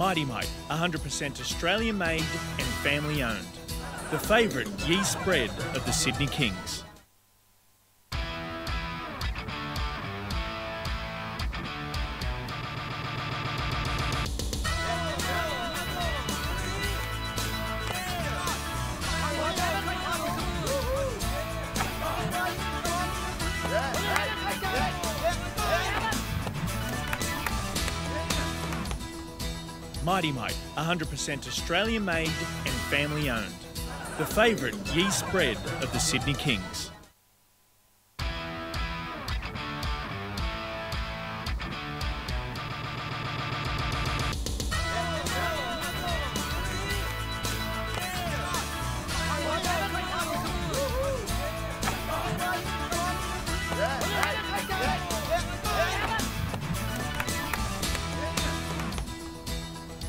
Mighty Mite, 100% Australian made and family owned. The favourite yeast bread of the Sydney Kings. Mighty Mite, 100% Australian made and family owned. The favourite yeast bread of the Sydney Kings.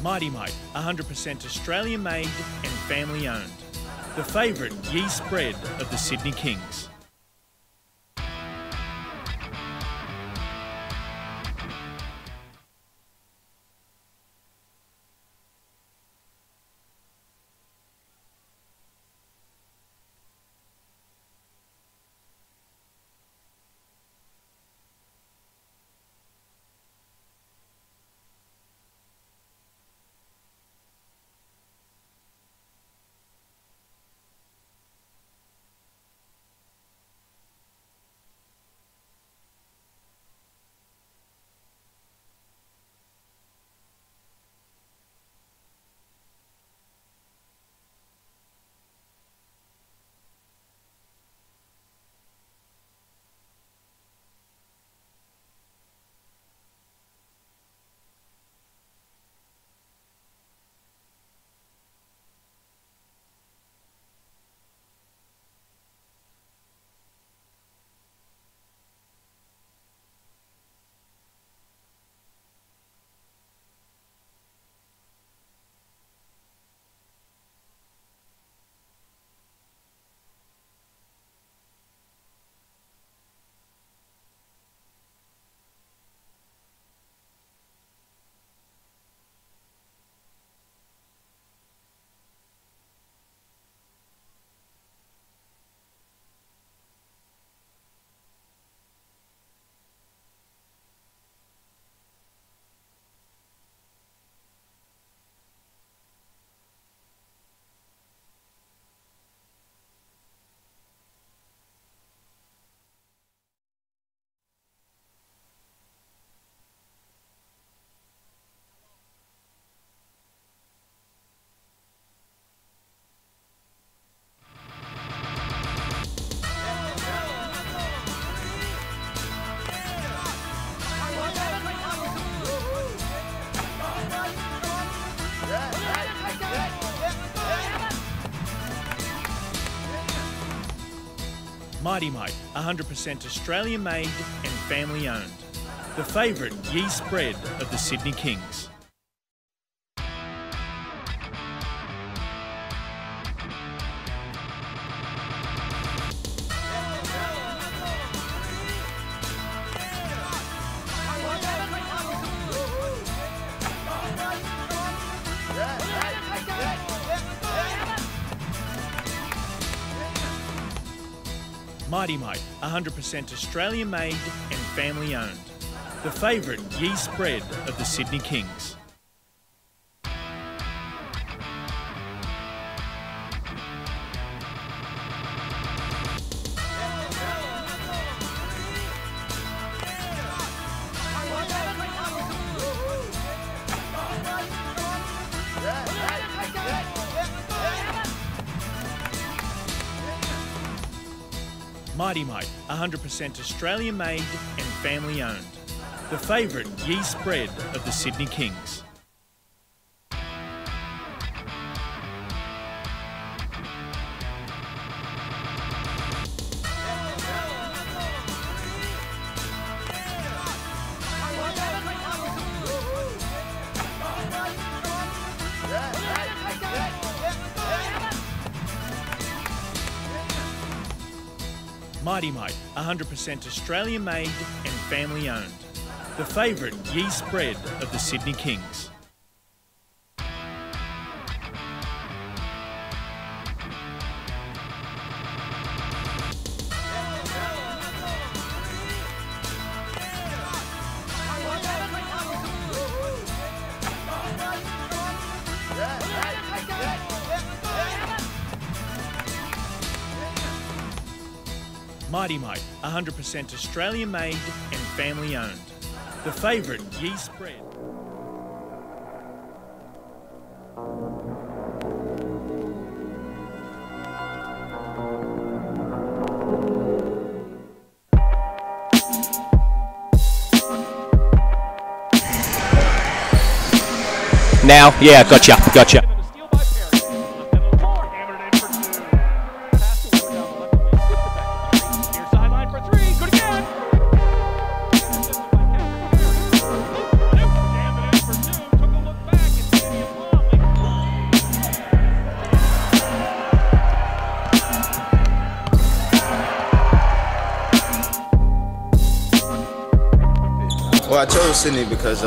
Mighty Mite, 100% Australian made and family owned. The favourite yeast bread of the Sydney Kings. Mighty Mite, 100% Australian made and family owned. The favourite yeast bread of the Sydney Kings. Mighty Mite, 100% Australian made and family owned. The favourite yeast bread of the Sydney Kings. Mighty Mite, 100% Australian made and family owned. The favourite yeast bread of the Sydney Kings. Mighty Mite, 100% Australian made and family owned. The favourite yeast bread of the Sydney Kings. Mighty Mite, 100% Australian made and family owned. The favourite yeast spread. Now, yeah, gotcha. Well, I chose Sydney because,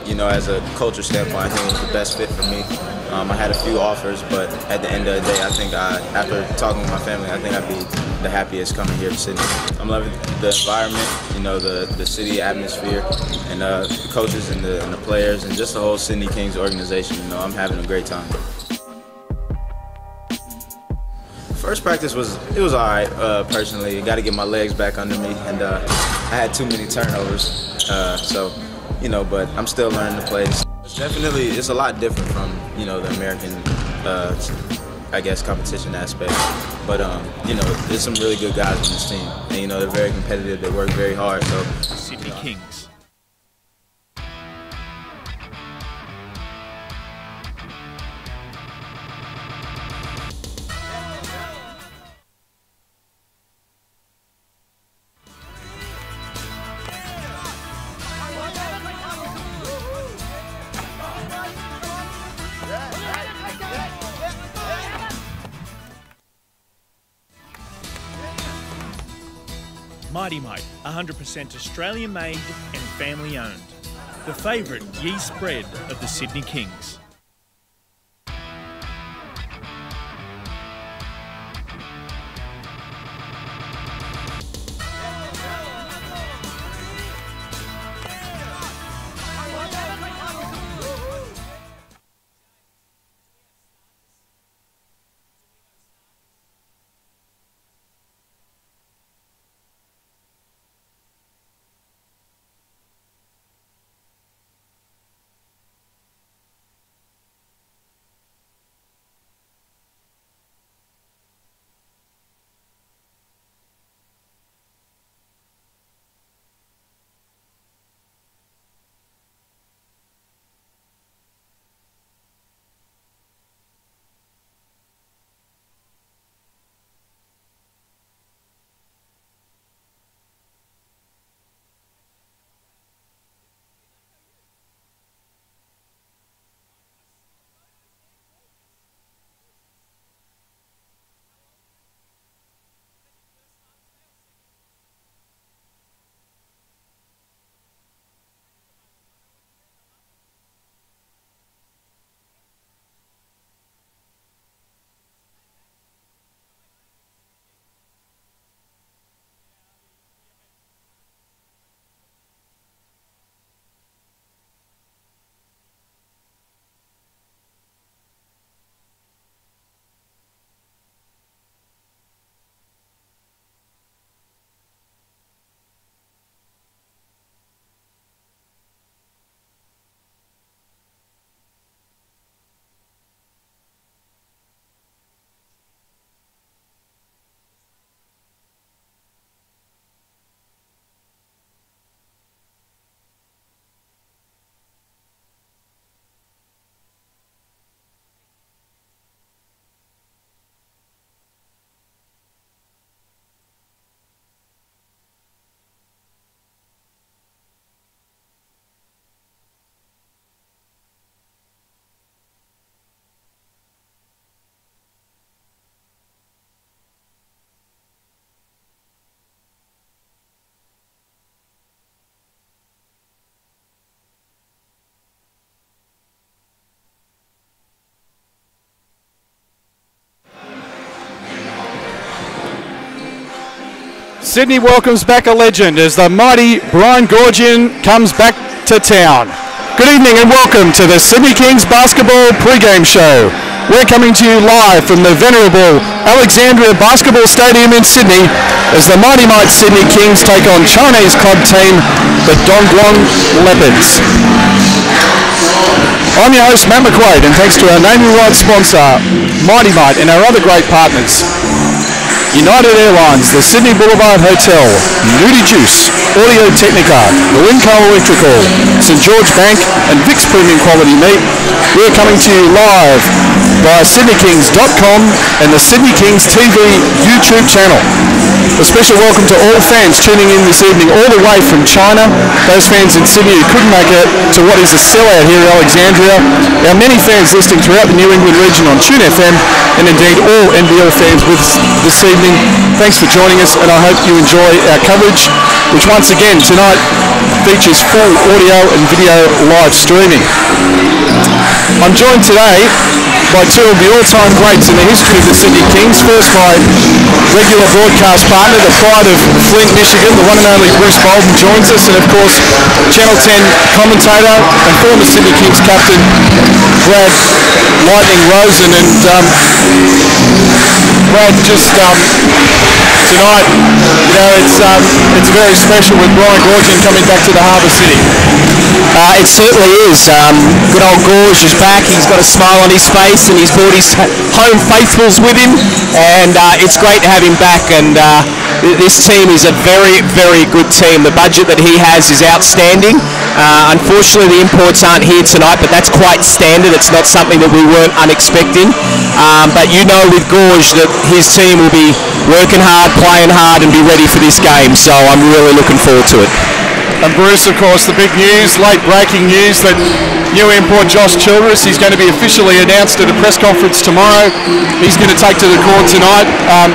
you know, as a culture standpoint, I think it was the best fit for me. I had a few offers, but at the end of the day, I think after talking with my family, I think I'd be the happiest coming here to Sydney. I'm loving the environment, you know, the city atmosphere, and the coaches and the players, and just the whole Sydney Kings organization. You know, I'm having a great time. First practice was all right. Personally, got to get my legs back under me, and I had too many turnovers. So, you know, but I'm still learning the plays. Definitely, it's a lot different from, you know, the American, I guess, competition aspect. But, you know, there's some really good guys on this team. And, you know, they're very competitive. They work very hard. So, Sydney Kings. Mighty Mite, 100% Australian made and family owned. The favourite yeast spread of the Sydney Kings. Sydney welcomes back a legend as the mighty Brian Goorjian comes back to town. Good evening and welcome to the Sydney Kings basketball pregame show. We're coming to you live from the venerable Alexandria Basketball Stadium in Sydney as the Mighty Might Sydney Kings take on Chinese club team, the Dongguan Leopards. I'm your host, Matt McQuaid, and thanks to our naming rights sponsor, Mighty Might, and our other great partners, United Airlines, the Sydney Boulevard Hotel, Nudie Juice, Audio Technica, the Winco Electrical, St George Bank, and Vic's Premium Quality Meat. We're coming to you live via SydneyKings.com and the Sydney Kings TV YouTube channel. A special welcome to all fans tuning in this evening all the way from China. Those fans in Sydney who couldn't make it to what is a sellout here at Alexandria. Our many fans listening throughout the New England region on Tune FM, and indeed all NBL fans with us this evening. Thanks for joining us, and I hope you enjoy our coverage, which once again tonight features full audio and video live streaming. I'm joined today by two of the all-time greats in the history of the Sydney Kings. First, my regular broadcast partner, the pride of Flint, Michigan, the one and only Bruce Bolden joins us, and of course Channel 10 commentator and former Sydney Kings captain Brad Lightning Rosen. And Brad, just tonight, you know, it's very special with Brian Goorjian coming back to the Harbour City. It certainly is. Good old Gorge is back. He's got a smile on his face and he's brought his home faithfuls with him, and it's great to have him back. And this team is a very, very good team. The budget that he has is outstanding. Unfortunately, the imports aren't here tonight, but that's quite standard. It's not something that we weren't unexpecting. But you know with Gorge that his team will be working hard, playing hard, and be ready for this game. So I'm really looking forward to it. And Bruce, of course, the big news, late breaking news that new import Josh Childress, he's going to be officially announced at a press conference tomorrow. He's going to take to the court tonight.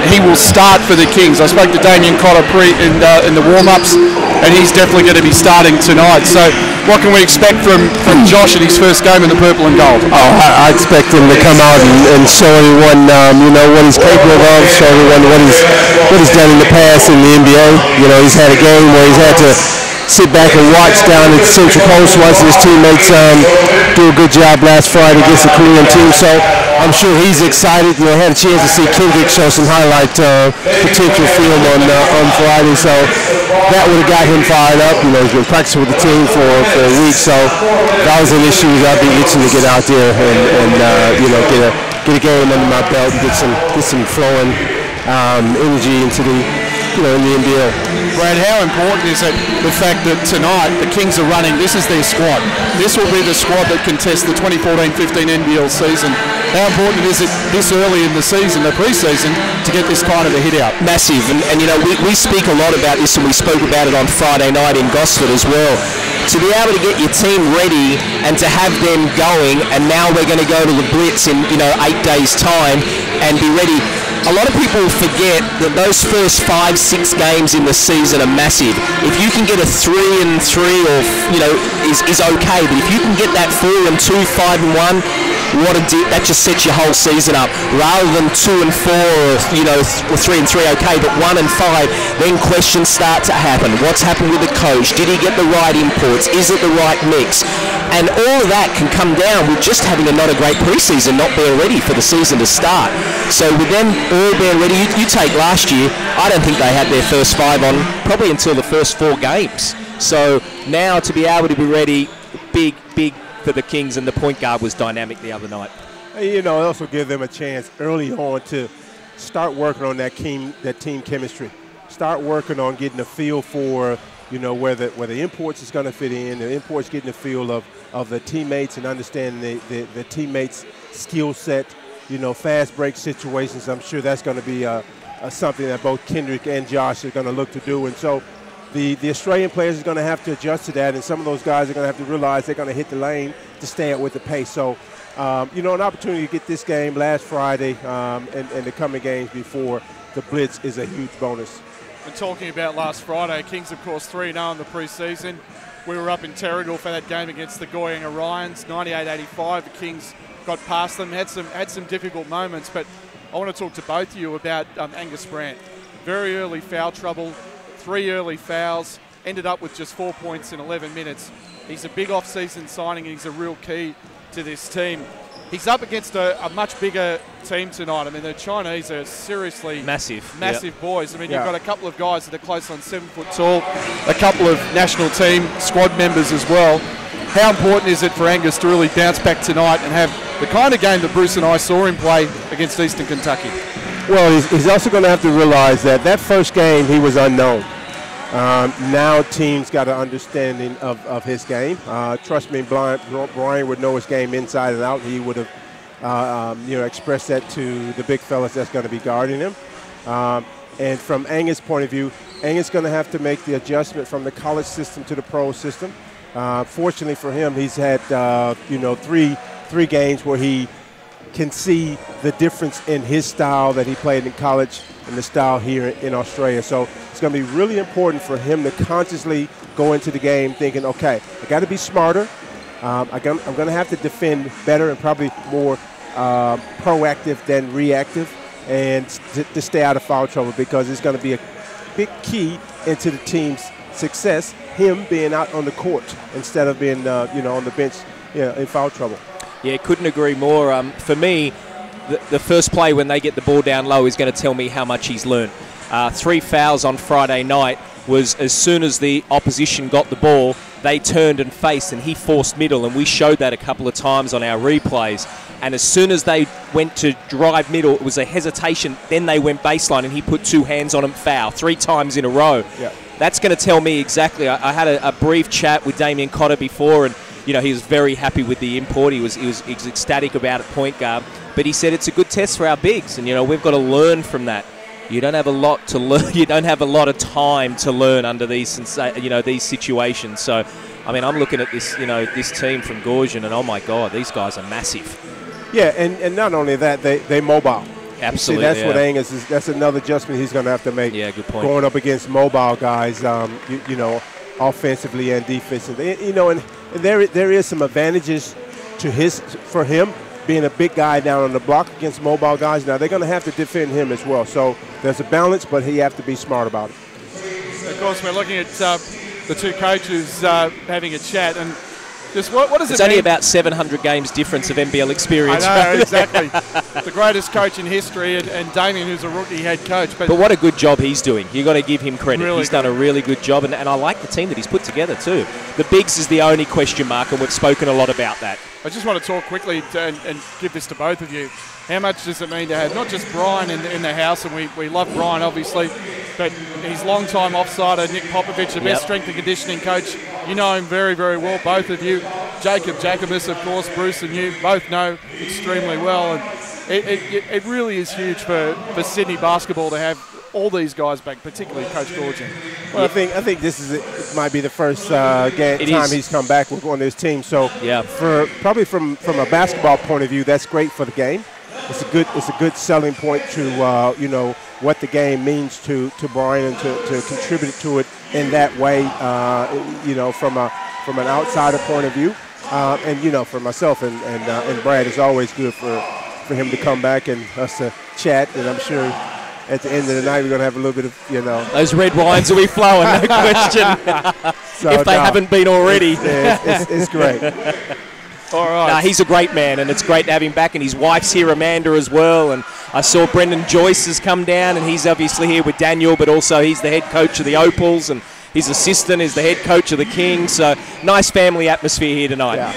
He will start for the Kings. I spoke to Damien Cotter in the warm-ups, and he's definitely going to be starting tonight. So what can we expect from Josh in his first game in the purple and gold? Oh, I expect him to come out and show everyone, you know, what he's capable of, show everyone what he's done in the past in the NBA. You know, he's had a game where he's had to sit back and watch down at Central Coast, watching his teammates do a good job last Friday against the Korean team. So I'm sure he's excited. You know, had a chance to see Kendrick show some highlight potential film on Friday, so that would have got him fired up. You know, he's been practicing with the team for a week, so if that was an issue, I'd be itching to get out there and you know, get a game under my belt and get some flowing energy into the, you know, in the NBL. Brad, how important is it the fact that tonight the Kings are running, this is their squad. This will be the squad that contests the 2014-15 NBL season. How important is it this early in the season, the pre-season, to get this kind of a hit out? Massive, and you know, we speak a lot about this, and we spoke about it on Friday night in Gosford as well. To be able to get your team ready and to have them going, and now we're going to go to the Blitz in, you know, 8 days' time and be ready. A lot of people forget that those first 5-6 games in the season are massive. If you can get a 3-3, or you know, is okay. But if you can get that 4-2, 5-1, that just sets your whole season up. Rather than 2-4, or you know, 3-3, okay, but 1-5, then questions start to happen. What's happened with the coach? Did he get the right imports? Is it the right mix? And all of that can come down with just having not a great preseason, not being ready for the season to start. So with them all being ready, you take last year, I don't think they had their first 5 on probably until the first 4 games. So now to be able to be ready, big for the Kings, and the point guard was dynamic the other night. You know, it also gives them a chance early on to start working on that team chemistry. Start working on getting a feel for, you know, where the imports is going to fit in, the imports getting a feel of the teammates and understanding the teammates' skill set, you know, fast break situations. I'm sure that's going to be something that both Kendrick and Josh are going to look to do. And so the Australian players are going to have to adjust to that, and some of those guys are going to have to realize they're going to hit the lane to stay up with the pace. So, you know, an opportunity to get this game last Friday and the coming games before the Blitz is a huge bonus. And talking about last Friday, Kings, of course, 3-0 in the pre-season. We were up in Terrigal for that game against the Goyang Orions, 98-85. The Kings got past them, had some difficult moments, but I want to talk to both of you about Angus Brandt. Very early foul trouble, 3 early fouls, ended up with just 4 points in 11 minutes. He's a big off-season signing, and he's a real key to this team. he's up against a much bigger team tonight. I mean, the Chinese are seriously massive boys. I mean, you've got a couple of guys that are close on 7 foot tall, a couple of national team squad members as well. How important is it for Angus to really bounce back tonight and have the kind of game that Bruce and I saw him play against Eastern Kentucky? Well, he's also going to have to realize that first game he was unknown. Now teams got an understanding of his game. Trust me, Brian would know his game inside and out. He would have expressed that to the big fellas that's going to be guarding him. And from Angus' point of view, Angus is going to have to make the adjustment from the college system to the pro system. Fortunately for him, he's had three games where he can see the difference in his style that he played in college and the style here in Australia. So it's going to be really important for him to consciously go into the game thinking, okay, I got to be smarter. I'm going to have to defend better and probably more proactive than reactive, and to stay out of foul trouble, because it's going to be a big key into the team's success, him being out on the court instead of being on the bench in foul trouble. Yeah, couldn't agree more. For me, the first play when they get the ball down low is going to tell me how much he's learned. 3 fouls on Friday night was as soon as the opposition got the ball, they turned and faced, and he forced middle, and we showed that a couple of times on our replays. And as soon as they went to drive middle, it was a hesitation. Then they went baseline, and he put 2 hands on him, foul 3 times in a row. Yeah. That's going to tell me exactly. I had a brief chat with Damien Cotter before, and he was very happy with the import. He was ecstatic about it, point guard. But he said it's a good test for our bigs, and we've got to learn from that. You don't have a lot to learn. You don't have a lot of time to learn under these these situations. So, I mean, I'm looking at this this team from Gorgian, and oh my God, these guys are massive. Yeah, and not only that, they mobile. Absolutely. See, that's what Angus is. That's another adjustment he's going to have to make. Yeah, good point. Going up against mobile guys, offensively and defensively. And there is some advantages for him being a big guy down on the block against mobile guys. Now they're going to have to defend him as well. So there's a balance, but he have to be smart about it. Of course, we're looking at the two coaches having a chat, and just what does it mean? It's only about 700 games difference of NBL experience. I know, exactly. The greatest coach in history, and Damien, who's a rookie head coach. But what a good job he's doing. You've got to give him credit. Really he's done a really good job, and I like the team that he's put together too. The bigs is the only question mark, and we've spoken a lot about that. I just want to talk quickly and give this to both of you. How much does it mean to have not just Brian in the house, and we love Brian obviously, but his long-time offsider, Nick Popovich, the best strength and conditioning coach. You know him very, very well, both of you. Jacob Jacobus, of course, Bruce and you both know extremely well. And it really is huge for Sydney basketball to have all these guys back, particularly Coach Gorgian. Well, I think it might be the first time he's come back with one of his teams. So probably from a basketball point of view, that's great for the game. It's a good selling point to what the game means to Brian, and to contribute to it in that way. From an outsider point of view, and for myself and Brad, it's always good for him to come back and us to chat. And I'm sure at the end of the night we're going to have a little bit of those red wines will be flowing, no question. So, if they haven't been already. It's great. All right. Nah, he's a great man, and it's great to have him back. And his wife's here, Amanda, as well. And I saw Brendan Joyce has come down, and he's obviously here with Daniel, but also he's the head coach of the Opals, and his assistant is the head coach of the Kings. So nice family atmosphere here tonight. Yeah.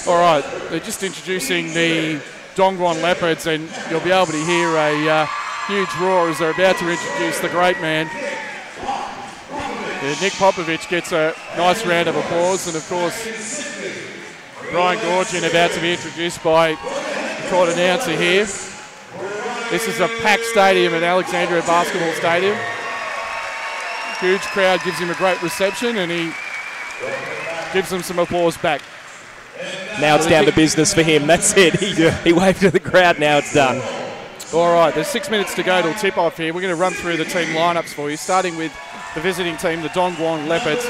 All right, they're just introducing the Dongguan Leopards, and you'll be able to hear a huge roar as they're about to introduce the great man. Nick Popovich gets a nice round of applause, and of course Brian Gorgian about to be introduced by the court announcer here. This is a packed stadium at Alexandria Basketball Stadium. Huge crowd gives him a great reception, and he gives them some applause back. Now it's down to business for him. That's it. He waved to the crowd. Now it's done. All right, there's 6 minutes to go till tip-off here. We're going to run through the team lineups for you, starting with the visiting team, the Dongguan Leopards.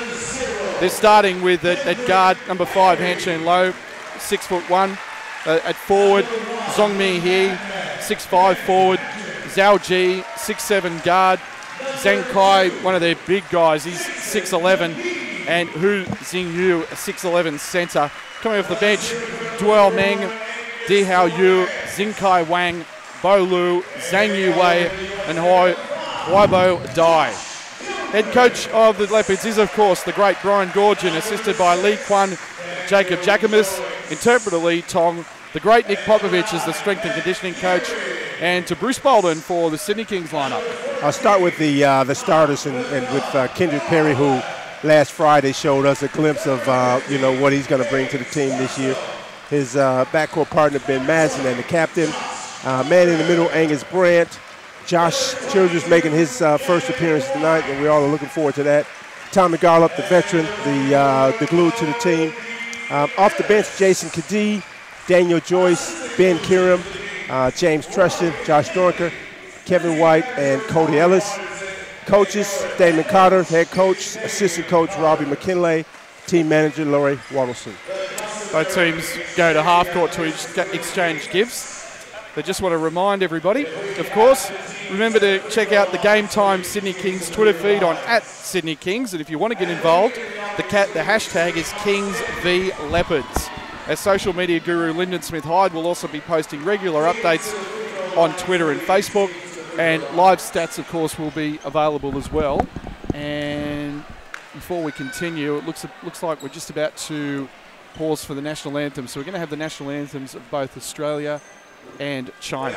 They're starting with at guard number 5, Hanshin Low, 6'1". At forward, Zongmi He, 6'5" forward. Zhao Ji, 6'7" guard. Zhang Kai, one of their big guys, he's 6'11", and Hu Xingyu, a 6'11" centre. Coming off the bench, Duo Meng, Di Hao Yu, Xing Kai Wang, Bo Lu, Zhang Yu Wei, and Huaibo Dai. Head coach of the Leopards is, of course, the great Brian Gorgon, assisted by Lee Kwan, Jacob Jackamus, interpreter Lee Tong, the great Nick Popovich is the strength and conditioning coach, and to Bruce Bolden for the Sydney Kings lineup. I'll start with the starters and with Kendrick Perry, who last Friday showed us a glimpse of what he's going to bring to the team this year. His backcourt partner Ben Madsen and the captain, man in the middle Angus Brandt. Josh Childress making his first appearance tonight, and we all are looking forward to that. Tommy Garlop, the veteran, the glue to the team. Off the bench, Jason Kadee, Daniel Joyce, Ben Kiram, James Trustin, Josh Dornker, Kevin White, and Cody Ellis. Coaches, Damon Cotter, head coach, assistant coach Robbie McKinley, team manager Laurie Waddleson. Both teams go to half court to exchange gifts. They just want to remind everybody, of course, remember to check out the Game Time Sydney Kings Twitter feed on @SydneyKings, and if you want to get involved, the hashtag is KingsVLeopards. Our social media guru Lyndon Smith-Hyde will also be posting regular updates on Twitter and Facebook, and live stats, of course, will be available as well. And before we continue, it looks like we're just about to pause for the national anthem. So we're going to have the national anthems of both Australia and China.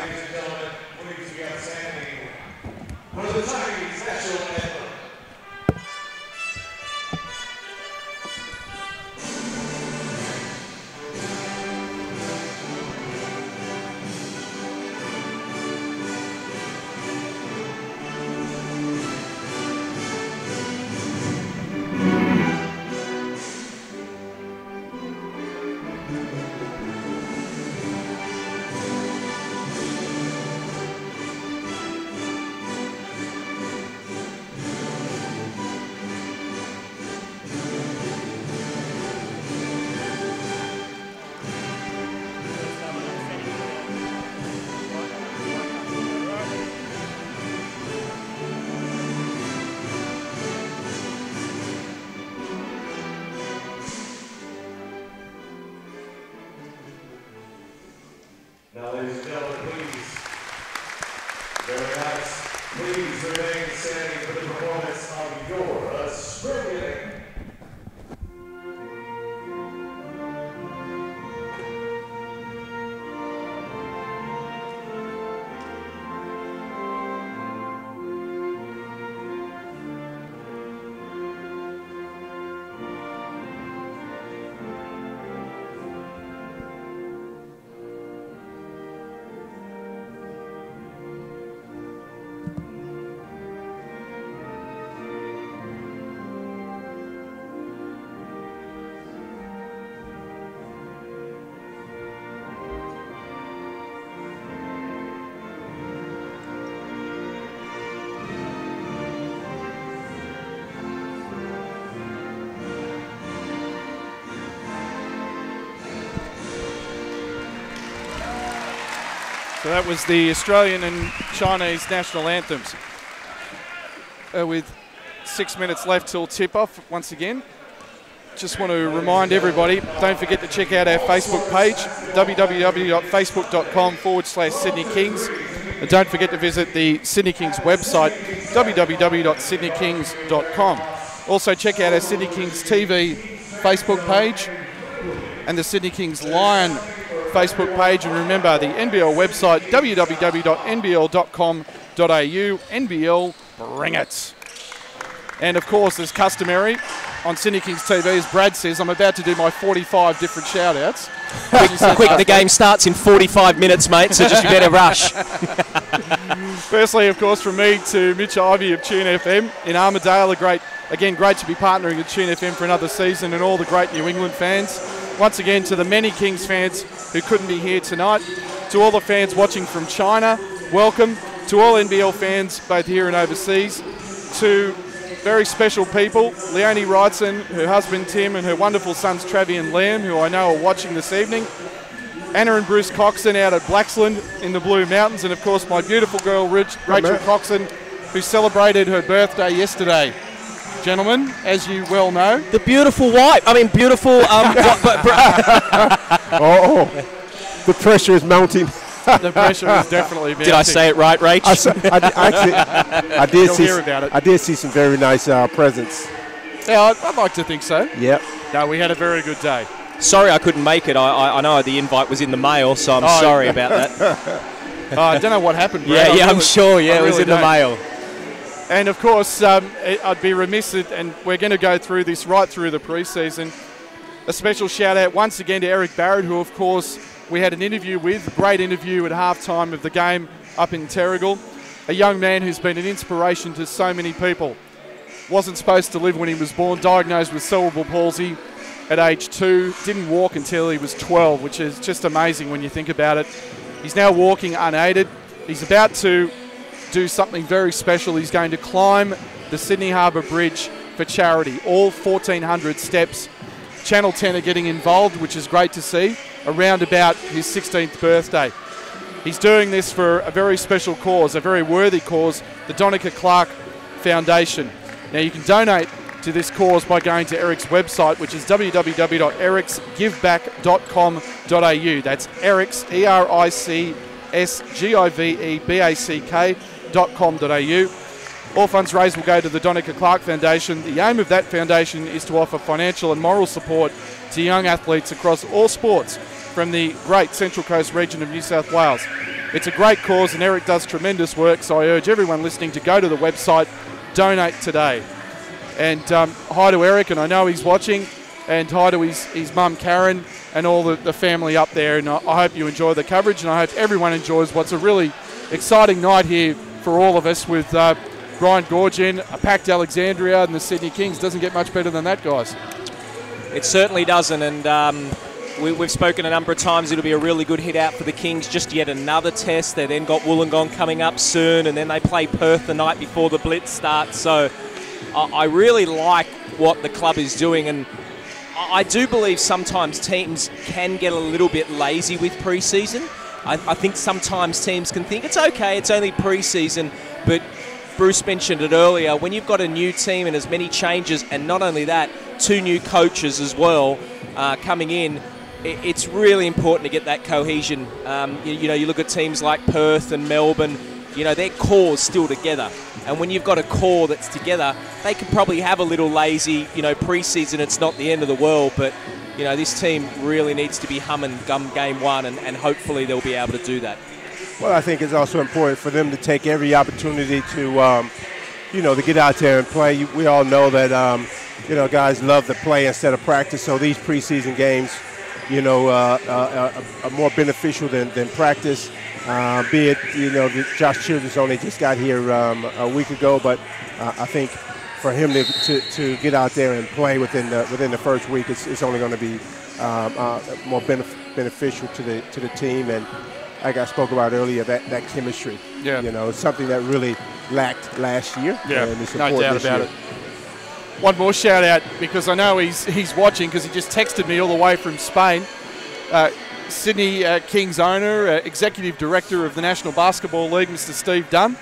Now, ladies and gentlemen, please, very nice. Please remain standing for the performance of your Australian. So that was the Australian and Chinese national anthems. With 6 minutes left till tip-off, once again, just want to remind everybody, don't forget to check out our Facebook page, www.facebook.com/Sydney Kings. And don't forget to visit the Sydney Kings website, www.sydneykings.com. Also check out our Sydney Kings TV Facebook page and the Sydney Kings Lion Facebook page, and remember the NBL website, www.nbl.com.au. NBL, bring it. And of course, as customary on Sydney Kings TV, as Brad says, I'm about to do my 45 different shout-outs. Quick, the game starts in 45 minutes, mate, so just you better rush. Firstly, of course, from me to Mitch Ivey of Tune FM in Armidale, great to be partnering with Tune FM for another season, and all the great New England fans. Once again, to the many Kings fans who couldn't be here tonight, to all the fans watching from China, welcome. To all NBL fans, both here and overseas, to very special people, Leonie Wrightson, her husband Tim, and her wonderful sons Travi and Liam, who I know are watching this evening. Anna and Bruce Coxon out at Blaxland in the Blue Mountains, and of course my beautiful girl Rachel Coxon, who celebrated her birthday yesterday. gentlemen, as you well know. The beautiful wife. I mean, beautiful. The pressure is mounting. The pressure is definitely mounting. Did I say it right, Rach? I did You'll see. hear about it. I did see some very nice presents. Yeah, I'd like to think so. Yep. No, we had a very good day. Sorry I couldn't make it. I know the invite was in the mail, so I'm sorry about that. I don't know what happened, Brad. I'm sure. Yeah, it was in the mail. And, of course, I'd be remiss, and we're going to go through this right through the preseason. A special shout-out once again to Eric Barrett, who, of course, we had an interview with, a great interview at halftime of the game up in Terrigal. A young man who's been an inspiration to so many people. Wasn't supposed to live when he was born, diagnosed with cerebral palsy at age 2. Didn't walk until he was 12, which is just amazing when you think about it. He's now walking unaided. He's about to do something very special. He's going to climb the Sydney Harbour Bridge for charity. All 1,400 steps. Channel 10 are getting involved, which is great to see, around about his 16th birthday. He's doing this for a very special cause, a very worthy cause, the Donica Clark Foundation. Now you can donate to this cause by going to Eric's website, which is www.ericsgiveback.com.au. That's Eric's, ERICSGIVEBACK.com.au. All funds raised will go to the Donica Clark Foundation. The aim of that foundation is to offer financial and moral support to young athletes across all sports from the great Central Coast region of New South Wales. It's a great cause and Eric does tremendous work, so I urge everyone listening to go to the website, donate today. And hi to Eric, and I know he's watching, and hi to his mum Karen and all the family up there, and I hope you enjoy the coverage, and I hope everyone enjoys what's a really exciting night here for all of us with Brian Gorgin, a packed Alexandria, and the Sydney Kings. Doesn't get much better than that, guys. It certainly doesn't, and we've spoken a number of times. It'll be a really good hit out for the Kings. Just yet another test. They then got Wollongong coming up soon, and then they play Perth the night before the Blitz starts. So I really like what the club is doing, and I do believe sometimes teams can get a little bit lazy with pre-season. I think sometimes teams can think it's okay, it's only pre-season, but Bruce mentioned it earlier, when you've got a new team and as many changes, and not only that, 2 new coaches as well coming in, it's really important to get that cohesion. You look at teams like Perth and Melbourne, their core's still together. And when you've got a core that's together, they can probably have a little lazy, pre-season, it's not the end of the world, but, this team really needs to be humming game one, and hopefully they'll be able to do that. Well, I think it's also important for them to take every opportunity to, to get out there and play. We all know that, guys love to play instead of practice, so these preseason games, are more beneficial than practice. Be it, Josh Childress only just got here a week ago, but I think for him to get out there and play within the first week, it's only going to be more beneficial to the team. And like I spoke about earlier, that chemistry, something that really lacked last year. Yeah, and it's no doubt about it. One more shout out, because I know he's watching, because he just texted me all the way from Spain. Sydney Kings owner, executive director of the National Basketball League, Mr. Steve Dunn,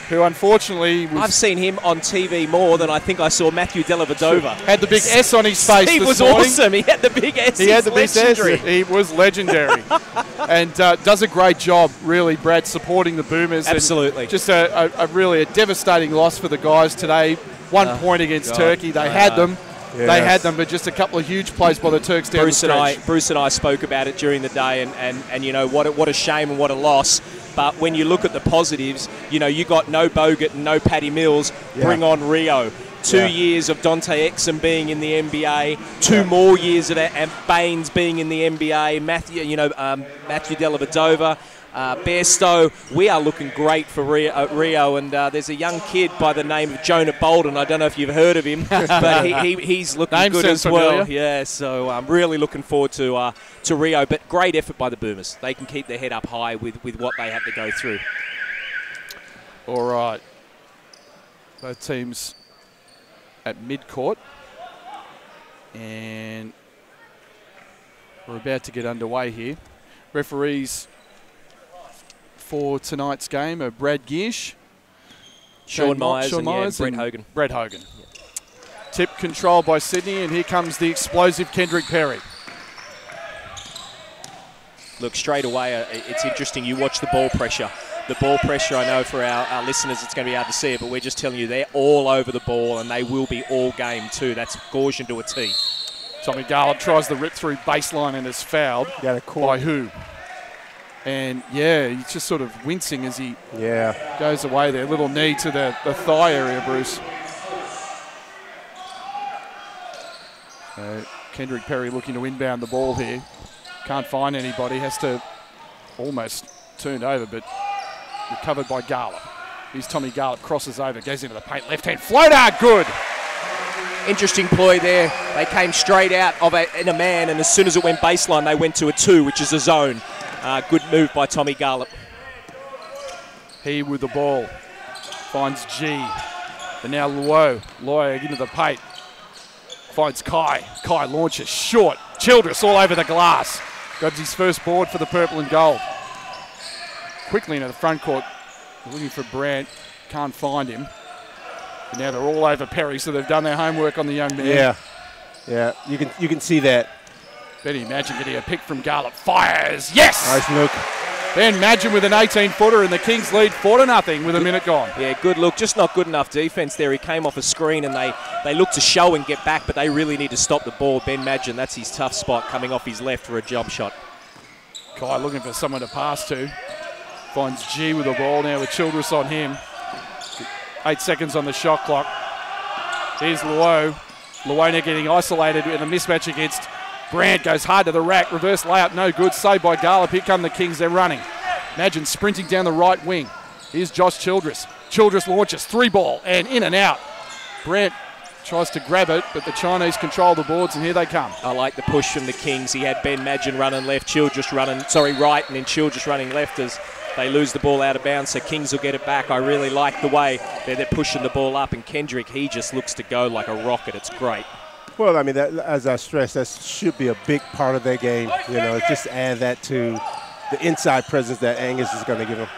who unfortunately was... I've seen him on TV more than I think I saw Matthew Dellavedova. Had the big S on his face Steve this was morning. Awesome. He had the big S. He had the big S. He was legendary. And does a great job, really, Brad, supporting the Boomers. Absolutely. And just a devastating loss for the guys today. 1 point against Turkey. They had them. Yes. They had them, but just a couple of huge plays by the Turks down the stretch. Bruce and I spoke about it during the day, and what a shame and what a loss. But when you look at the positives, you got no Bogut and no Paddy Mills. Bring on Rio. 2 years of Dante Exum being in the NBA, 2 more years of Baines being in the NBA, Matthew Dellavedova, Bairstow. We are looking great for Rio, and there's a young kid by the name of Jonah Bolden. I don't know if you've heard of him, but he's looking good as well. Familiar. Yeah, so I'm really looking forward to Rio. But great effort by the Boomers. They can keep their head up high with what they had to go through. All right. Both teams at mid-court, and we're about to get underway here. Referees for tonight's game are Brad Giersch, Sean Myers, and Brett Hogan. Brett Hogan. controlled by Sydney, and here comes the explosive Kendrick Perry. Look, straight away, it's interesting. You watch the ball pressure. The ball pressure, I know for our listeners it's going to be hard to see it, but we're just telling you they're all over the ball, and they will be all game too. That's Gaussian to a T. Tommy Garlop tries the rip-through baseline and is fouled. By who? And, yeah, he's just sort of wincing as he goes away there. Little knee to the thigh area, Bruce. Kendrick Perry looking to inbound the ball here. Can't find anybody. Has to almost turn over, but recovered by Garlop. Here's Tommy Garlop, crosses over, goes into the paint. Left-hand floater, good. Interesting ploy there. They came straight out of in a man, and as soon as it went baseline, they went to a 2, which is a zone. Good move by Tommy Garlop. He with the ball. Finds G. And now Luo. Luo into the paint. Finds Kai. Kai launches short. Childress all over the glass. Grabs his first board for the purple and gold. Quickly into the front court. Looking for Brandt. Can't find him. And now they're all over Perry, so they've done their homework on the young man. Yeah, you can see that. Benny Madgen getting a pick from Garlop. Fires. Yes! Nice look. Ben Madgen with an 18-footer, and the Kings lead 4-0 with a minute gone. Yeah, good look. Just not good enough defense there. He came off a screen, and they look to show and get back, but they really need to stop the ball. Ben Madgen, that's his tough spot, coming off his left for a jump shot. Kai looking for someone to pass to. Finds G with the ball now with Childress on him. 8 seconds on the shot clock. Here's Luo. Luona getting isolated in a mismatch against Brandt. Goes hard to the rack. Reverse layup, no good. Saved by Garlop. Here come the Kings. They're running. Madgen sprinting down the right wing. Here's Josh Childress. Childress launches. 3-ball and in and out. Brandt tries to grab it, but the Chinese control the boards, and here they come. I like the push from the Kings. He had Ben Madgen running left, Childress running, right, and then Childress running left as they lose the ball out of bounds, so Kings will get it back. I really like the way they're pushing the ball up, and Kendrick, he just looks to go like a rocket. It's great. Well, I mean, as I stressed, that should be a big part of their game. You know, just add that to the inside presence that Angus is going to give them.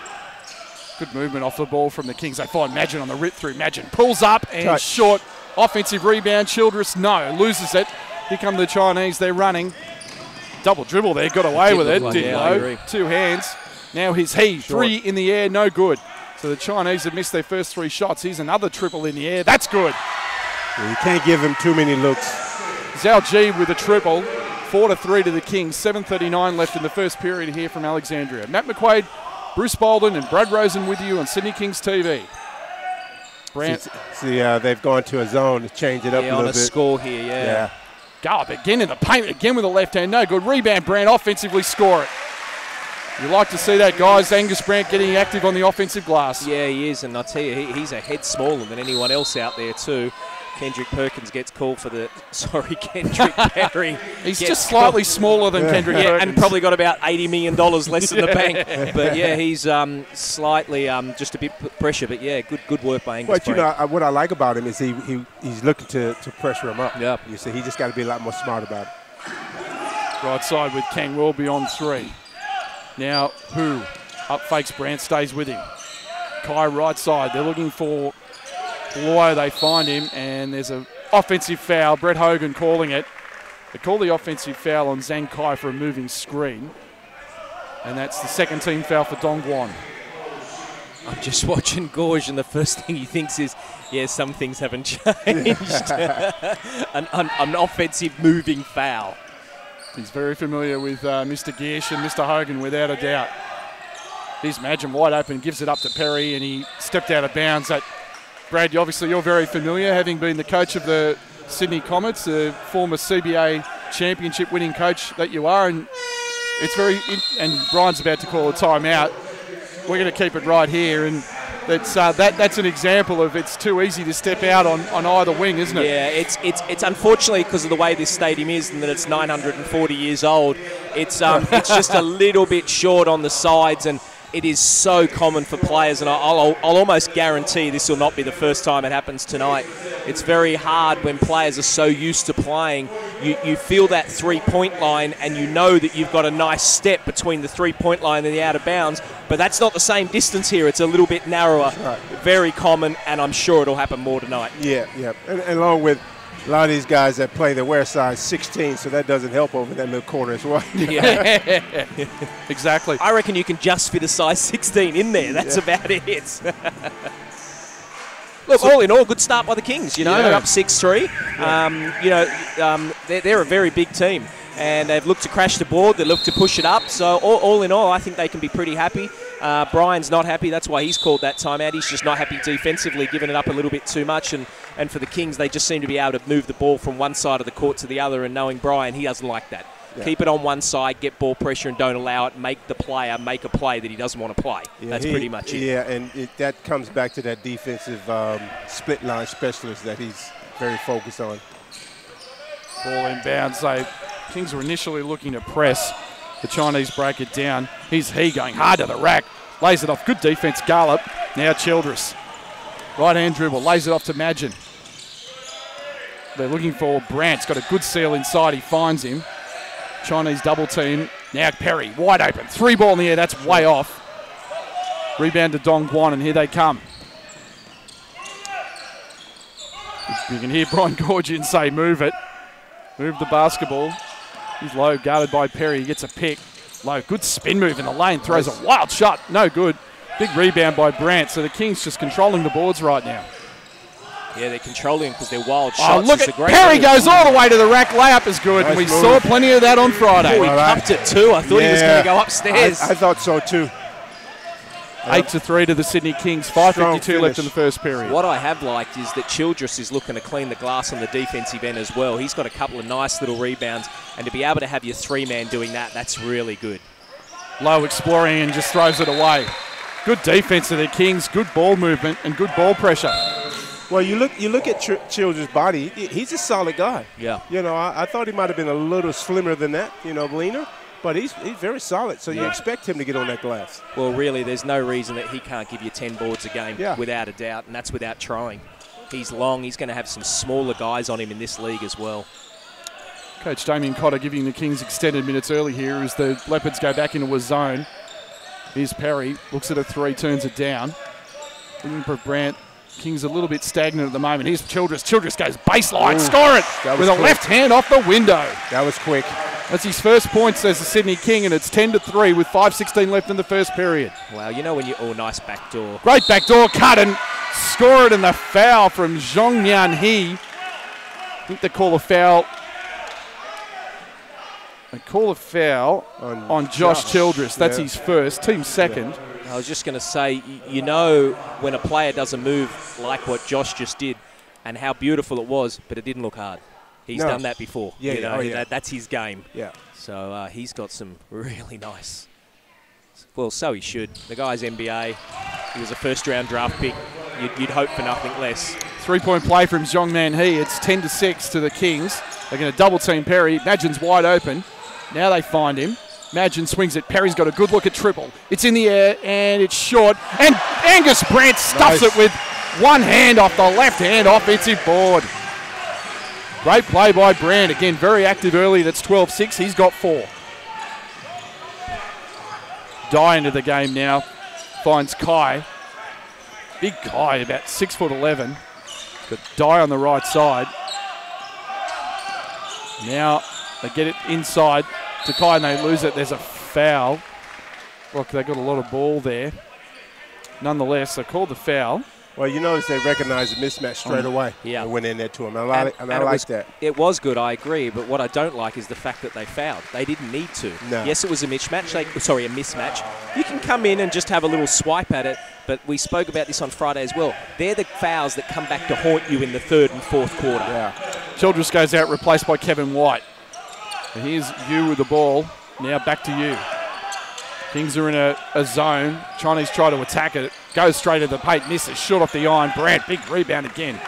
Good movement off the ball from the Kings. They find Madgen on the rip through. Madgen pulls up and short. Offensive rebound. Childress, no, loses it. Here come the Chinese. They're running. Double dribble there. Got away with it. Didn't know. 2 hands. Now he's Short. 3 in the air. No good. So the Chinese have missed their first 3 shots. Here's another triple in the air. That's good. You can't give him too many looks. Zhao Ji with a triple. 4-3 to the Kings. 7:39 left in the first period here from Alexandria. Matt McQuaid, Bruce Bolden, and Brad Rosen with you on Sydney Kings TV. Brandt. See, they've gone to a zone to change it up a little bit. On a score here, yeah. Garlop again in the paint, again with the left hand. No good. Rebound, Brandt offensively score it. You like to see that, guys. Angus Brandt getting active on the offensive glass. Yeah, he is, and I'll tell you, he's a head smaller than anyone else out there too. Kendrick Perkins gets called for the... Sorry, Kendrick Perry. He's just slightly smaller than Kendrick Perkins. And probably got about $80 million less in the bank. But, yeah, he's slightly just a bit pressure. But, yeah, good work by Angus Brandt. You know, what I like about him is he's looking to pressure him up. Yep. You see, he just got to be a lot more smart about it. Right side with Kang Welby on 3. Now, who? Up fakes Brandt, stays with him. Kai right side. They're looking for Luo. They find him, and there's an offensive foul. Brett Hogan calling it. They call the offensive foul on Zhang Kai for a moving screen. And that's the second team foul for Dongguan. I'm just watching Gorge, and the first thing he thinks is, yeah, some things haven't changed. an offensive moving foul. He's very familiar with Mr. Giersch and Mr. Hogan, without a doubt. Here's Madgen wide open, gives it up to Perry, and he stepped out of bounds. Brad, obviously you're very familiar, having been the coach of the Sydney Comets, the former CBA championship winning coach that you are, and it's and Brian's about to call a timeout. We're going to keep it right here, and that's an example of it's too easy to step out on either wing, isn't it? Yeah, it's unfortunately because of the way this stadium is and that it's 940 years old. It's just a little bit short on the sides, and it is so common for players, and I'll almost guarantee this will not be the first time it happens tonight. It's very hard when players are so used to playing. You feel that three-point line, and you know that you've got a nice step between the three-point line and the out of bounds, but that's not the same distance here. It's a little bit narrower. Right. Very common, and I'm sure it'll happen more tonight. Yeah. And along with A lot of these guys that play, they wear size 16, so that doesn't help over that middle corner as well. Yeah, exactly. I reckon you can just fit a size 16 in there. That's about it. Look, all in all, good start by the Kings. You know, they're up 6-3. They're a very big team, and they've looked to crash the board. They look to push it up. So all in all, I think they can be pretty happy. Brian's not happy. That's why he's called that timeout. He's just not happy defensively, giving it up a little bit too much. And for the Kings, they just seem to be able to move the ball from one side of the court to the other. And knowing Brian, he doesn't like that. Yeah. Keep it on one side, get ball pressure, and don't allow it. Make the player make a play that he doesn't want to play. Yeah, that's pretty much it. Yeah, and that comes back to that defensive split line specialist that he's very focused on. Ball inbounds. Kings were initially looking to press. The Chinese break it down. Here's He going hard to the rack. Lays it off. Good defense, Garlop. Now Childress. Right-hand dribble. Lays it off to Magin. They're looking for Brandt's got a good seal inside. He finds him. Chinese double team. Now Perry, wide open. 3 ball in the air. That's way off. Rebound to Dongguan, and here they come. You can hear Brian Gorgian say, move it. Move the basketball. He's low, guarded by Perry. He gets a pick. Low, good spin move in the lane. Throws a wild shot. No good. Big rebound by Brandt. So the Kings just controlling the boards right now. Yeah, they're controlling because they're wild shots. Look at Perry goes all the way to the rack. Layup is good. Nice and we move. saw plenty of that on Friday. He cupped it too. I thought he was going to go upstairs. I thought so too. 8-3 to the Sydney Kings. 5:52 left in the first period. What I have liked is that Childress is looking to clean the glass on the defensive end as well. He's got a couple of nice little rebounds, and to be able to have your 3-man doing that, that's really good. Low exploring and just throws it away. Good defense of the Kings. Good ball movement and good ball pressure. Well, you look at Childress' body. He's a solid guy. Yeah. You know, I thought he might have been a little slimmer than that. You know, leaner. But he's very solid, so you expect him to get on that glass. Well, really, there's no reason that he can't give you 10 boards a game without a doubt, and that's without trying. He's long. He's going to have some smaller guys on him in this league as well. Coach Damien Cotter giving the Kings extended minutes early here as the Leopards go back into a zone. Here's Perry. Looks at a 3, turns it down. Looking for Brandt. Kings a little bit stagnant at the moment. Here's Childress. Childress goes baseline. Score it with a left hand off the window. That was quick. That's his first points as the Sydney King, and it's 10-3 with 5:16 left in the first period. Wow, you know when you... Oh, nice backdoor. Great backdoor cut and score it, and the foul from Zhongmian He. I think they call a foul. They call a foul on Josh Childress. That's his first, team second. I was just going to say, you know when a player does a move like what Josh just did and how beautiful it was, but it didn't look hard. He's done that before. Yeah, that's his game. Yeah. So he's got some really nice. Well, so he should. The guy's NBA. He was a first-round draft pick. You'd hope for nothing less. 3-point play from Zhongman He. It's 10-6 to the Kings. They're going to double-team Perry. Magin's wide open. Now they find him. Magin swings it. Perry's got a good look at triple. It's in the air, and it's short. And Angus Brandt stuffs it with one hand off the left-hand offensive board. Great play by Brandt. Again, very active early. That's 12-6. He's got 4. Dye into the game now. Finds Kai. Big Kai, about 6'11". Got Dye on the right side. Now they get it inside to Kai and they lose it. There's a foul. Look, they got a lot of ball there. Nonetheless, they called the foul. Well, you notice they recognized the mismatch straight away. Yeah. And went in there to him. I like that. It was good, I agree. But what I don't like is the fact that they fouled. They didn't need to. No. Yes, it was a mismatch. A mismatch. You can come in and just have a little swipe at it. But we spoke about this on Friday as well. They're the fouls that come back to haunt you in the third and fourth quarter. Yeah. Childress goes out, replaced by Kevin White. And here's you with the ball. Now back to you. Kings are in a zone. Chinese try to attack it. Goes straight to the paint. Misses. Short off the iron. Brandt, big rebound again.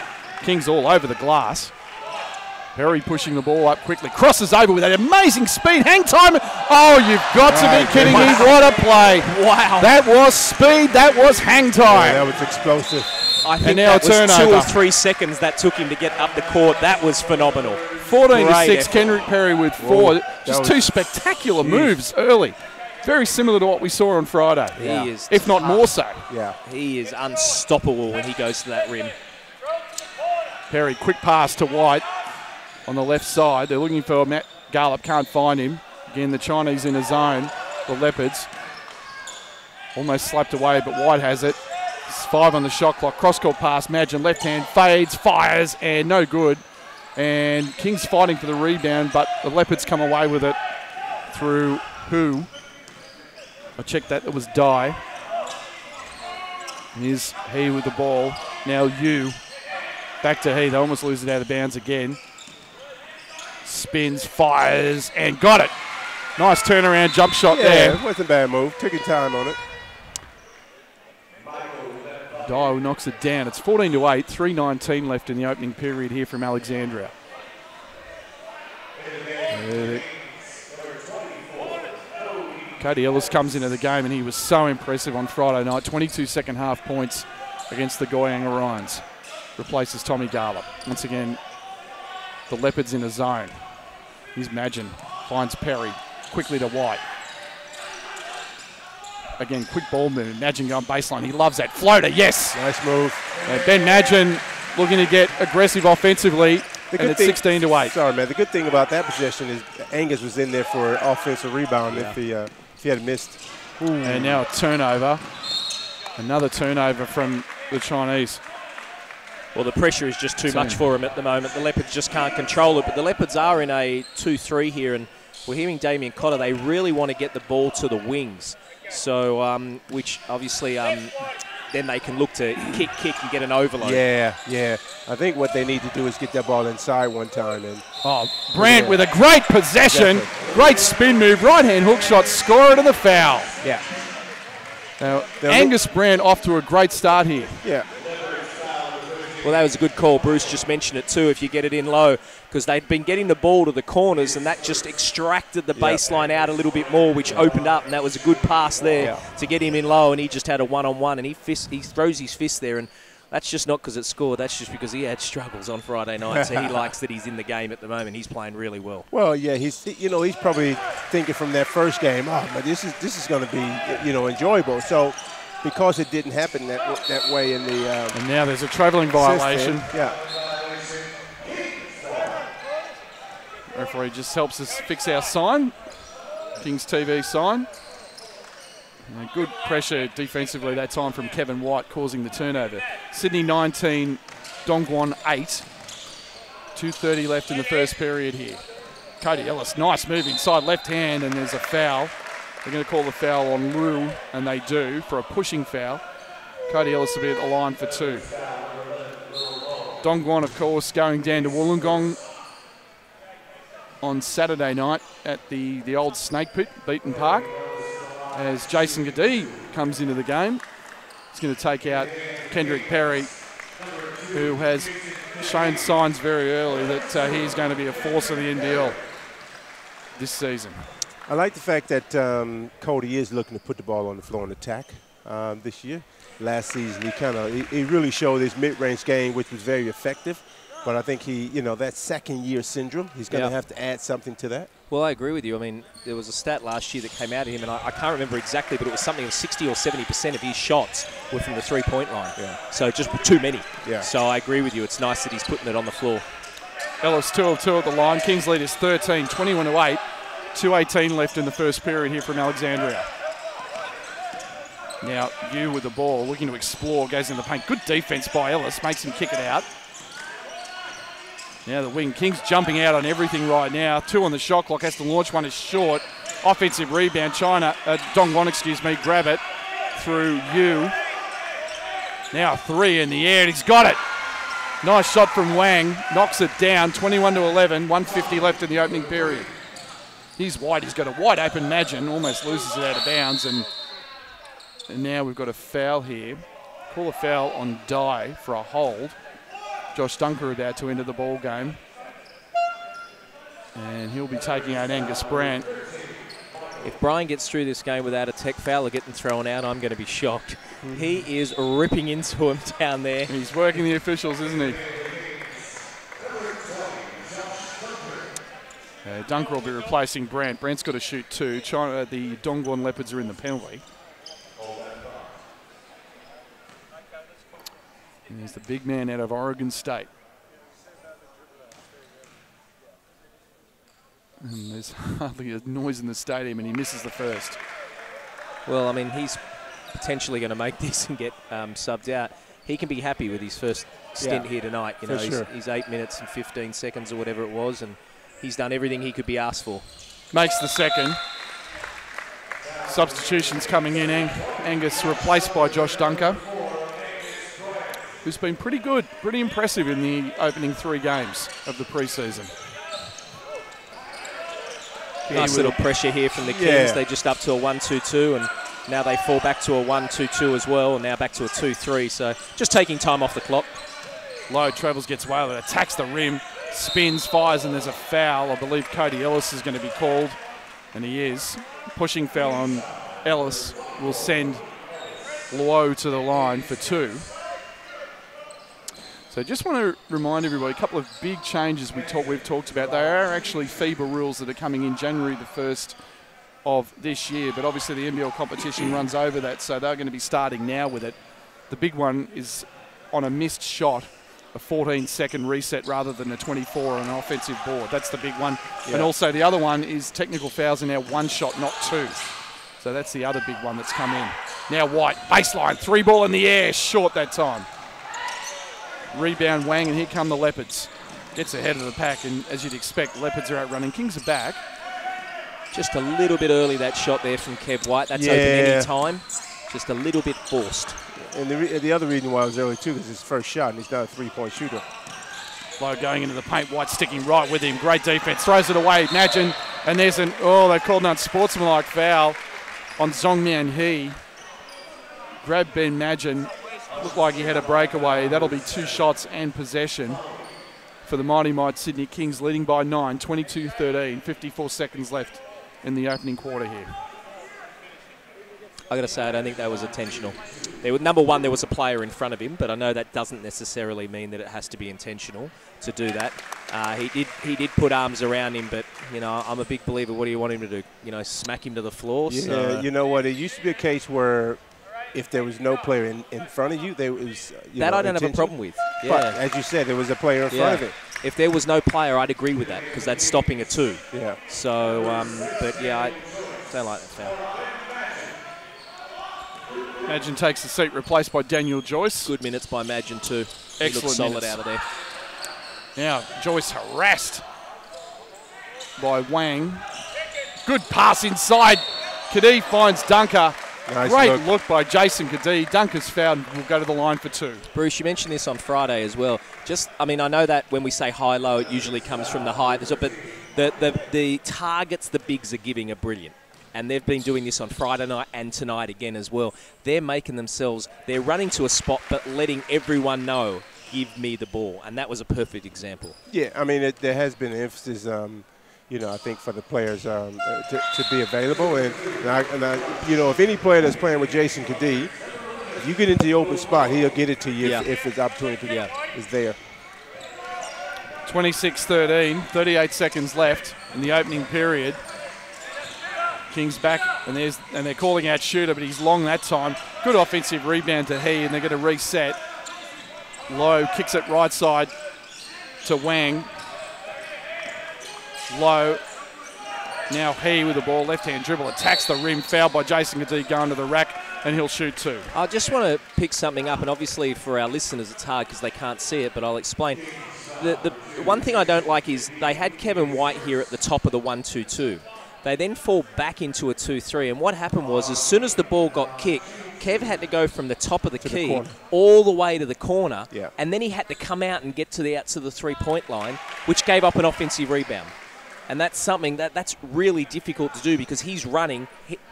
Kings all over the glass. Perry pushing the ball up quickly. Crosses over with that amazing speed. Hang time. Oh, you've got to be kidding me. What a play. Wow. That was speed. That was hang time. Yeah, that was explosive. I think that was 2 or 3 seconds that took him to get up the court. That was phenomenal. 14-6. Kendrick Perry with 4. Just 2 spectacular moves early. Very similar to what we saw on Friday. He is if not more so. Yeah. He is unstoppable when he goes to that rim. Perry, quick pass to White. on the left side. They're looking for Matt Garlop, can't find him. Again, the Chinese in a zone, the Leopards. Almost slapped away, but White has it. It's 5 on the shot clock. Cross-court pass, Madgen left hand, fades, fires, and no good. And Kings fighting for the rebound, but the Leopards come away with it through who? I checked that, it was Dye. And here's he with the ball. Now you. Back to he, they almost lose it out of bounds again. Spins, fires, and got it. Nice turnaround jump shot there. Yeah, it wasn't a bad move. Took your time on it. Dye knocks it down. It's 14-8, 3:19 left in the opening period here from Alexandria. Cody Ellis comes into the game and he was so impressive on Friday night. 22 second half points against the Goyang Orions. Replaces Tommy Garlop. Once again, the Leopards in a zone. Here's Madgen. Finds Perry. Quickly to White. Again, quick ball move. Madgen going baseline. He loves that. Floater, yes. Nice move. And Ben Madgen looking to get aggressive offensively. And it's 16-8. Sorry, man. The good thing about that possession is Angus was in there for an offensive rebound if he had missed. Ooh. And now a turnover. Another turnover from the Chinese. Well, the pressure is just too much for him at the moment. The Leopards just can't control it. But the Leopards are in a 2-3 here. And we're hearing Damien Cotter. They really want to get the ball to the wings. So, which obviously then they can look to kick and get an overload. Yeah. I think what they need to do is get that ball inside one time. And Brandt with a great possession. Exactly. Great spin move. Right-hand hook shot. Score it to the foul. Yeah. Now, Angus Brandt off to a great start here. Yeah. Well, that was a good call. Bruce just mentioned it too, if you get it in low, because they'd been getting the ball to the corners, and that just extracted the baseline out a little bit more, which opened up, and that was a good pass there to get him in low, and he just had a one-on-one, and he throws his fist there, and that's just not because it scored. That's just because he had struggles on Friday night, so he likes that he's in the game at the moment. He's playing really well. Well, yeah, he's probably thinking from that first game, but this is going to be, enjoyable. So because it didn't happen that way in the and now there's a travelling violation. Yeah. Referee just helps us fix our sign, Kings TV sign. And good pressure defensively that time from Kevin White, causing the turnover. Sydney 19, Dongguan 8. 2:30 left in the first period here. Cody Ellis, nice move inside left hand, and there's a foul. They're going to call the foul on Liu, and they do, for a pushing foul. Cody Ellis will be at the line for 2. Dongguan, of course, going down to Wollongong on Saturday night at the old Snake Pit, Beaton Park, as Jason Gadee comes into the game. He's going to take out Kendrick Perry, who has shown signs very early that he's going to be a force of the NBL this season. I like the fact that Cody is looking to put the ball on the floor and attack this year. Last season, he really showed his mid-range game, which was very effective. But I think that second-year syndrome, he's going to have to add something to that. Well, I agree with you. I mean, there was a stat last year that came out of him, and I can't remember exactly, but it was something of 60 or 70% of his shots were from the three-point line. Yeah. So just too many. Yeah. So I agree with you. It's nice that he's putting it on the floor. Ellis 2 of 2 at the line. Kings lead is 13, 21-8. 2:18 left in the first period here from Alexandria. Now, you with the ball, looking to explore, goes in the paint. Good defense by Ellis, makes him kick it out. Now the wing. Kings jumping out on everything right now. 2 on the shot clock, has to launch one, is short. Offensive rebound, Dongguan, grab it through you. Now 3 in the air, and he's got it. Nice shot from Wang, knocks it down, 21-11, 1:50 left in the opening period. He's White, he's got a wide open Madgen, almost loses it out of bounds, and now we've got a foul here. Call a foul on Dye for a hold. Josh Dunker about to enter the ball game. And he'll be taking out Angus Brandt. If Brian gets through this game without a tech foul or getting thrown out, I'm going to be shocked. He is ripping into him down there. He's working the officials, isn't he? Dunker will be replacing Brandt. Brandt's got to shoot 2. The Dongguan Leopards are in the penalty. And he's the big man out of Oregon State. And there's hardly a noise in the stadium, and he misses the first. Well, I mean, he's potentially going to make this and get subbed out. He can be happy with his first stint here tonight. You know, he's 8 minutes and 15 seconds or whatever it was, and he's done everything he could be asked for. Makes the second. Substitutions coming in. Angus replaced by Josh Dunker, who's been pretty good, pretty impressive in the opening 3 games of the preseason. Nice little pressure here from the Kings. They're just up to a 1-2-2, and now they fall back to a 1-2-2 as well, and now back to a 2-3. So just taking time off the clock. Low travels, gets away with it, attacks the rim, spins, fires, and there's a foul. I believe Cody Ellis is going to be called, and he is. Pushing foul on Ellis will send Low to the line for 2. So just want to remind everybody, a couple of big changes we've talked about. They are actually FIBA rules that are coming in January the 1st of this year, but obviously the NBL competition runs over that, so they're going to be starting now with it. The big one is on a missed shot, a 14-second reset rather than a 24 on an offensive board. That's the big one. Yeah. And also the other one is technical fouls are now 1 shot, not 2. So that's the other big one that's come in. Now White, baseline, 3 ball in the air, short that time. Rebound Wang, and here come the Leopards. Gets ahead of the pack, and as you'd expect, Leopards are outrunning. Kings are back. Just a little bit early, that shot there from Kev White. That's open any time. Just a little bit forced. And the other reason why it was early, too, is his first shot, and he's not a 3-point shooter. Low going into the paint, White sticking right with him. Great defense, throws it away. Imagine, and there's they called an unsportsmanlike foul on Zongmian He. Grabbed Ben Madgen. Looked like he had a breakaway. That'll be 2 shots and possession for the Mighty Might Sydney Kings, leading by 9, 22-13, 54 seconds left in the opening quarter here. I got to say, I don't think that was intentional. Number one, there was a player in front of him, but I know that doesn't necessarily mean that it has to be intentional to do that. He did put arms around him, but you know, I'm a big believer. What do you want him to do? You know, smack him to the floor? Yeah, so. You know what? It used to be a case where if there was no player in front of you, there was that I don't have a problem with. Yeah. But as you said, there was a player in front of it. If there was no player, I'd agree with that because that's stopping a 2. Yeah. So, but yeah, I don't like that foul. Madgen takes the seat, replaced by Daniel Joyce. Good minutes by Madgen too. Excellent. He looks solid out of there. Now Joyce harassed by Wang. Good pass inside. Kadee finds Dunker. Nice Great look by Jason Kadee. Dunker's fouled and will go to the line for 2. Bruce, you mentioned this on Friday as well. I mean, I know that when we say high-low, it usually comes from the high. But the targets the bigs are giving are brilliant. And they've been doing this on Friday night and tonight again as well. They're making themselves, they're running to a spot but letting everyone know, give me the ball. And that was a perfect example. Yeah, I mean, there has been an emphasis, I think for the players to be available. And if any player that's playing with Jason Kadee, if you get into the open spot, he'll get it to you if his opportunity is there. 26-13, 38 seconds left in the opening period. Kings back, and they're calling out shooter, but he's long that time. Good offensive rebound to He, and they're going to reset. Low kicks it right side to Wang. Low. Now He with the ball, left-hand dribble, attacks the rim, fouled by Jason Kadee, going to the rack, and he'll shoot 2. I just want to pick something up, and obviously for our listeners it's hard because they can't see it, but I'll explain. The one thing I don't like is they had Kevin White here at the top of the 1-2-2. They then fall back into a 2-3, and what happened was as soon as the ball got kicked, Kev had to go from the top of the key all the way to the corner, and then he had to come out and get to the outside of the 3-point line, which gave up an offensive rebound. And that's something that's really difficult to do because he's running,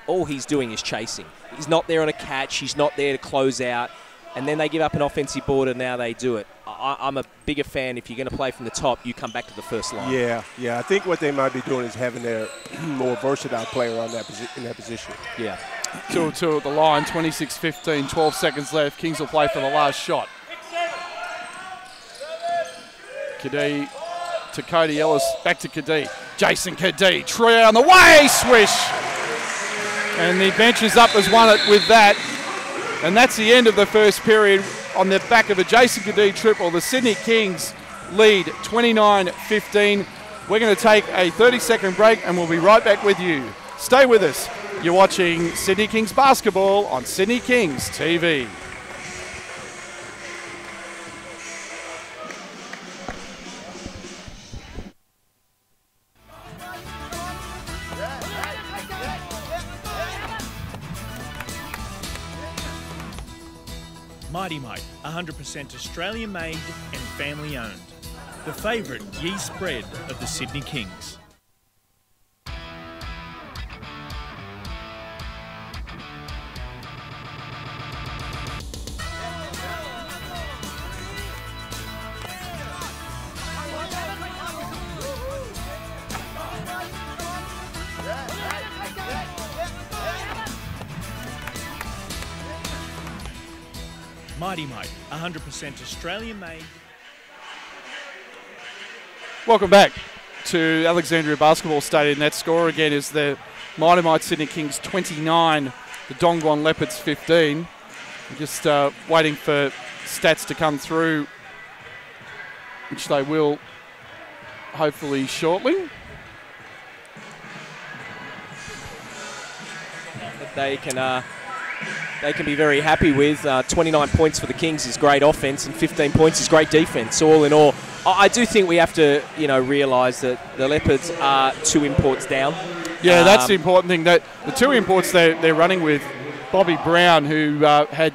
all he's doing is chasing. He's not there on a catch, he's not there to close out, and then they give up an offensive board and now they do it. I'm a bigger fan, if you're going to play from the top, you come back to the first line. Yeah. I think what they might be doing is having their more versatile player in that position. Yeah. 2-2 at the line, 26-15, 12 seconds left. Kings will play for the last shot. Kadee to Cody Ellis, back to Kadee. Jason Kadee, trio on the way, swish! And the bench is up as one with that. And that's the end of the first period. On the back of a Jason Kadee triple, the Sydney Kings lead 29-15. We're going to take a 30-second break and we'll be right back with you. Stay with us. You're watching Sydney Kings basketball on Sydney Kings TV. Mighty Mite, 100% Australian made and family owned. The favourite yeast spread of the Sydney Kings. Mighty Mite, 100% Australian made. Welcome back to Alexandria Basketball Stadium. That score again is the Mighty Mite Sydney Kings 29, the Dongguan Leopards 15. We're just waiting for stats to come through, which they will hopefully shortly. They can be very happy with. 29 points for the Kings is great offense and 15 points is great defense. So all in all, I do think we have to, realise that the Leopards are 2 imports down. Yeah, that's the important thing. That the 2 imports they're running with, Bobby Brown, who had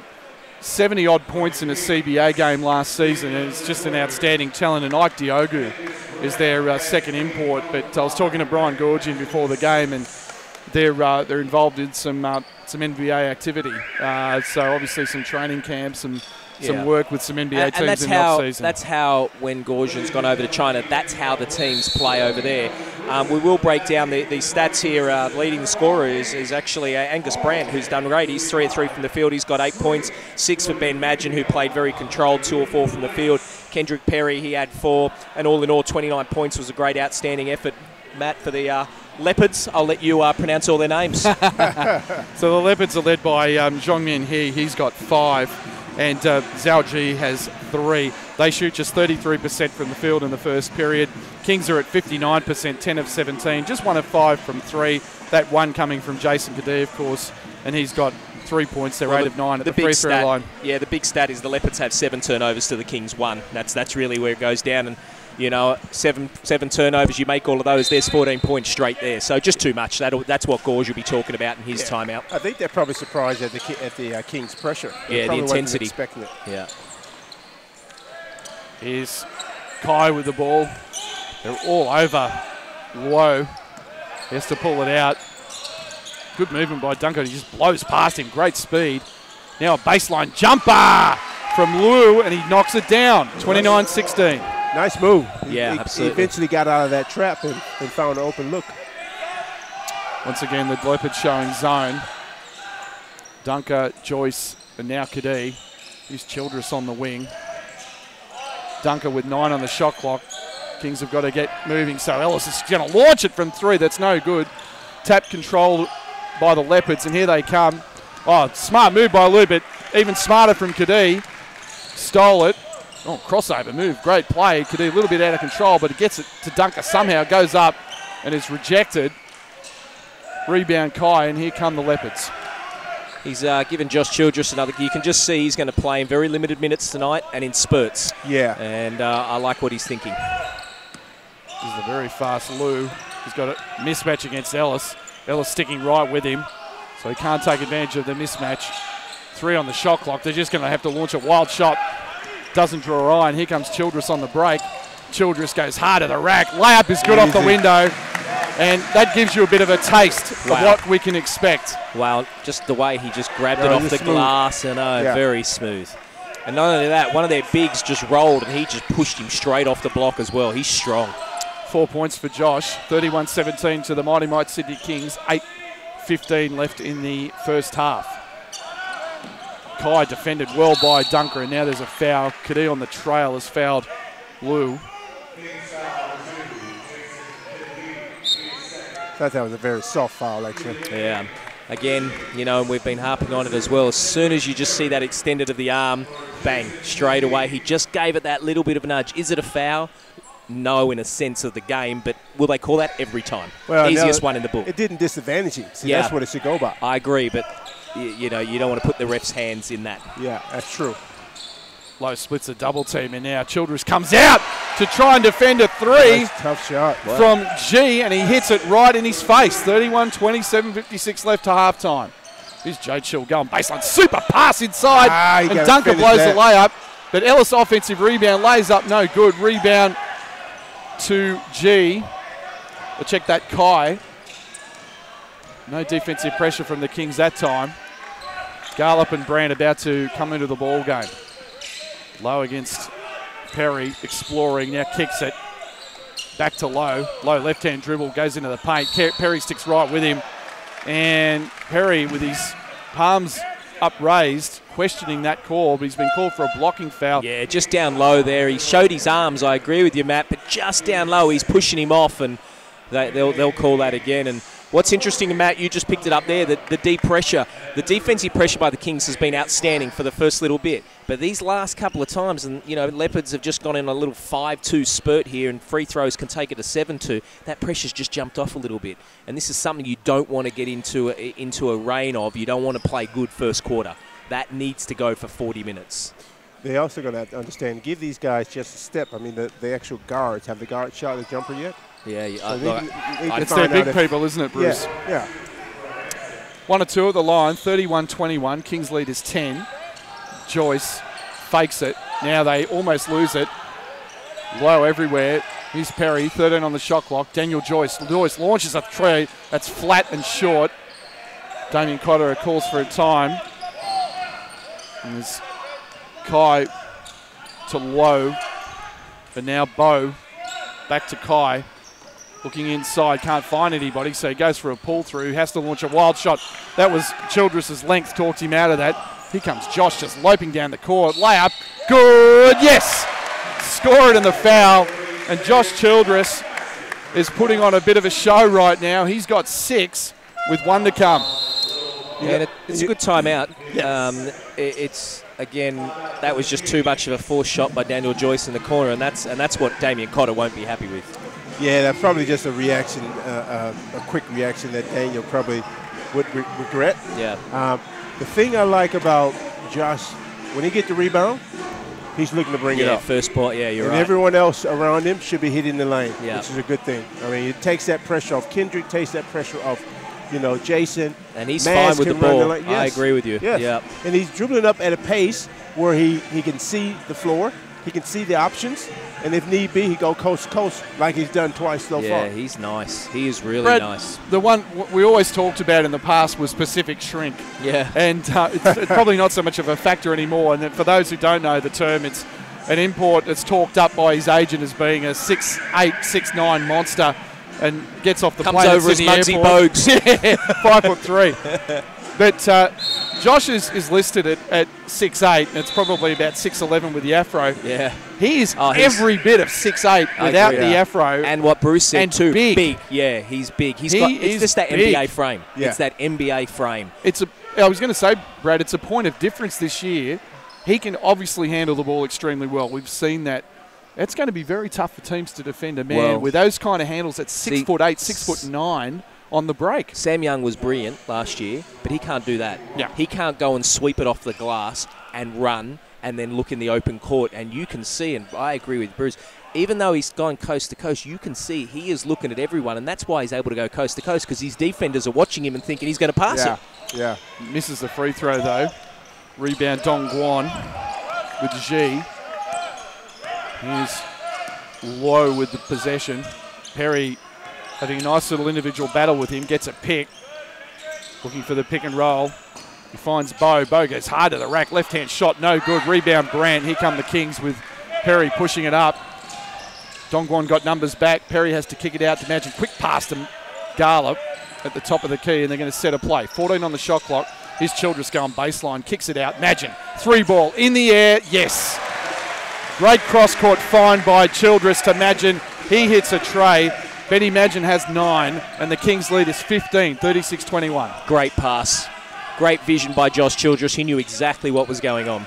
70-odd points in a CBA game last season, and it's just an outstanding talent. And Ike Diogu is their second import. But I was talking to Brian Gorgian before the game, and they're involved in some NBA activity. So obviously some training camps, some work with some NBA teams in the off-season. That's how, when Gorgian's gone over to China, that's how the teams play over there. We will break down the stats here. Leading the scorer is actually Angus Brandt, who's done great. He's 3 of 3 from the field. He's got 8 points, 6 for Ben Madgen, who played very controlled, 2 or 4 from the field. Kendrick Perry, he had 4, and all in all, 29 points was a great, outstanding effort. Matt, for the Leopards, I'll let you pronounce all their names. So the Leopards are led by Zhongmin He. He's got 5, and Zhao Ji has 3. They shoot just 33% from the field in the first period. Kings are at 59%, 10 of 17, just 1 of 5 from 3. That one coming from Jason Kadee, of course, and he's got 3 points. They're 8 of 9 at the free throw line. Yeah, the big stat is the Leopards have 7 turnovers to the Kings 1. That's really where it goes down. And 7 turnovers, you make all of those, there's 14 points straight there. So just too much. That's what Gorge will be talking about in his timeout. I think they're probably surprised at the Kings' pressure. Yeah, the intensity. Expecting it. Yeah. Here's Kai with the ball. They're all over Low. He has to pull it out. Good movement by Duncan. He just blows past him. Great speed. Now a baseline jumper from Liu, and he knocks it down. 29-16. Nice move. Yeah, absolutely. He eventually got out of that trap and found an open look. Once again, the Leopards showing zone. Dunker, Joyce, and now Kadee. Here's Childress on the wing. Dunker with 9 on the shot clock. Kings have got to get moving, so Ellis is going to launch it from 3. That's no good. Tap controlled by the Leopards, and here they come. Oh, smart move by Lou, but even smarter from Kadee. Stole it. Oh, crossover move. Great play. Kadee a little bit out of control, but it gets it to Dunker somehow. Goes up and is rejected. Rebound Kai, and here come the Leopards. He's given Josh Childress another. You can just see he's going to play in very limited minutes tonight and in spurts. Yeah. And I like what he's thinking. This is a very fast Lou. He's got a mismatch against Ellis. Ellis sticking right with him, so he can't take advantage of the mismatch. 3 on the shot clock. They're just going to have to launch a wild shot. Doesn't draw eye, and here comes Childress on the break. Childress goes hard at the rack. Layup is good off the window, and that gives you a bit of a taste of what we can expect. Wow, just the way he just grabbed it off the glass, and very smooth. And not only that, one of their bigs just rolled, and he just pushed him straight off the block as well. He's strong. 4 points for Josh. 31-17 to the Mighty Mite Sydney Kings. 8:15 left in the first half. Kai defended well by Dunker, and now there's a foul. Kadee on the trail has fouled Lou. I thought that was a very soft foul, actually. Yeah. Again, and we've been harping on it as well. As soon as you just see that extended of the arm, bang, straight away. He just gave it that little bit of a nudge. Is it a foul? know in a sense of the game, but will they call that every time? Well, Easiest one in the book. It didn't disadvantage him. See, Yeah. that's what it should go by. I agree, but you know, you don't want to put the ref's hands in that. Yeah, that's true. Lowe splits a double team, and now Childress comes out to try and defend a three Nice, tough shot. from G, and he hits it right in his face. 31-27, 56 left to halftime. Here's Joe Chill going baseline. Super pass inside, you and gotta Dunker finish blows that. the layup. But Ellis offensive rebound, lays up, no good. Rebound to G. We'll check that Kai. No defensive pressure from the Kings that time. Garlop and Brand about to come into the ball game. Lowe against Perry, exploring, now kicks it. Back to Lowe. Lowe left-hand dribble, goes into the paint. Perry sticks right with him. And Perry, with his palms upraised, questioning that call, but he's been called for a blocking foul. Yeah, just down low there. He showed his arms, I agree with you, Matt, but just down low, he's pushing him off, and they'll call that again. And what's interesting, Matt, you just picked it up there, the deep pressure. The defensive pressure by the Kings has been outstanding for the first little bit. But these last couple of times, and you know, Leopards have just gone in a little 5-2 spurt here, and free throws can take it to 7-2. That pressure's just jumped off a little bit. And this is something you don't want to get into a reign of. You don't want to play good first quarter. That needs to go for 40 minutes. They also got to have to understand, give these guys just a step. I mean, the actual guards, have the guards shot the jumper yet? Yeah, It's their big people, isn't it, Bruce? Yeah. 1 or 2 at the line, 31-21. Kings lead is 10. Joyce fakes it. Now they almost lose it. Low everywhere. Here's Perry, 13 on the shot clock. Daniel Joyce. Joyce launches a three. That's flat and short. Damien Cotter calls for a time. And there's Kai to Lowe. But now Bo back to Kai. Looking inside, can't find anybody, so he goes for a pull-through. Has to launch a wild shot. That was Childress's length, talked him out of that. Here comes Josh just loping down the court. Layup, good, yes! Score it in the foul, and Josh Childress is putting on a bit of a show right now. He's got 6 with 1 to come. Yeah, it's a good timeout. Yes. It's again, that was just too much of a forced shot by Daniel Joyce in the corner, and that's what Damien Cotter won't be happy with. Yeah, that's probably just a reaction, a quick reaction that Daniel probably would regret. Yeah. The thing I like about Josh, when he gets the rebound, he's looking to bring it up. First point, yeah, you're and right. Everyone else around him should be hitting the lane, Yeah. which is a good thing. I mean, it takes that pressure off Kendrick, takes that pressure off, Jason. And he's Maz fine with the can run ball. lane. I Yes. agree with you. Yes. Yeah. And he's dribbling up at a pace where he can see the floor, he can see the options, and if need be, he go coast to coast like he's done twice so far. Yeah, he's nice. He is really Brad, nice. The one we always talked about in the past was Pacific Shrink. Yeah. And it's probably not so much of a factor anymore. And for those who don't know the term, it's an import that's talked up by his agent as being a 6'8", 6'9" monster, and gets off the Comes plane over at as Sydney Muggsy Airport. Bogues. Yeah, 5'3". But Josh is listed at 6'8", and it's probably about 6'11" with the afro. Yeah. He is he's every bit of 6'8" without agree. the afro. And what Bruce said And too, big. Yeah, he's big. It's is just that big. NBA frame. Yeah. It's that NBA frame. I was going to say, Brad, it's a point of difference this year. He can obviously handle the ball extremely well. We've seen that. It's going to be very tough for teams to defend a man with those kind of handles at 6'8", 6'9" on the break. Sam Young was brilliant last year, but he can't do that. Yeah. He can't go and sweep it off the glass and run and then look in the open court. And you can see, and I agree with Bruce, even though he's gone coast to coast, you can see he is looking at everyone, and that's why he's able to go coast to coast, because his defenders are watching him and thinking he's going to pass it. Yeah. Misses the free throw, though. Rebound, Dongguan with G. Here's Lowe with the possession. Perry having a nice little individual battle with him, gets a pick. Looking for the pick and roll. He finds Bo. Bo goes hard to the rack. Left-hand shot, no good. Rebound, Brandt. Here come the Kings with Perry pushing it up. Dongguan got numbers back. Perry has to kick it out to Imagine. Quick pass to Garlop at the top of the key, and they're going to set a play. 14 on the shot clock. Here's Childress going baseline. Kicks it out. Imagine. 3-ball in the air. Yes. Great cross-court find by Childress to Imagine. He hits a tray. Benny Imagine has 9, and the Kings lead is 15, 36-21. Great pass. Great vision by Josh Childress. He knew exactly what was going on.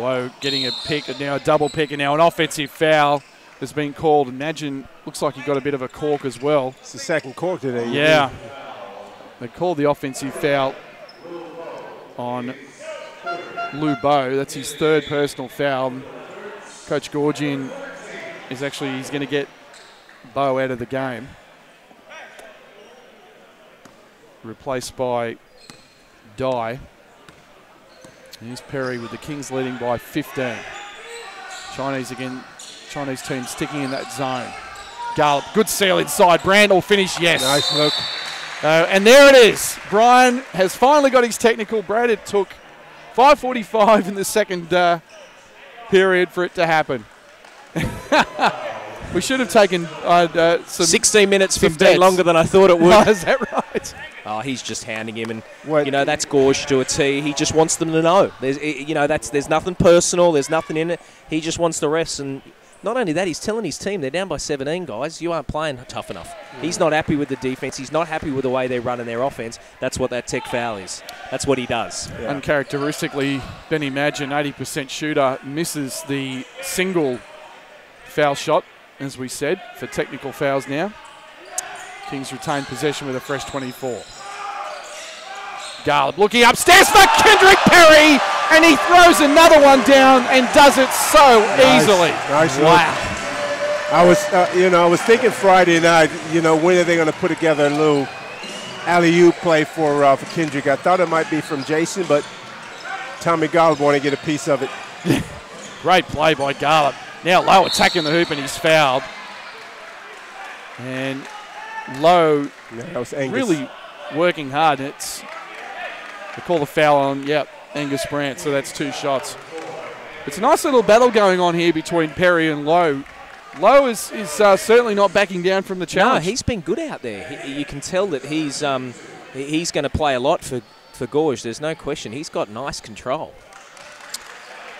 Low getting a pick, and now a double pick, and now an offensive foul has been called. Imagine, looks like he got a bit of a cork as well. It's the second cork today. Yeah. They called the offensive foul on Lou Bow. That's his third personal foul. Coach Gorgian is he's going to get Bow out of the game. Replaced by Dye. Here's Perry with the Kings leading by 15. Chinese team sticking in that zone. Garlop, good seal inside. Brand will finish, yes. Nice look. And there it is. Brian has finally got his technical. Brad, it took 5:45 in the second period for it to happen. We should have taken some 16 minutes, some 15 bets. longer than I thought it would. Oh, is that right? Oh, he's just hounding him, and What? that's Gorge to a T. He just wants them to know. There's nothing personal. There's nothing in it. He just wants the refs, and not only that, he's telling his team they're down by 17, guys. You aren't playing tough enough. He's not happy with the defense. He's not happy with the way they're running their offense. That's what that tech foul is. That's what he does. Yeah. Uncharacteristically, Benny Madgen, 80% shooter, misses the single foul shot, as we said, for technical fouls now. Kings retain possession with a fresh 24. Garlop looking upstairs for Kendrick Perry, and he throws another one down and does it so easily. Nice wow. Look. I was thinking Friday night, when are they going to put together a little alley-oop play for Kendrick? I thought it might be from Jason, but Tommy Garlop wanted to get a piece of it. Great play by Garlop. Now Lowe attacking the hoop, and he's fouled. And Lowe That was Angus. really working hard. They call the foul on, Angus Brandt, so that's 2 shots. It's a nice little battle going on here between Perry and Lowe. Lowe is certainly not backing down from the challenge. No, he's been good out there. You can tell that he's going to play a lot for Gorge. There's no question. He's got nice control.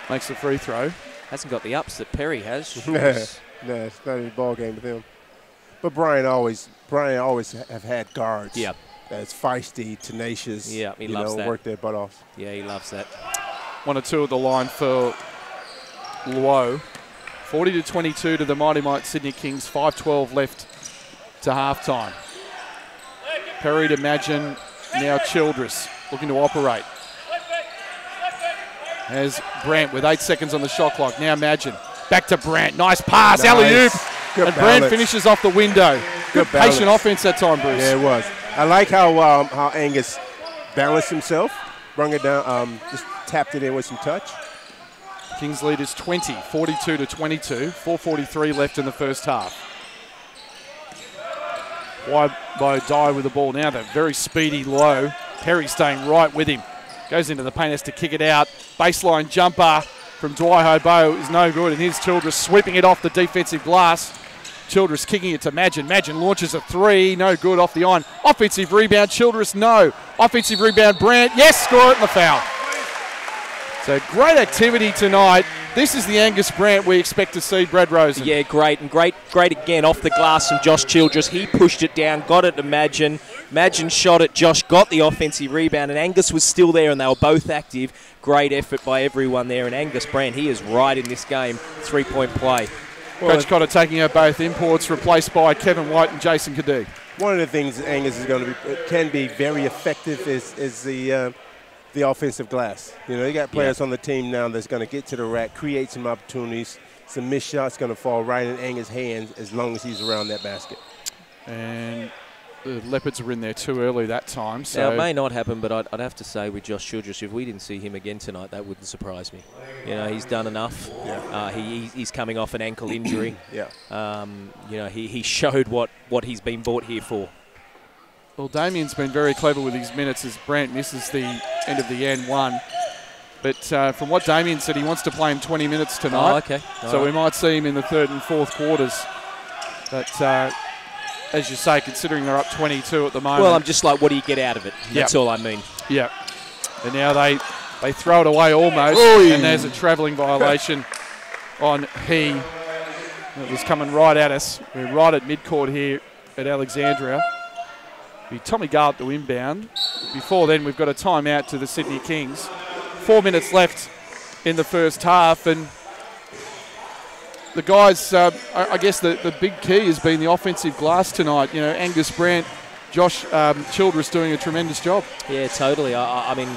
Makes the free throw. Hasn't got the ups that Perry has. No, it's not a ball game with him. But Brian always have had guards. Yeah. That's feisty, tenacious. Yeah, he loves that. Work their butt off. Yeah, he loves that. 1 or 2 at the line for Lowe. 40-22 to the Mighty Might Sydney Kings. 5:12 left to halftime. Perry to Madgen, now Childress looking to operate. As Brandt with 8 seconds on the shot clock. Now Madgen. Back to Brandt. Nice pass. Nice. Alley-oop. Good And Brandt balance. finishes off the window. Good balance. patient offense that time, Bruce. Yeah, it was. I like how Angus balanced himself, brung it down, just tapped it in with some touch. Kings lead is 20, 42-22. 4:43 left in the first half. Wide by Dye with the ball now. They're very speedy Low. Perry staying right with him. Goes into the paint, has to kick it out. Baseline jumper from Dwight Hobo is no good, and here's Childress sweeping it off the defensive glass. Childress kicking it to Madgen. Madgen launches a 3, no good off the iron. Offensive rebound, Childress, no. Offensive rebound, Brandt, yes, score it, and the foul. So great activity tonight. This is the Angus Brandt we expect to see, Brad Rosen. Yeah, great, and great again off the glass from Josh Childress. He pushed it down, got it to Madgen. Madgen shot it, Josh got the offensive rebound, and Angus was still there, and they were both active. Great effort by everyone there, and Angus Brandt, he is right in this game. 3-point play. Coach Cotter taking out both imports, replaced by Kevin White and Jason Kadee. One of the things Angus is going to can be very effective is the offensive glass. You got players on the team now that's going to get to the rack, create some opportunities, some missed shots going to fall right in Angus' hands as long as he's around that basket. And the Leopards were in there too early that time. So Now, it may not happen, but I'd have to say with Josh Childress, if we didn't see him again tonight, that wouldn't surprise me. He's done enough. Yeah. He's coming off an ankle injury. Yeah. he showed what he's been brought here for. Well, Damien's been very clever with his minutes as Brandt misses the end of the N1. But from what Damien said, he wants to play him 20 minutes tonight. Oh, okay. So we might see him in the third and fourth quarters. But as you say, considering they're up 22 at the moment. Well, I'm just like, what do you get out of it? That's all I mean. Yeah. And now they throw it away almost. Oy. And there's a travelling violation on He. It was coming right at us. We're right at midcourt here at Alexandria. Tommy Garlop to inbound. Before then, we've got a timeout to the Sydney Kings. 4 minutes left in the first half. And the guys, I guess the big key has been the offensive glass tonight. You know, Angus Brandt, Josh Childress doing a tremendous job. Yeah, totally. I mean,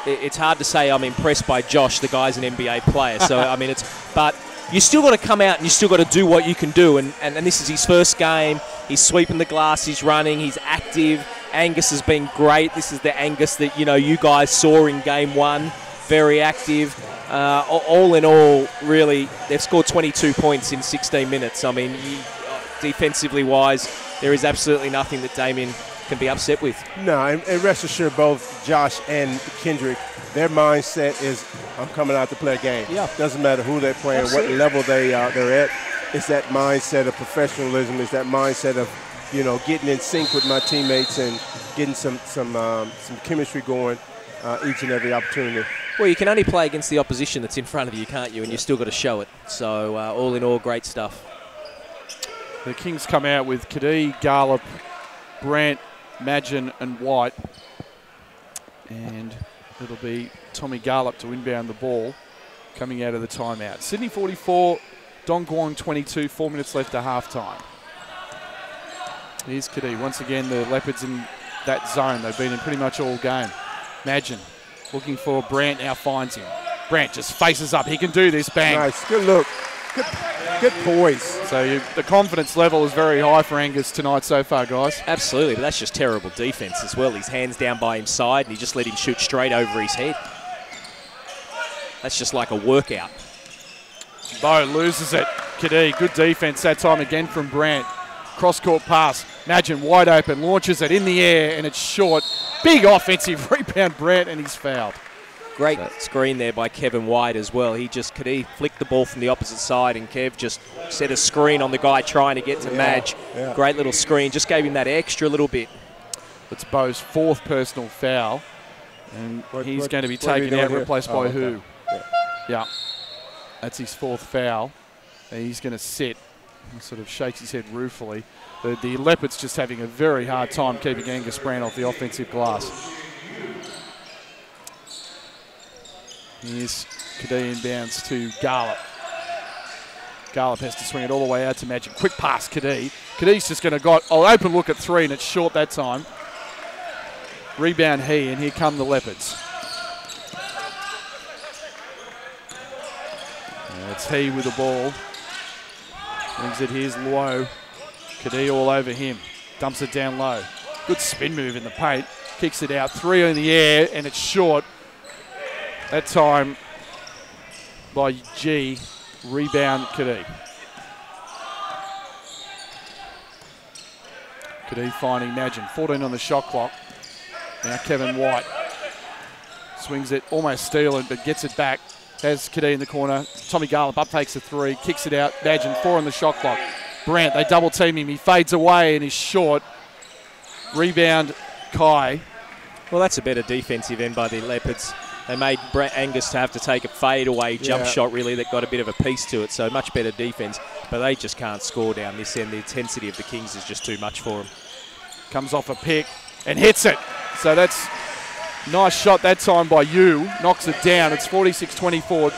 it's hard to say I'm impressed by Josh. The guy's an NBA player. So, I mean, but you still got to come out and you still got to do what you can do. And this is his first game. He's sweeping the glass. He's running. He's active. Angus has been great. This is the Angus that, you know, you guys saw in game one. Very active. All in all, really, they've scored 22 points in 16 minutes. I mean, defensively wise, there is absolutely nothing that Damien can be upset with. No, and rest assured, both Josh and Kendrick, their mindset is, I'm coming out to play a game. Yeah. Doesn't matter who they're playing, what level they're at. It's that mindset of professionalism. It's that mindset of, you know, getting in sync with my teammates and getting some chemistry going each and every opportunity. Well, you can only play against the opposition that's in front of you, can't you? And you've still got to show it. So, all in all, great stuff. The Kings come out with Kadee, Garlop, Brandt, Madgen and White. And it'll be Tommy Garlop to inbound the ball coming out of the timeout. Sydney 44, Dongguan 22, 4 minutes left to halftime. Here's Kadee. Once again, the Leopards in that zone. They've been in pretty much all game. Madgen looking for Brandt, now finds him. Brandt just faces up. He can do this. Bang. Nice. Good look. Good poise. So the confidence level is very high for Angus tonight so far, guys. Absolutely, but that's just terrible defense as well. His hands down by his side, and he just let him shoot straight over his head. That's just like a workout. Bo loses it. Kadee, good defense that time again from Brandt. Cross-court pass. Madgen wide open, launches it in the air, and it's short. Big offensive rebound, Brandt, and he's fouled. Great screen there by Kevin White as well. Kadee flicked the ball from the opposite side, and Kev just set a screen on the guy trying to get to Madge. Yeah. Great little screen, just gave him that extra little bit. It's Bo's fourth personal foul, and he's going to be taken out and replaced by who? Yeah, that's his fourth foul. And he's going to sit. He sort of shakes his head ruefully. The Leopards just having a very hard time keeping Angus Brandt off the offensive glass. Here's Kadee inbounds to Garlop. Garlop has to swing it all the way out to Madgen. Quick pass, Kadee. Kadee's just going to got open look at three, and it's short that time. Rebound he, and here come the Leopards. And it's he with the ball. Brings it, here's low. Kadee all over him. Dumps it down low. Good spin move in the paint. Kicks it out. Three in the air, and it's short. That time by G. Rebound Kadee. Kadee finding Madgen. 14 on the shot clock. Now Kevin White swings it, almost stealing, but gets it back. Has Kadee in the corner. Tommy Garlop up takes a three, kicks it out. Madgen 4 on the shot clock. Brandt, they double team him. He fades away and is short. Rebound Kai. Well, that's a better defensive end by the Leopards. They made Angus to have to take a fade-away jump shot, really, that got a bit of a piece to it, so much better defense. But they just can't score down this end. The intensity of the Kings is just too much for them. Comes off a pick and hits it. So that's nice shot that time by Yu. Knocks it down. It's 46-24.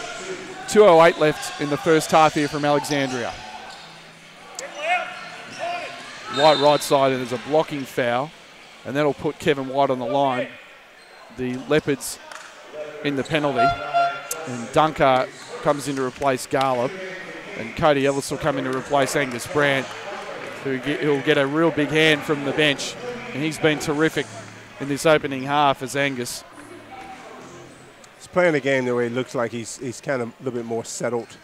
2:08 left in the first half here from Alexandria. White right side, and there's a blocking foul. And that'll put Kevin White on the line. The Leopards in the penalty, and Dunker comes in to replace Garlop, and Cody Ellis will come in to replace Angus Brandt, who'll get a real big hand from the bench, and he's been terrific in this opening half as Angus. He's playing the game the way it looks like he's kind of a little bit more settled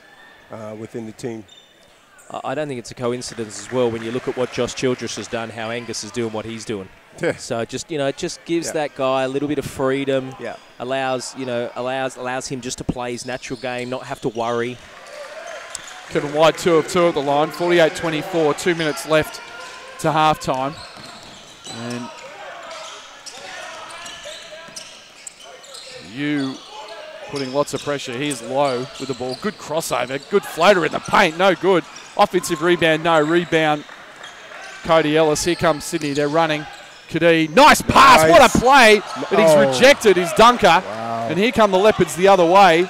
within the team. I don't think it's a coincidence as well when you look at what Josh Childress has done, how Angus is doing what he's doing. So just, it just gives that guy a little bit of freedom. Allows him just to play his natural game, not have to worry. Kevin White 2 of 2 at the line, 48-24, 2 minutes left to halftime. And Yu putting lots of pressure. Here's Low with the ball. Good crossover, good floater in the paint, no good. Offensive rebound, no rebound. Cody Ellis, here comes Sydney, they're running. Kadee, nice pass, what a play, but he's rejected his dunker. And here come the Leopards the other way.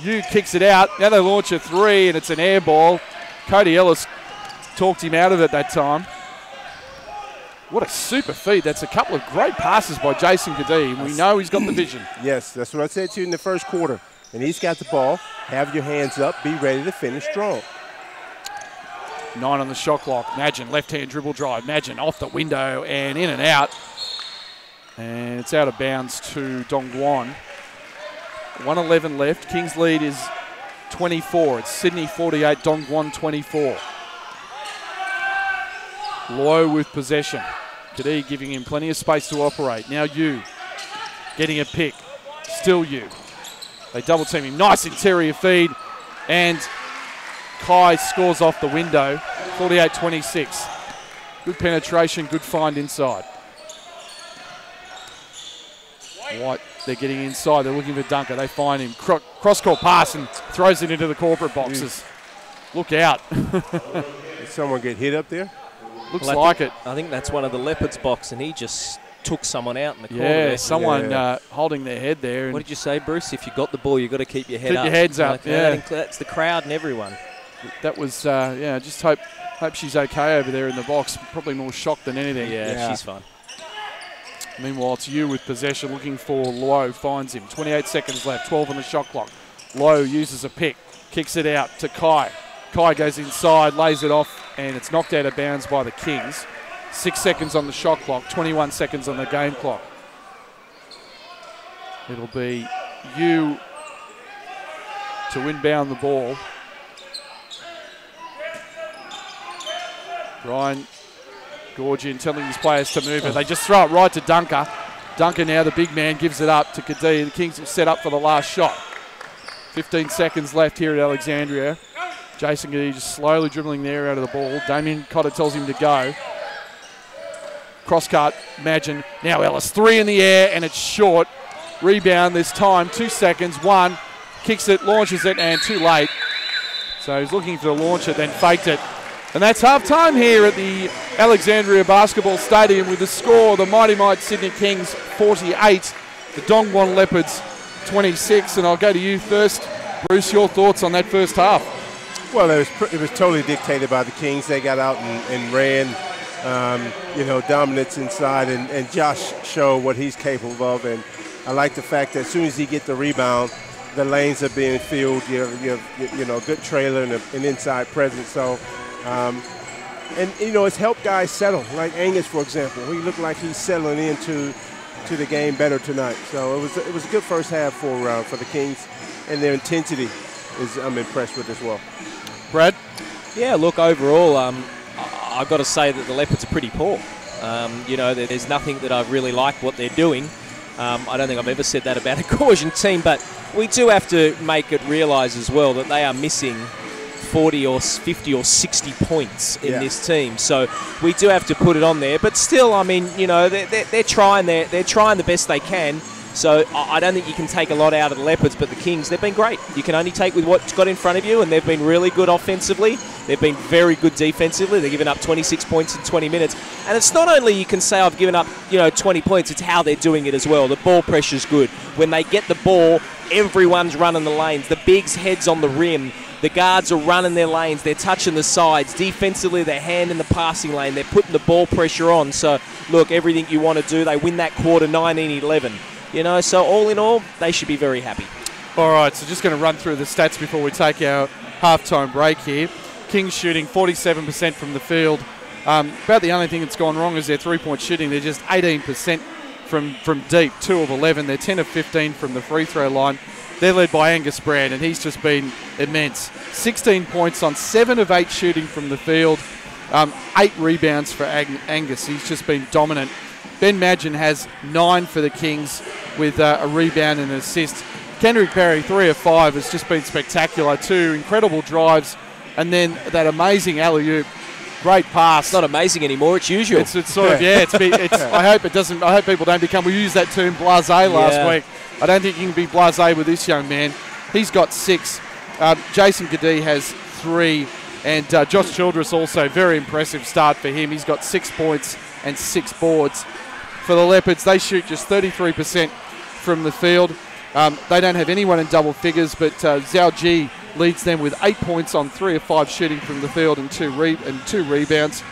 Yu kicks it out. Now they launch a three, and it's an air ball. Cody Ellis talked him out of it that time. What a super feed. That's a couple of great passes by Jason Kadee. We know he's got the vision. Yes, that's what I said to you in the first quarter. And he's got the ball. Have your hands up. Be ready to finish strong. 9 on the shot clock. Madgen, left-hand dribble drive. Madgen off the window and in and out. And it's out of bounds to Dongguan. 1:11 left. Kings lead is 24. It's Sydney 48, Dongguan 24. Low with possession. Kadee giving him plenty of space to operate. Now Yu getting a pick. Still Yu. They double team him. Nice interior feed. And Kai scores off the window. 48-26. Good penetration, good find inside. White, they're getting inside. They're looking for Dunker. They find him. Cross-court pass and throws it into the corporate boxes. Look out. Did someone get hit up there? Looks like it. I think that's one of the Leopards box, and he just took someone out in the corner. Yeah, there. someone holding their head there. What did you say, Bruce? If you got the ball, you've got to keep your head up. Keep your heads up, yeah. That's the crowd and everyone. That was, just hope she's okay over there in the box. Probably more shocked than anything. Yeah, she's fine. Meanwhile, it's Yu with possession, looking for Lowe, finds him. 28 seconds left, 12 on the shot clock. Lowe uses a pick, kicks it out to Kai. Kai goes inside, lays it off, and it's knocked out of bounds by the Kings. 6 seconds on the shot clock, 21 seconds on the game clock. It'll be Yu to inbound the ball. Ryan Gorgian telling his players to move it. They just throw it right to Dunker. Dunker now, the big man, gives it up to Kadee. The Kings have set up for the last shot. 15 seconds left here at Alexandria. Jason Kadee just slowly dribbling there out of the ball. Damien Cotter tells him to go. Cross-cut, Madgen. Now Ellis, 3 in the air, and it's short. Rebound this time, 2 seconds. 1, kicks it, launches it, and too late. So he's looking for the launcher, then faked it. And that's half-time here at the Alexandria Basketball Stadium with the score, the Mighty Might Sydney Kings 48, the Dongguan Leopards 26. And I'll go to you first. Bruce, your thoughts on that first half? Well, it was totally dictated by the Kings. They got out and ran, dominance inside, and Josh showed what he's capable of. And I like the fact that as soon as he gets the rebound, the lanes are being filled. You have good trailer and an inside presence. So, it's helped guys settle. Like Angus, for example, he looked like he's settling into the game better tonight. So it was a good first half for the Kings, and their intensity I'm impressed with as well. Brad? Yeah, look, overall, I've got to say that the Leopards are pretty poor. There's nothing that I really like what they're doing. I don't think I've ever said that about a Gaussian team, but we do have to make it realise as well that they are missing 40 or 50 or 60 points in this team. So we do have to put it on there. But still, I mean, they're trying the best they can. So I don't think you can take a lot out of the Leopards, but the Kings, they've been great. You can only take with what's got in front of you, and they've been really good offensively. They've been very good defensively. They've given up 26 points in 20 minutes. And it's not only you can say I've given up 20 points, it's how they're doing it as well. The ball pressure's good. When they get the ball, everyone's running the lanes. The bigs' heads on the rim. The guards are running their lanes. They're touching the sides. Defensively, they're hand in the passing lane. They're putting the ball pressure on. So, look, everything you want to do, they win that quarter 19-11. So all in all, they should be very happy. All right, so just going to run through the stats before we take our halftime break here. Kings shooting 47% from the field. About the only thing that's gone wrong is their three-point shooting. They're just 18% from deep, 2 of 11. They're 10 of 15 from the free throw line. They're led by Angus Brand, and he's just been immense. 16 points on 7 of 8 shooting from the field. 8 rebounds for Angus. He's just been dominant. Ben Madgen has 9 for the Kings with a rebound and an assist. Kendrick Perry, 3 of 5, has just been spectacular. 2 incredible drives, and then that amazing alley-oop. Great pass. It's not amazing anymore. It's usual. It's sort of, yeah. I hope it doesn't. I hope people don't become. We used that term blasé last week. I don't think you can be blasé with this young man. He's got 6. Jason Kadee has 3, and Josh Childress also very impressive start for him. He's got 6 points and 6 boards. For the Leopards, they shoot just 33% from the field. They don't have anyone in double figures, but Zhao Ji leads them with 8 points on 3 of 5 shooting from the field and two rebounds.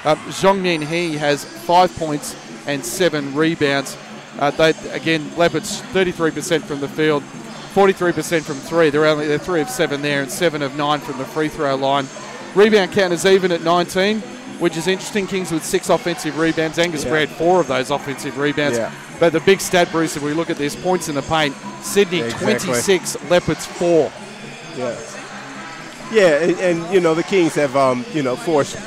Zhong Min He has 5 points and 7 rebounds. Leopards 33% from the field, 43% from 3. They're 3 of 7 there and 7 of 9 from the free throw line. Rebound count is even at 19, which is interesting. Kings with 6 offensive rebounds. Angus Brad 4 of those offensive rebounds. Yeah. But the big stat, Bruce, if we look at this, points in the paint, Sydney 26, Leopards 4. Yeah, and you know, the Kings have, forced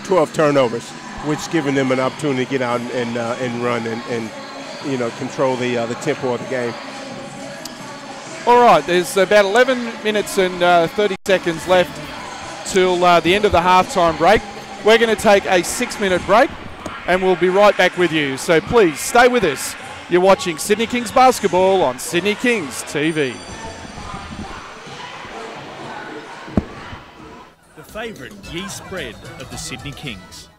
12 turnovers, which given them an opportunity to get out and run and control the tempo of the game. All right, there's about 11 minutes and 30 seconds left till the end of the halftime break. We're going to take a 6-minute break, and we'll be right back with you. So please stay with us. You're watching Sydney Kings basketball on Sydney Kings TV. The favourite yeast spread of the Sydney Kings.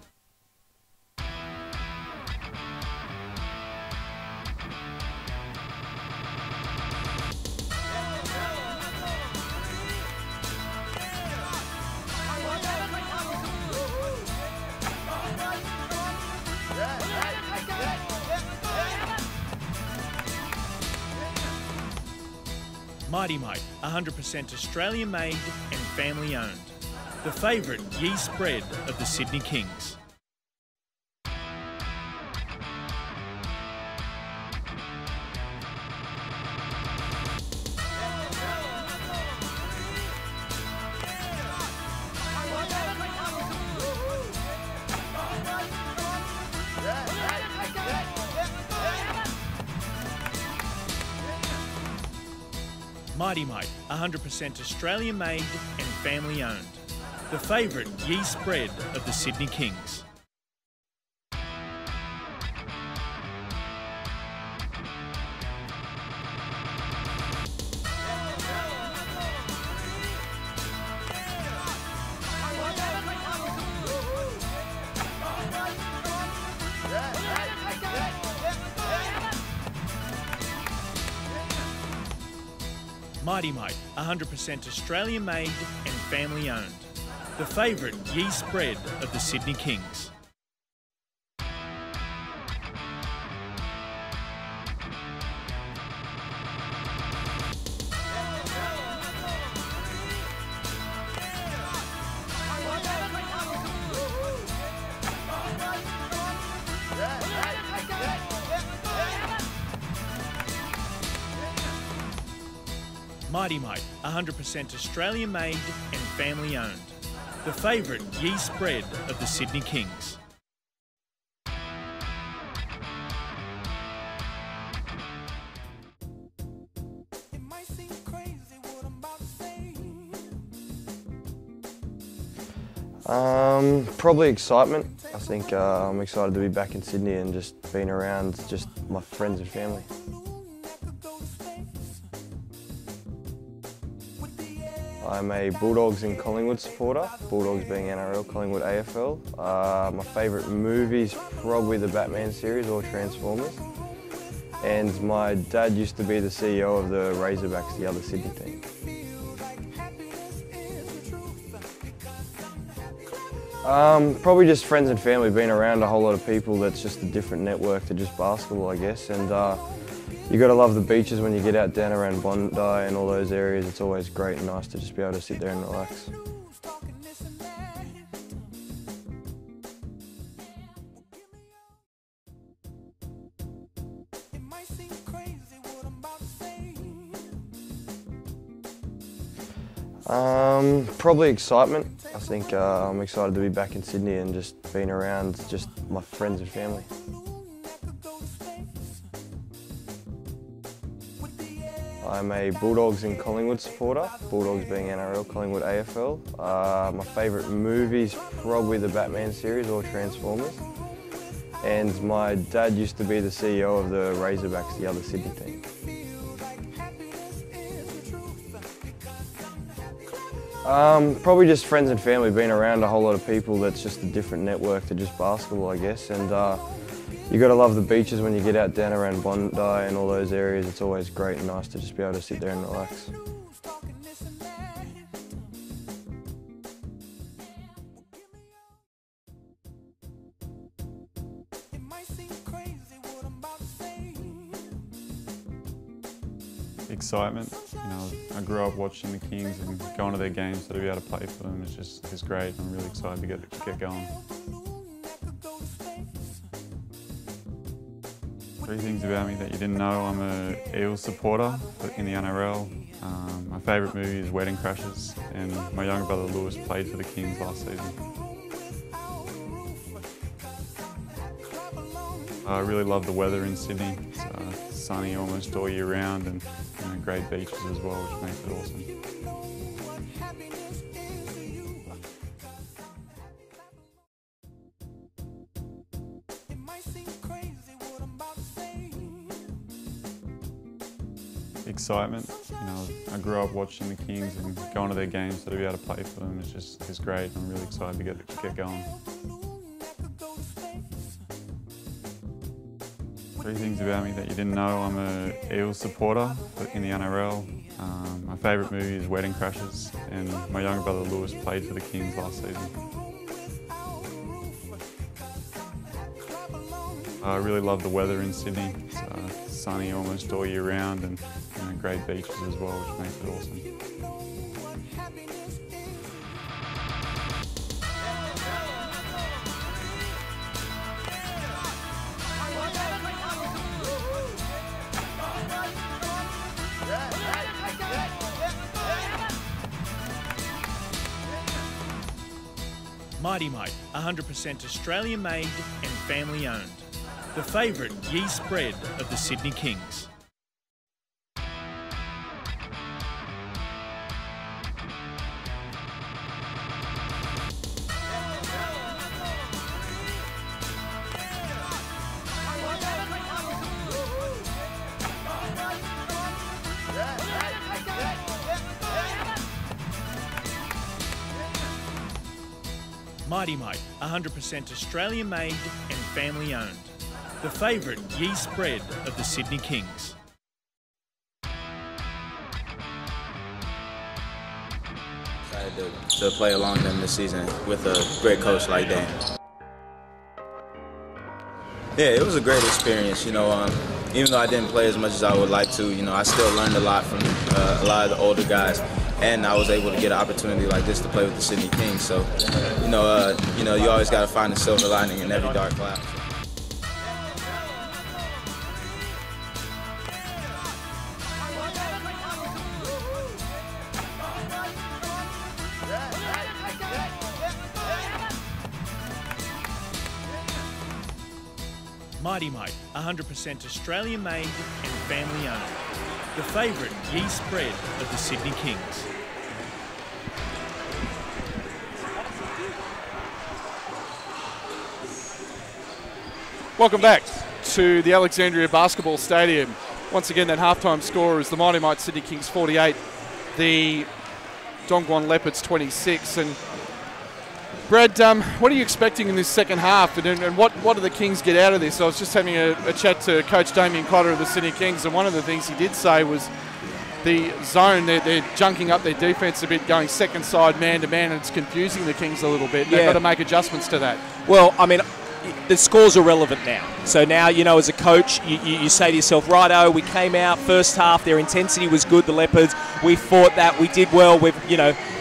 Mighty Mite, 100% Australian made and family owned. The favourite yeast spread of the Sydney Kings. Mighty Mite, 100% Australian made and family owned. The favourite yeast spread of the Sydney Kings. Mighty Mite, 100% Australian made and family owned. The favourite yeast spread of the Sydney Kings. Mighty Mite, 100% Australian made and family owned. The favourite yeast spread of the Sydney Kings. Probably excitement. I think I'm excited to be back in Sydney and just being around just my friends and family. I'm a Bulldogs and Collingwood supporter, Bulldogs being NRL, Collingwood AFL. My favourite movie's probably the Batman series or Transformers. And my dad used to be the CEO of the Razorbacks, the other Sydney team. Probably just friends and family, being around a whole lot of people. That's just a different network to just basketball, I guess. And you got to love the beaches when you get out down around Bondi and all those areas. It's always great and nice to just be able to sit there and relax. Probably excitement. I think I'm excited to be back in Sydney and just being around just my friends and family. I'm a Bulldogs and Collingwood supporter, Bulldogs being NRL, Collingwood AFL. My favourite movie's probably the Batman series or Transformers. And my dad used to be the CEO of the Razorbacks, the other Sydney team. Probably just friends and family, being around a whole lot of people. That's just a different network to just basketball, I guess. And You got to love the beaches when you get out down around Bondi and all those areas. It's always great and nice to just be able to sit there and relax. Excitement. I grew up watching the Kings and going to their games, so to be able to play for them is great. I'm really excited to get going. Three things about me that you didn't know: I'm an Eels supporter in the NRL. My favourite movie is Wedding Crashers, and my younger brother Lewis played for the Kings last season. I really love the weather in Sydney. It's sunny almost all year round, and great beaches as well, which makes it awesome. Excitement. I grew up watching the Kings and going to their games, so to be able to play for them is great. I'm really excited to get going. Three things about me that you didn't know: I'm an Eels supporter in the NRL. My favourite movie is Wedding Crashers, and my younger brother Lewis played for the Kings last season. I really love the weather in Sydney. It's sunny almost all year round, and great beaches as well, which makes it awesome. Mighty Mite, 100% Australian made and family owned. The favourite yeast bread of the Sydney Kings. Mighty Mite, 100% Australian made and family owned. The favourite yeast bread of the Sydney Kings. Excited to play along them this season with a great coach like Dan. Yeah, it was a great experience. Even though I didn't play as much as I would like to, I still learned a lot from a lot of the older guys. And I was able to get an opportunity like this to play with the Sydney Kings. So, you always got to find the silver lining in every dark cloud. Mighty Mite, 100% Australian made and family owned. The favourite yeast bread of the Sydney Kings. Welcome back to the Alexandria Basketball Stadium. Once again, that halftime score is the Mighty Mite Sydney Kings 48, the Dongguan Leopards 26. And Brad, what are you expecting in this second half, and what do the Kings get out of this? I was just having a chat to Coach Damien Cotter of the Sydney Kings, and one of the things he did say was the zone, they're junking up their defence a bit, going second side man-to-man, and it's confusing the Kings a little bit. They've got to make adjustments to that. Well, I mean, the scores are relevant now. So now, as a coach, you say to yourself, righto, we came out first half, their intensity was good, the Leopards, we fought that, we did well, we've,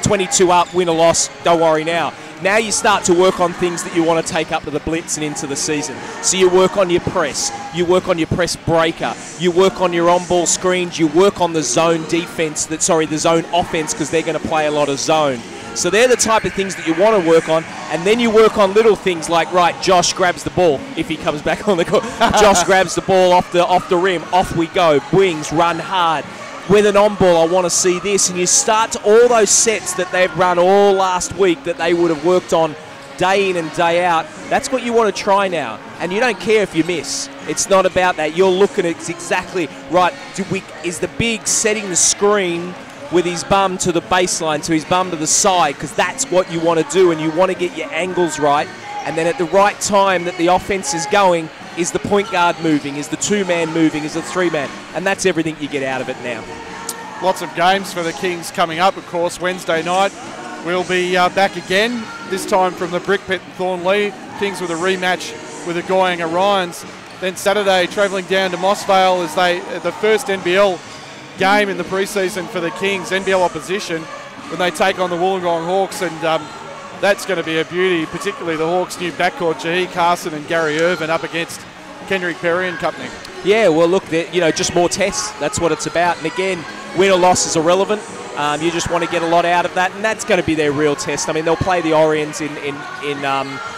22 up, win or loss, don't worry now. Now you start to work on things that you want to take up to the blitz and into the season. So you work on your press, you work on your press breaker, you work on your on-ball screens, you work on the zone defense, the zone offense, because they're going to play a lot of zone. So they're the type of things that you want to work on, and then you work on little things like, right, Josh grabs the ball if he comes back on the court. Josh grabs the ball off the rim, off we go, wings, run hard. With an on-ball, I want to see this, and you start to all those sets that they've run all last week that they would have worked on day in and day out. That's what you want to try now, and you don't care if you miss. It's not about that. You're looking at exactly, right, is the big setting the screen with his bum to the baseline, to his bum to the side, because that's what you want to do, and you want to get your angles right, and then at the right time that the offense is going, Is the point guard moving? Is the two-man moving? Is the three-man? And that's everything you get out of it now. Lots of games for the Kings coming up, of course. Wednesday night, we'll be back again, this time from the Brick Pit in Thornlea. Kings with a rematch with the Goyang Orions. Then Saturday, travelling down to Mossvale as the first NBL game in the preseason for the Kings, NBL opposition, when they take on the Wollongong Hawks, and that's going to be a beauty, particularly the Hawks' new backcourt, Jahi Carson and Gary Irvin up against Kendrick Perry and company. Yeah, well, look, just more tests. That's what it's about. And again, win or loss is irrelevant. You just want to get a lot out of that, and that's going to be their real test. I mean, they'll play the Orions in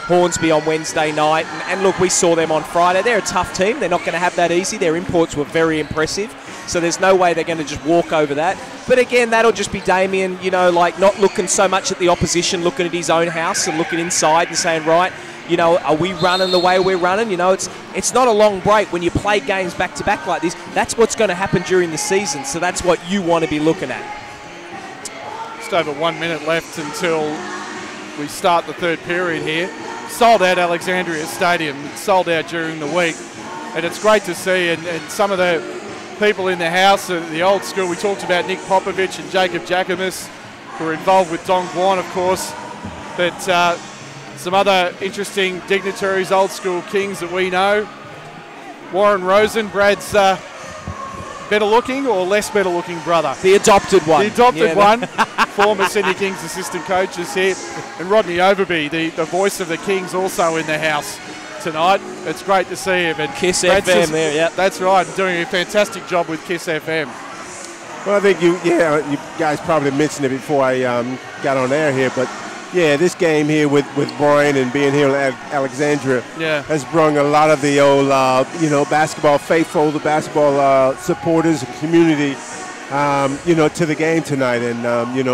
Hornsby on Wednesday night, and look, we saw them on Friday. They're a tough team. They're not going to have that easy. Their imports were very impressive, so there's no way they're going to just walk over that. But again, that'll just be Damien, not looking so much at the opposition, looking at his own house and looking inside and saying, right, are we running the way we're running? It's not a long break when you play games back-to-back like this. That's what's going to happen during the season, so that's what you want to be looking at. Just over 1 minute left until we start the third period here. Sold out Alexandria Stadium, sold out during the week, and it's great to see, and some of the people in the house, the old school, we talked about Nick Popovich and Jacob Jacobus, who are involved with Dongguan, of course, but some other interesting dignitaries, old school Kings that we know. Warren Rosen, Brad's better looking or less better looking brother? The adopted one. The adopted one. Former Sydney Kings assistant coach is here. And Rodney Overby, the voice of the Kings, also in the house tonight. It's great to see him. And Kiss FM there, yep. That's right, doing a fantastic job with Kiss FM. Well, I think you guys probably mentioned it before I got on air here, but yeah, this game here with Brian and being here at Alexandria has brought a lot of the old, basketball faithful, the basketball supporters and community, to the game tonight. And,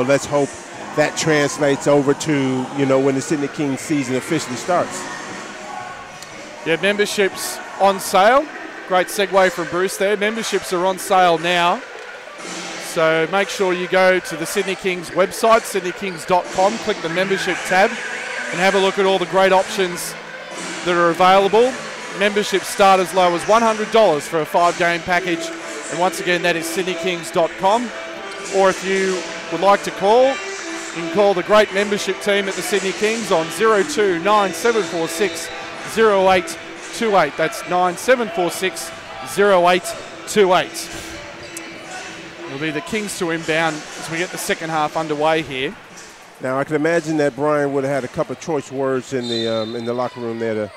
let's hope that translates over to, when the Sydney Kings season officially starts. Yeah, memberships on sale. Great segue from Bruce there. Memberships are on sale now. So make sure you go to the Sydney Kings website, sydneykings.com, click the membership tab and have a look at all the great options that are available. Memberships start as low as $100 for a 5-game package. And once again, that is sydneykings.com. Or if you would like to call, you can call the great membership team at the Sydney Kings on 02 9746 0828. That's 9746 0828. It'll be the Kings to inbound as we get the second half underway here. Now, I can imagine that Brian would have had a couple of choice words in the locker room there to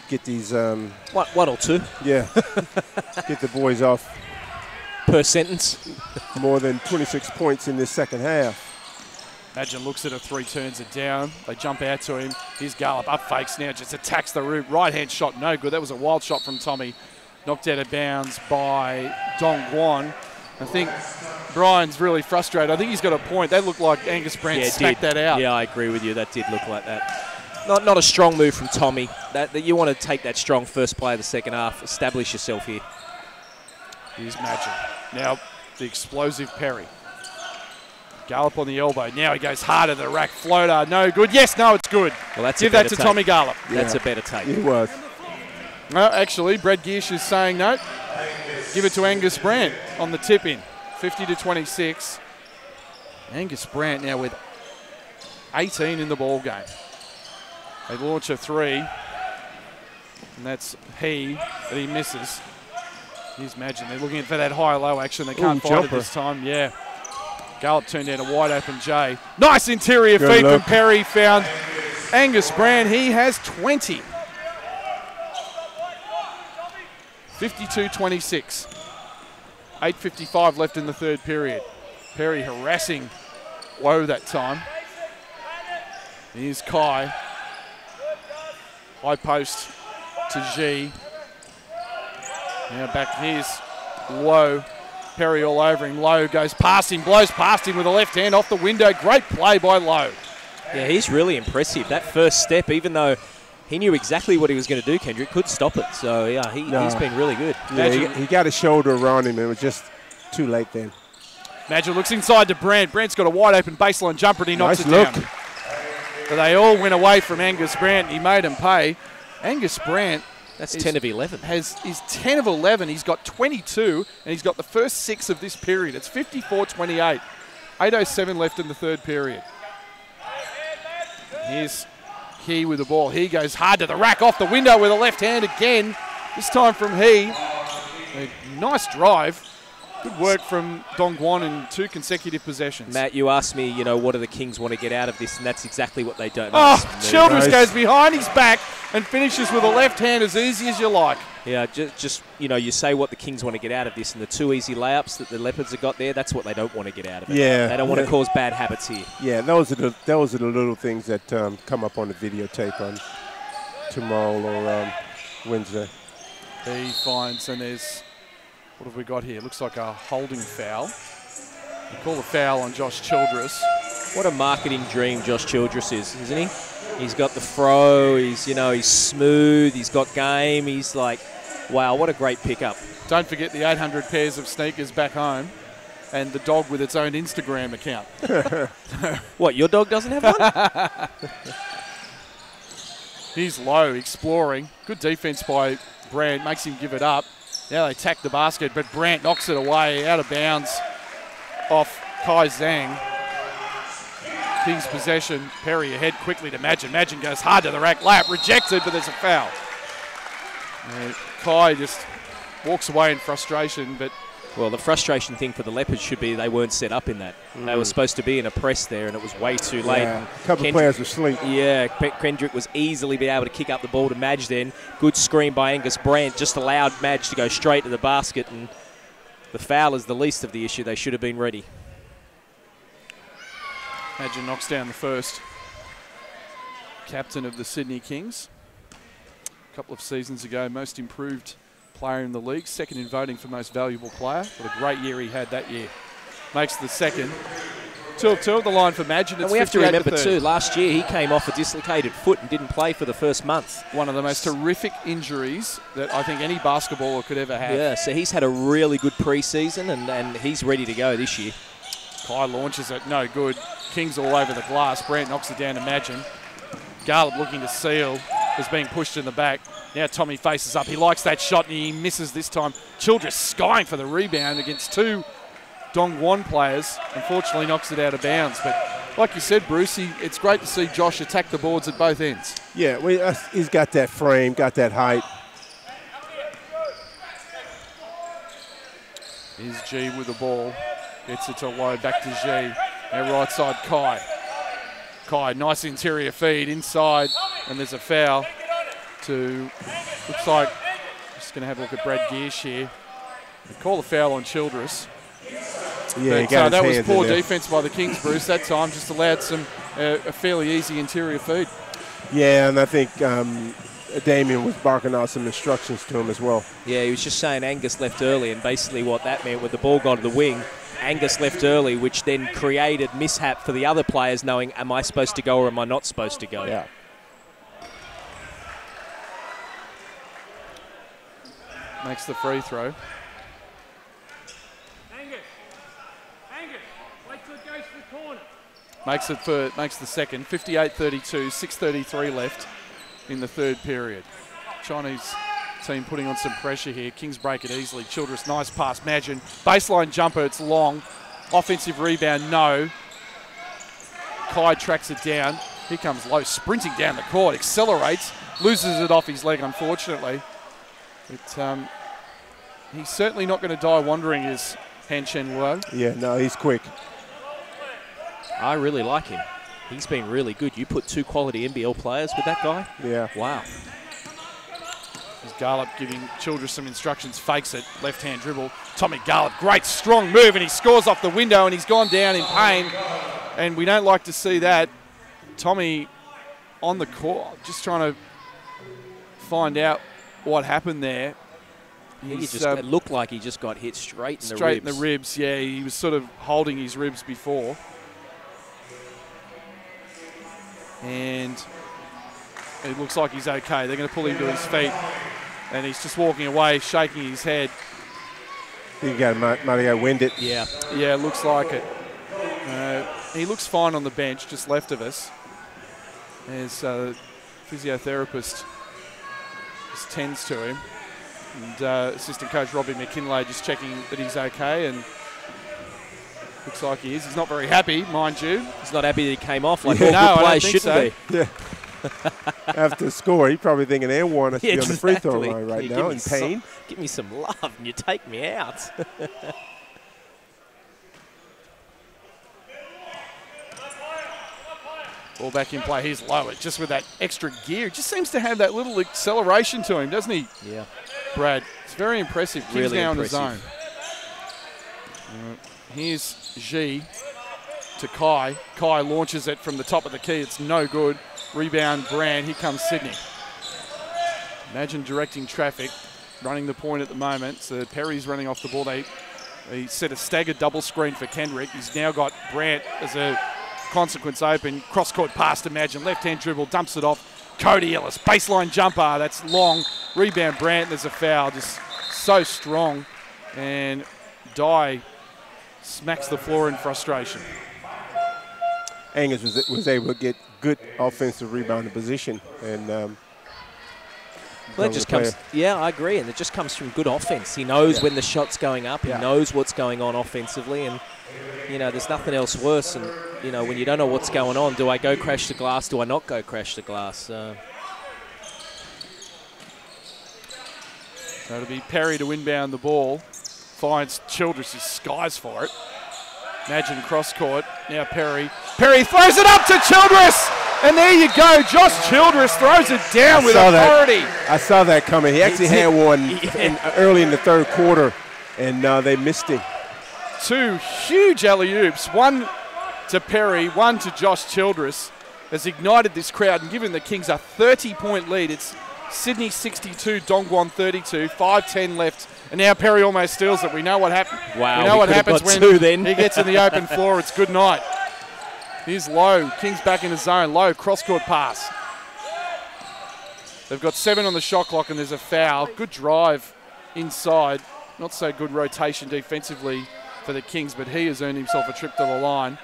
get these. One or two. Yeah, get the boys off. Per sentence. More than 26 points in this second half. Imagine looks at it, 3 turns it down. They jump out to him. Here's Gallup, up fakes now, just attacks the rim. Right-hand shot, no good. That was a wild shot from Tommy. Knocked out of bounds by Dongguan. I think Brian's really frustrated. I think he's got a point. That looked like Angus Brandt smacked that out. Yeah, I agree with you. That did look like that. Not a strong move from Tommy. That you want to take that strong first play of the second half. Establish yourself here. Here's Magic. Now the explosive Perry. Gallup on the elbow. Now he goes hard at the rack. Floater, no good. Yes, no, it's good. Well, that's Give that to Tommy Gallup. That's a better take. It was. No, actually, Brad Giersch is saying no. Give it to Angus Brandt on the tip-in. 50-26. Angus Brandt now with 18 in the ball game. They launch a 3. And that's that he misses. Here's Magin. They're looking for that high-low action. They can't find it this time. Yeah. Gallup turned down a wide-open J. Nice interior feed from Perry. Found Angus Brandt. He has 20. 52-26. 8:55 left in the third period. Perry harassing Woe that time. Here's Kai. High post to G. Now back, here's Lowe. Perry all over him. Lowe goes past him, blows past him with a left hand off the window. Great play by Lowe. Yeah, he's really impressive. That first step, even though he knew exactly what he was going to do, Kendrick couldn't stop it. So, yeah, he's been really good. Yeah, he got a shoulder around him. It was just too late then. Magic looks inside to Brandt. Brandt's got a wide open baseline jumper and he knocks it down. But they all went away from Angus Brandt. He made him pay. Angus Brandt That's 10 of 11. Is 10 of 11. He's got 22, and he's got the first 6 of this period. It's 54-28. 8:07 left in the third period. Here's He with the ball. He goes hard to the rack, off the window with a left hand again. This time from He. A nice drive. Good work from Dongguan in 2 consecutive possessions. Matt, you asked me, what do the Kings want to get out of this, and that's exactly what they don't. Childress goes behind his back and finishes with a left hand as easy as you like. Yeah, just you say what the Kings want to get out of this, and the 2 easy layups that the Leopards have got there, that's what they don't want to get out of it. Yeah. They don't want to cause bad habits here. Yeah, those are the little things that come up on the videotape on tomorrow or Wednesday. He finds, and there's, what have we got here? Looks like a holding foul. They call a foul on Josh Childress. What a marketing dream Josh Childress is, isn't he? He's got the fro, he's smooth, he's got game, he's like, wow, what a great pickup. Don't forget the 800 pairs of sneakers back home and the dog with its own Instagram account. What, your dog doesn't have one? He's low, exploring. Good defense by Brandt, makes him give it up. Now they attack the basket, but Brandt knocks it away, out of bounds off Kai Zhang. Kings possession. Perry ahead quickly to Magin. Magin goes hard to the rack. Layup rejected, but there's a foul. Kai just walks away in frustration, but... Well, the frustration thing for the Leopards should be they weren't set up in that. They were supposed to be in a press there, and it was way too late. Yeah, a couple of players were asleep. Yeah, Kendrick was easily be able to kick up the ball to Madge then. Good screen by Angus Brandt, just allowed Madge to go straight to the basket, and the foul is the least of the issue. They should have been ready. Magin knocks down the first. Captain of the Sydney Kings. A couple of seasons ago, most improved player in the league. Second in voting for most valuable player. What a great year he had that year. Makes the second. 2 of 2 at the line for Magin. And we have to remember too, last year he came off a dislocated foot and didn't play for the first month. One of the most horrific injuries that I think any basketballer could ever have. Yeah, so he's had a really good preseason and he's ready to go this year. Kai launches it, no good. Kings all over the glass. Brandt knocks it down to Magin. Garland looking to seal, is being pushed in the back. Now Tommy faces up. He likes that shot and he misses this time. Childress skying for the rebound against 2 Dongguan players. Unfortunately knocks it out of bounds. But like you said, Bruce, it's great to see Josh attack the boards at both ends. Yeah, he's got that frame, got that height. Here's G with the ball. Gets it to low, back to G. Now right side, Kai. Kai, nice interior feed inside, and there's a foul to, looks like, just going to have a look at Brad Gearsh here. They call a foul on Childress. Yeah, but, that was poor defense by the Kings, Bruce. That time just allowed a fairly easy interior feed. Yeah, and I think Damien was barking out some instructions to him as well. Yeah, he was just saying Angus left early, and basically what that meant, when the ball got to the wing, Angus left early, which then created mishap for the other players knowing, am I supposed to go or am I not supposed to go? Yeah. Makes the free throw. Angus, wait till it goes to the corner. Makes the second, 58-32, 6:33 left in the third period. Chinese team putting on some pressure here. Kings break it easily. Childress, nice pass. Magin, baseline jumper, it's long. Offensive rebound, no. Kai tracks it down. Here comes Lowe, sprinting down the court, accelerates, loses it off his leg, unfortunately. He's certainly not going to die wandering, is Han Chen Luo. Yeah, no, he's quick. I really like him. He's been really good. You put 2 quality NBL players with that guy? Yeah. Wow. There's Garland giving Childress some instructions, fakes it, left-hand dribble. Tommy Garland, great strong move, and he scores off the window, and he's gone down in pain, and we don't like to see that. Tommy on the court, just trying to find out what happened there. It looked like he just got hit straight in the ribs. Straight in the ribs, yeah. He was sort of holding his ribs before. And it looks like he's okay. They're going to pull him to his feet. And he's just walking away, shaking his head. You got Mario winded. Yeah. Yeah, it looks like it. He looks fine on the bench, just left of us. There's a physiotherapist just tends to him. And assistant coach Robbie McKinlay just checking that he's okay, and looks like he is. He's not very happy, mind you. He's not happy that he came off like No, all good I don't players think shouldn't so. be. Yeah. After the score, he's probably thinking, and Warren, I should be on the free throw Exactly. line right You now give me in pain. give me some love and you take me out. Ball back in play. He's low. It just with that extra gear. Just seems to have that little acceleration to him, doesn't he? Yeah. Brad. It's very impressive. King's Really now impressive. in the zone. Here's G to Kai. Kai launches it from the top of the key. It's no good. Rebound, Brand. Here comes Sydney. Imagine directing traffic, running the point at the moment. So Perry's running off the ball. They set a staggered double screen for Kendrick. He's now got Brandt as a consequence open. Cross-court pass to Imagine. Left-hand dribble, dumps it off. Cody Ellis, baseline jumper. That's long. Rebound, Brandt. There's a foul. Just so strong. And Dye smacks the floor in frustration. Angus was able to get good offensive rebounding position, and Well, it just comes. Yeah, I agree, and it just comes from good offense. He knows when the shot's going up. He knows what's going on offensively, and there's nothing else worse. And when you don't know what's going on, do I go crash the glass? Do I not go crash the glass? So it'll be Perry to inbound the ball. Finds Childress, he skies for it. Imagine cross court. Now Perry. Perry throws it up to Childress. And there you go. Josh Childress throws it down with authority. I saw that coming. He actually had one early in the third quarter, and they missed him. Two huge alley-oops. One to Perry, one to Josh Childress. Has ignited this crowd and given the Kings a 30-point lead. It's Sydney 62, Dongguan 32, 5:10 left. And now Perry almost steals it. We know what happened. Wow, we know what happens when he gets in the open floor. It's good night. Here's Lowe. Kings back in the zone. Lowe, cross-court pass. They've got 7 on the shot clock, and there's a foul. Good drive inside. Not so good rotation defensively for the Kings, but he has earned himself a trip to the line.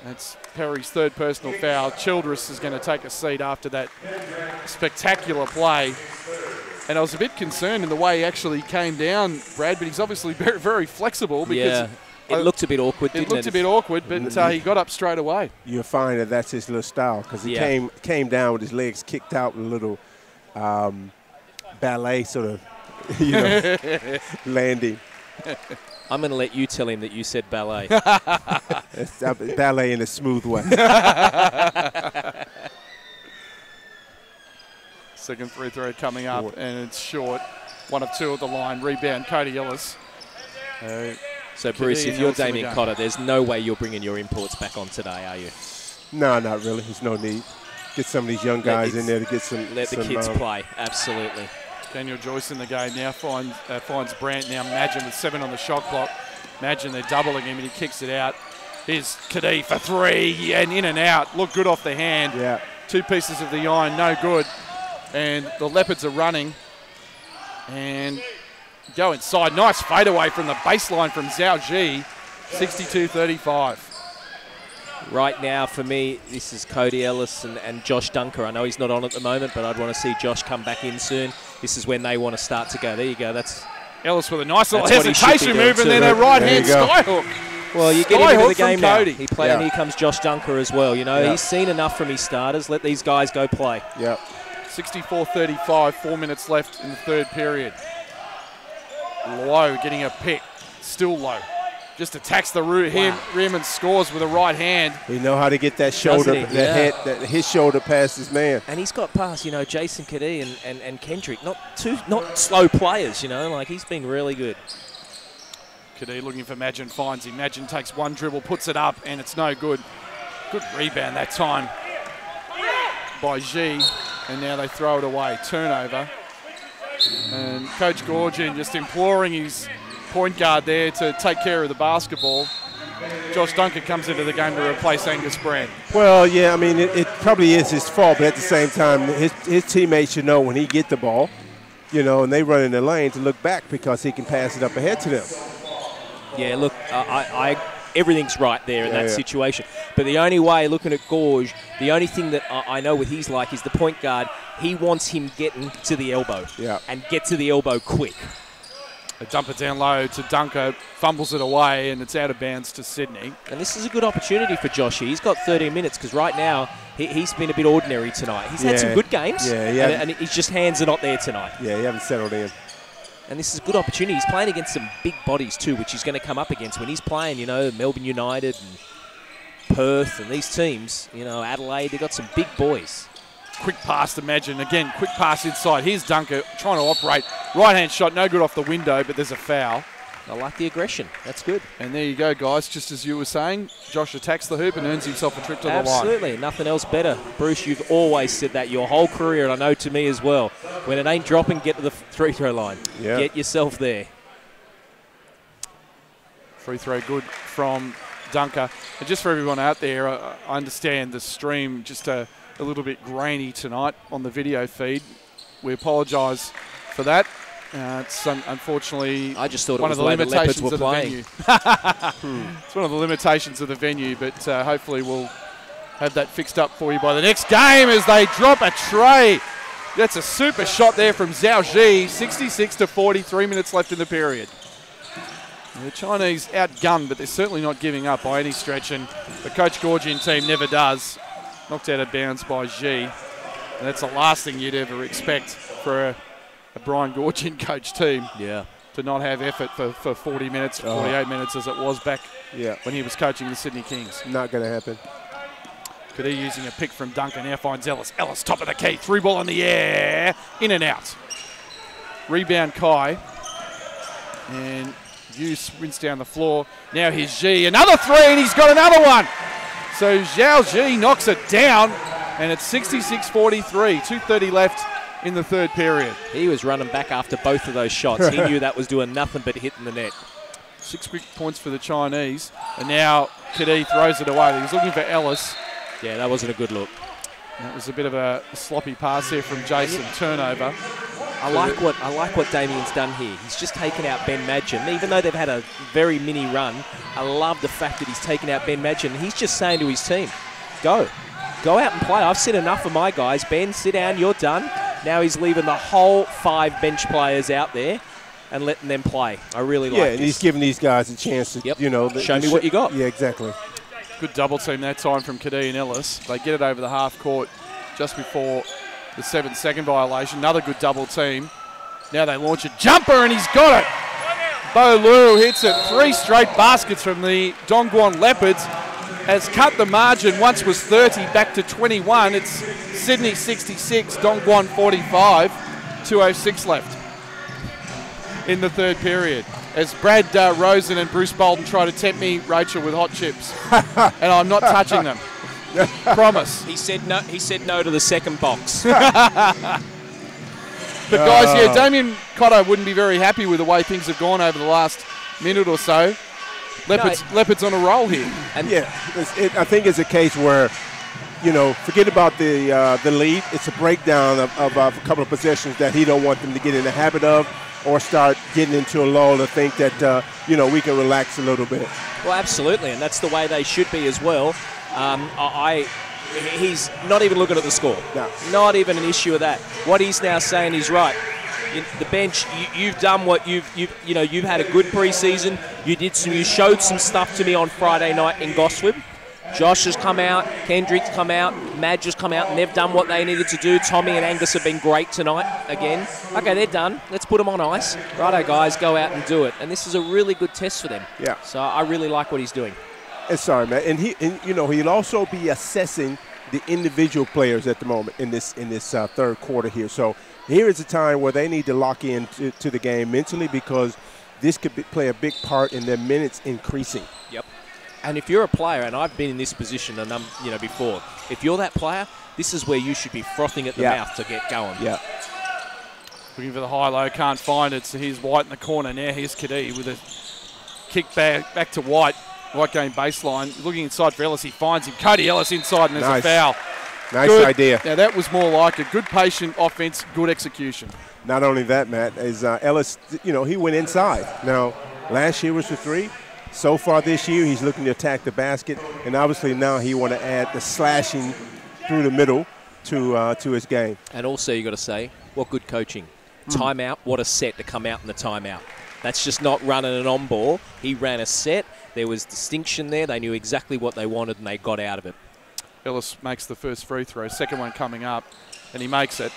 That's Perry's third personal foul. Childress is going to take a seat after that spectacular play. And I was a bit concerned in the way he actually came down, Brad, but he's obviously very, very flexible. Because it looked a bit awkward, didn't it? It looked a bit awkward, but he got up straight away. You'll find that that's his little style, because he came down with his legs kicked out with a little ballet sort of landing. I'm going to let you tell him that you said ballet. It's ballet in a smooth way. Second free throw coming up, and it's short. 1 of 2 at the line. Rebound, Cody Ellis. So, Bruce, if you're Damien Cotter, there's no way you're bringing your imports back on today, are you? No, not really. There's no need. Get some of these young guys in there to get some. Let the kids play. Absolutely. Daniel Joyce in the game now finds Brandt. Now Imagine with 7 on the shot clock. Imagine they're doubling him, and he kicks it out. Here's Kadee for 3, and in and out. Look good off the hand. Yeah. 2 pieces of the iron, no good. And the Leopards are running and go inside. Nice fadeaway from the baseline from Zhao Ji, 62-35. Right now, for me, this is Cody Ellis and Josh Dunker. I know he's not on at the moment, but I'd want to see Josh come back in soon. This is when they want to start to go. There you go. That's Ellis with a nice little hesitation move, and then a right-hand skyhook. Well, you get into the game now. Cody. He played, and here comes Josh Dunker as well. He's seen enough from his starters. Let these guys go play. Yep. 64-35, 4 minutes left in the third period. Low getting a pick, still low. Just attacks the rim and scores with a right hand. He know how to get that shoulder, his shoulder past his man. And he's got past, Jason Kadee and Kendrick. Not slow players, like he's been really good. Kadee looking for Imagine, finds him. Imagine takes one dribble, puts it up, and it's no good. Good rebound that time by G. And now they throw it away. Turnover. And Coach Gorgian just imploring his point guard there to take care of the basketball. Josh Dunker comes into the game to replace Angus Brand. Well, yeah, I mean, it probably is his fault, but at the same time, his teammates should know when he get the ball, and they run in the lane to look back because he can pass it up ahead to them. Yeah, look, everything's right there in that situation. But the only way, looking at Gorge, the only thing that I know with his like is the point guard, he wants him getting to the elbow and get to the elbow quick. They dump it down low to Dunker, fumbles it away, and it's out of bounds to Sydney. And this is a good opportunity for Josh. He's got 13 minutes because right now he's been a bit ordinary tonight. He's had some good games, and his just hands are not there tonight. Yeah, he hasn't settled in. And this is a good opportunity. He's playing against some big bodies too, which he's going to come up against when he's playing, you know, Melbourne United and Perth and these teams, you know, Adelaide. They've got some big boys. Quick pass to Madgen. Again, quick pass inside. Here's Dunker trying to operate. Right-hand shot, no good off the window, but there's a foul. I like the aggression. That's good. And there you go, guys. Just as you were saying, Josh attacks the hoop and earns himself a trip to the line. Absolutely. Nothing else better. Bruce, you've always said that your whole career, and I know to me as well. When it ain't dropping, get to the free-throw line. Yeah. Get yourself there. Free throw good from Dunker. And just for everyone out there, I understand the stream just a little bit grainy tonight on the video feed. We apologise for that. It's unfortunately I just thought one it was of the limitations were of the venue. It's one of the limitations of the venue, but hopefully we'll have that fixed up for you by the next game as they drop a tray. That's a super shot there from Zhao Ji. 66-40, 3 minutes left in the period. The Chinese outgunned, but they're certainly not giving up by any stretch, and the Coach Gorgian team never does. Knocked out of bounds by Ji. And that's the last thing you'd ever expect for a Brian Gorgian coach team. Yeah. To not have effort for 40 minutes, 48 minutes as it was back when he was coaching the Sydney Kings. Not going to happen. Kadee using a pick from Duncan, now finds Ellis. Ellis, top of the key, through ball in the air, in and out. Rebound Kai. And Yu sprints down the floor. Now here's Ji, another three, and he's got another one. So Zhao Ji knocks it down, and it's 66-43, 2:30 left in the third period. He was running back after both of those shots. He knew that was doing nothing but hitting the net. 6 quick points for the Chinese, and now Kadee throws it away. He was looking for Ellis. Yeah, that wasn't a good look. That was a bit of a sloppy pass there from Jason. Turnover. I like what Damien's done here. He's just taken out Ben Madgen. Even though they've had a very mini run, I love the fact that he's taken out Ben Madgen. He's just saying to his team, go out and play. I've seen enough of my guys. Ben, sit down, you're done. Now he's leaving the whole 5 bench players out there and letting them play. I really like this. Yeah, and he's giving these guys a chance to, you know. Show me what you got. Yeah, exactly. Good double team that time from Kadee and Ellis. They get it over the half court just before the 7-second violation. Another good double team. Now they launch a jumper, and he's got it. Bo Lu hits it. 3 straight baskets from the Dongguan Leopards. Has cut the margin. Once was 30, back to 21. It's Sydney 66, Dongguan 45. 2:06 left in the third period. As Brad Rosen and Bruce Bolden try to tempt me, Rachel, with hot chips. And I'm not touching them. Promise. He said no. He said no to the second box. But guys, yeah, Damien Cotto wouldn't be very happy with the way things have gone over the last minute or so. Leopards on a roll here. And yeah, I think it's a case where, you know, forget about the lead. It's a breakdown of a couple of possessions that he don't want them to get in the habit of, or start getting into a lull to think that, you know, we can relax a little bit. Well, absolutely, and that's the way they should be as well. He's not even looking at the score. No. Not even an issue of that. What he's now saying is right. The bench, you've done what you've had a good preseason. You showed some stuff to me on Friday night in Gosford. Josh has come out, Kendrick's come out, Madge has come out, and they've done what they needed to do. Tommy and Angus have been great tonight again. Okay, they're done. Let's put them on ice. Righto, guys, go out and do it. And this is a really good test for them. Yeah. So I really like what he's doing. And sorry, man. And he'll also be assessing the individual players at the moment in this third quarter here. So here is a time where they need to lock in to the game mentally, because this could play a big part in their minutes increasing. Yep. And if you're a player, and I've been in this position before, if you're that player, this is where you should be frothing at the mouth to get going. Yeah. Looking for the high-low, can't find it. So here's White in the corner. Now here's Kadee with a kick back to White. White game baseline. Looking inside for Ellis. He finds him. Cody Ellis inside, and there's a foul. Nice idea. Now that was more like a good patient offense, good execution. Not only that, Matt, is Ellis, he went inside. Now, last year was the 3. So far this year, he's looking to attack the basket, and obviously now he want to add the slashing through the middle to his game. And also, you got to say, what good coaching. Timeout, what a set to come out in the timeout. That's just not running an on ball. He ran a set. There was distinction there. They knew exactly what they wanted, and they got out of it. Ellis makes the first free throw, second one coming up, and he makes it.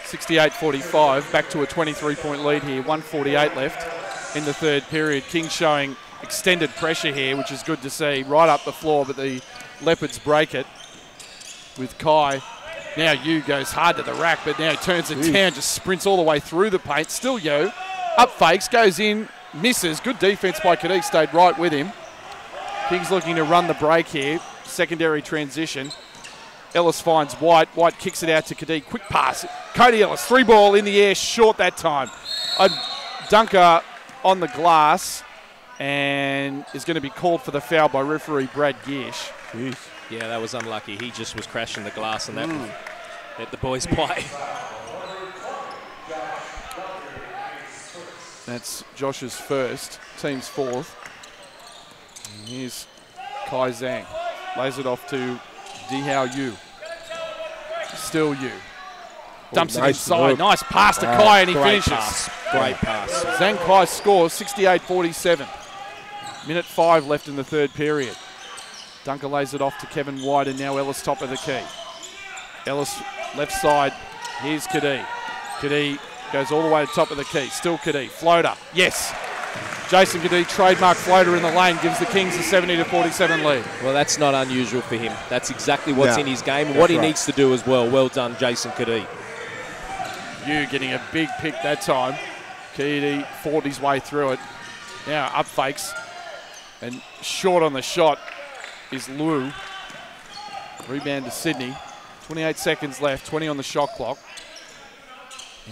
68-45, back to a 23-point lead here. 1:48 left in the third period. Kings showing extended pressure here, which is good to see, right up the floor, but the Leopards break it with Kai. Now Yu goes hard to the rack, but now he turns it down, just sprints all the way through the paint. Still Yu, up fakes, goes in, misses. Good defense by Kadee, stayed right with him. Kings looking to run the break here. Secondary transition. Ellis finds White. White kicks it out to Kadee. Quick pass. Cody Ellis, 3-ball in the air, short that time. A dunker on the glass, and is going to be called for the foul by referee Brad Gish. Jeez. Yeah, that was unlucky. He just was crashing the glass, and that let the boys play. That's Josh's first, team's fourth. And here's Kai Zhang. Lays it off to Dihao Yu. Still Yu. Dumps it inside. Look. Nice pass to Kai, and he finishes. Great pass. Zhang Kai scores 68-47. Minute 5 left in the third period. Dunker lays it off to Kevin White, and now Ellis top of the key. Ellis left side. Here's Kadee. Kadee goes all the way to top of the key. Still Kadee. Floater. Yes. Jason Kadee, trademark floater in the lane, gives the Kings a 70-47 lead. Well, that's not unusual for him. That's exactly what's in his game and what he needs to do as well. Well done, Jason Kadee. Yu getting a big pick that time. Kadee fought his way through it. Now up fakes. And short on the shot is Liu. Rebound to Sydney. 28 seconds left, 20 on the shot clock.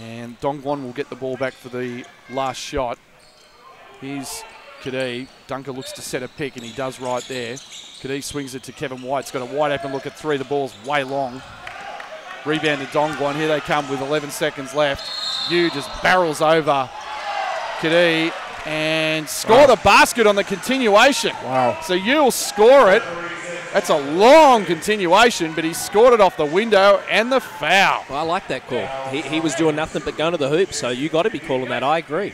And Dongguan will get the ball back for the last shot. Here's Kadee. Dunker looks to set a pick, and he does right there. Kadee swings it to Kevin White. He's got a wide open look at three. The ball's way long. Rebound to Dongguan. Here they come with 11 seconds left. Yu just barrels over Kadee and score the basket on the continuation. Wow. So Yu will score it. That's a long continuation, but he scored it off the window and the foul. Well, I like that call. He was doing nothing but going to the hoop, so you got to be calling that. I agree.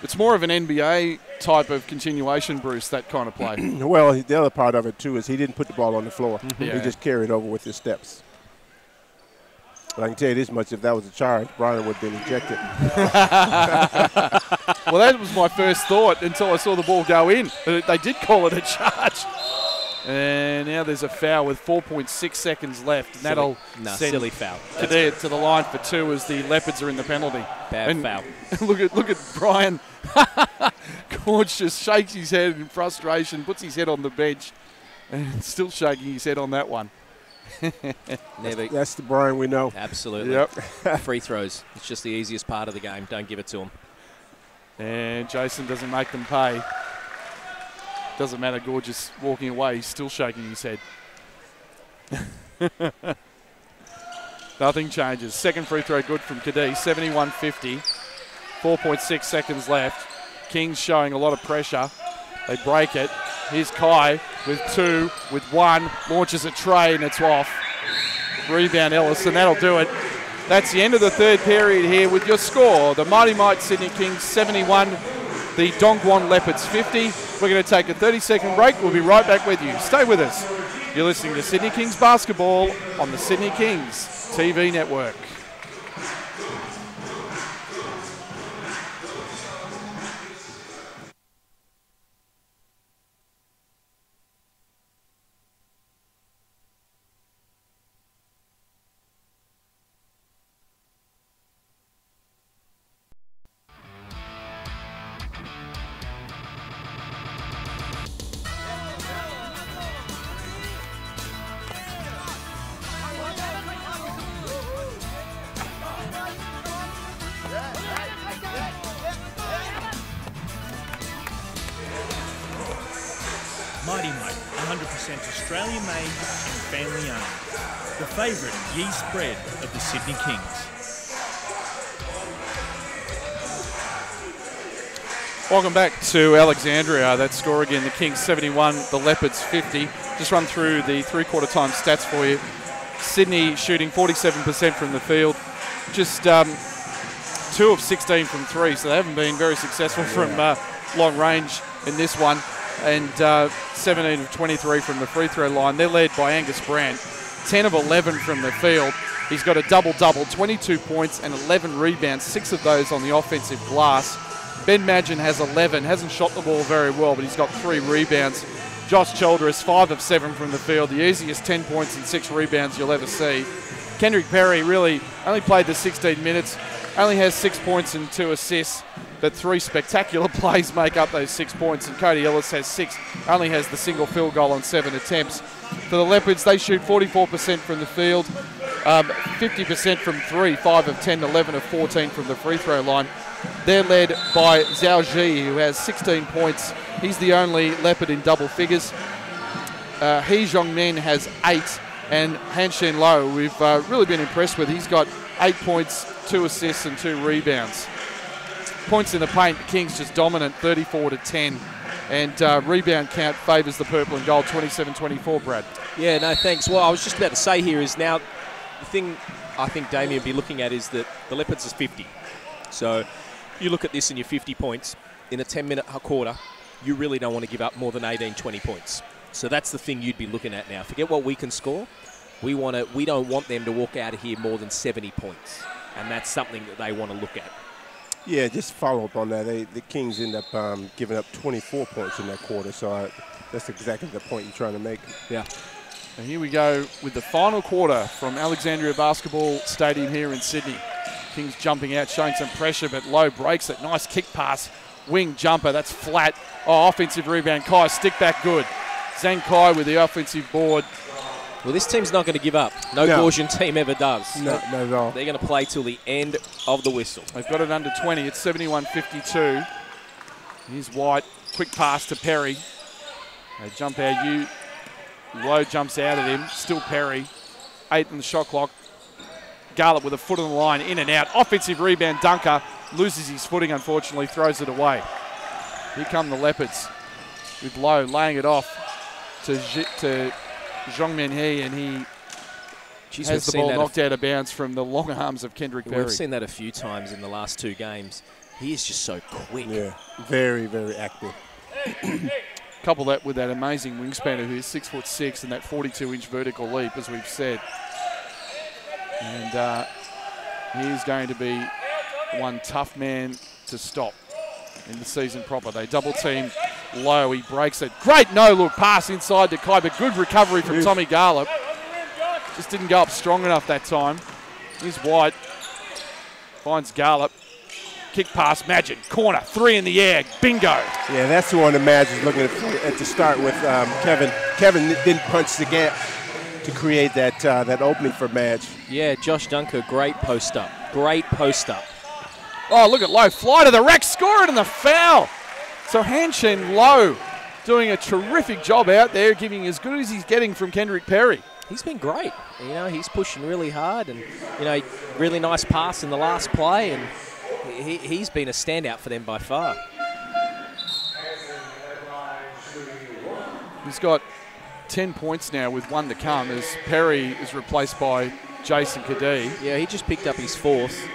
It's more of an NBA type of continuation, Bruce, that kind of play. Well, the other part of it, too, is he didn't put the ball on the floor. Yeah. He just carried over with his steps. But I can tell you this much, if that was a charge, Brian would have been ejected. Well, that was my first thought until I saw the ball go in. They did call it a charge. And now there's a foul with 4.6 seconds left. And that'll send silly foul. Kadee to the line for two as the Leopards are in the penalty. Bad foul. Look at Brian. Gorge just shakes his head in frustration, puts his head on the bench, and still shaking his head on that one. That's the Brian we know. Absolutely. Yep. Free throws. It's just the easiest part of the game. Don't give it to him. And Jason doesn't make them pay. Doesn't matter, Gorge is walking away. He's still shaking his head. Nothing changes. Second free throw good from Kadee. 71-50. 4.6 seconds left. Kings showing a lot of pressure. They break it. Here's Kai with two, with one. Launches a tray and it's off. Rebound Ellis, and that'll do it. That's the end of the third period here with your score. The Mighty Might Sydney Kings 71. The Dongguan Leopards 50. We're going to take a 30-second break. We'll be right back with you. Stay with us. You're listening to Sydney Kings basketball on the Sydney Kings TV network. Mighty Mite, 100% Australian made and family owned. The favourite yeast bread of the Sydney Kings. Welcome back to Alexandria. That score again, the Kings 71, the Leopards 50. Just run through the three-quarter time stats for you. Sydney shooting 47% from the field. Just 2 of 16 from 3, so they haven't been very successful from long range in this one. And 17 of 23 from the free throw line. They're led by Angus Brandt. 10 of 11 from the field. He's got a double-double, 22 points and 11 rebounds, 6 of those on the offensive glass. Ben Madgen has 11, hasn't shot the ball very well, but he's got 3 rebounds. Josh Childress, 5 of 7 from the field, the easiest 10 points and 6 rebounds you'll ever see. Kendrick Perry really only played the 16 minutes, only has 6 points and 2 assists, but 3 spectacular plays make up those 6 points, and Cody Ellis has 6, only has the single field goal on 7 attempts. For the Leopards, they shoot 44% from the field, 50% from 3, 5 of 10, 11 of 14 from the free throw line. They're led by Zhao Ji, who has 16 points. He's the only Leopard in double figures. He Zhongmin has 8, and Han Shen Lo, we've really been impressed with. He's got 8 points, 2 assists and 2 rebounds. Points in the paint, the Kings just dominant, 34-10. And rebound count favours the purple and gold, 27-24, Brad. Yeah, no, thanks. Well, I was just about to say here is now the thing I think Damien will be looking at is that the Leopards is 50. So you look at this and you're 50 points in a 10-minute quarter, you really don't want to give up more than 18, 20 points. So that's the thing you'd be looking at now. Forget what we can score. We don't want them to walk out of here more than 70 points. And that's something that they want to look at. Yeah, just follow up on that. The Kings end up giving up 24 points in that quarter, so that's exactly the point you're trying to make. Yeah. And here we go with the final quarter from Alexandria Basketball Stadium here in Sydney. Kings jumping out, showing some pressure, but Low breaks it. Nice kick pass, wing jumper, that's flat. Oh, offensive rebound, Kai, stick back good. Zhang Kai with the offensive board. Well, this team's not going to give up. No Gaussian team ever does. No, not at all. They're going to play till the end of the whistle. They've got it under 20. It's 71-52. Here's White. Quick pass to Perry. They jump out. Low jumps out at him. Still Perry. 8 on the shot clock. Garlett with a foot on the line. In and out. Offensive rebound. Dunker loses his footing, unfortunately. Throws it away. Here come the Leopards with Low laying it off to Zhong Min-hee, and he has the ball knocked out of bounds from the long arms of Kendrick Perry. We've seen that a few times in the last 2 games. He is just so quick. Yeah, very, very active. Couple that with that amazing wingspan who is 6'6" and that 42-inch vertical leap, as we've said. And he is going to be one tough man to stop in the season proper. They double team Low, he breaks it. Great no-look pass inside to Kai, but good recovery from Tommy Garlett. Just didn't go up strong enough that time. Here's White. Finds Garlett. Kick pass, Madgen. Corner, 3 in the air. Bingo. Yeah, that's the one that Madgen's looking at to start with Kevin. Kevin didn't punch the gap to create that opening for Madge. Yeah, Josh Dunker, great post-up. Great post-up. Oh, look at Low. Fly to the rack, score it, and the foul. So Han Shen Lo doing a terrific job out there, giving as good as he's getting from Kendrick Perry. He's been great. You know, he's pushing really hard, and you know, really nice pass in the last play, and he's been a standout for them by far. He's got 10 points now with 1 to come as Perry is replaced by Jason Kadee. Yeah, he just picked up his 4th.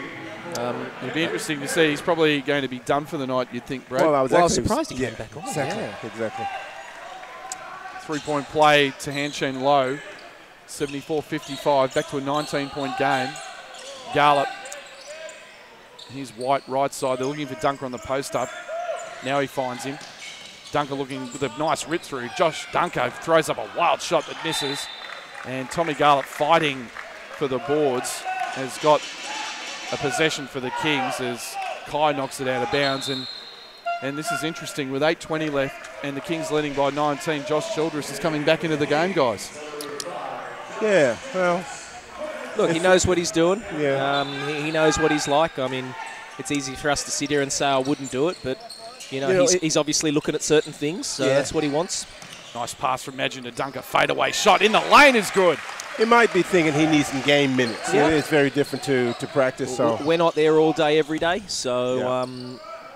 It'd be interesting to see. He's probably going to be done for the night, you'd think, Brad. Well, I was surprised he came back on. Exactly, yeah. exactly. 3-point play to Han Shen Lo. 74-55, back to a 19-point game. Garlett. Here's White right side. They're looking for Dunker on the post-up. Now he finds him. Dunker looking with a nice rip-through. Josh Dunker throws up a wild shot that misses. And Tommy Garlett fighting for the boards has got a possession for the Kings as Kai knocks it out of bounds. And this is interesting with 8:20 left and the Kings leading by 19. Josh Childress is coming back into the game, guys. Yeah, well. Look, he knows what he's doing. Yeah. He knows what he's like. I mean, it's easy for us to sit here and say I wouldn't do it, but, you know he's obviously looking at certain things, so that's what he wants. Nice pass from Madgen to Dunker. Fadeaway shot in the lane is good. He might be thinking he needs some game minutes. Yeah. It's very different to practice. So we're not there all day, every day. So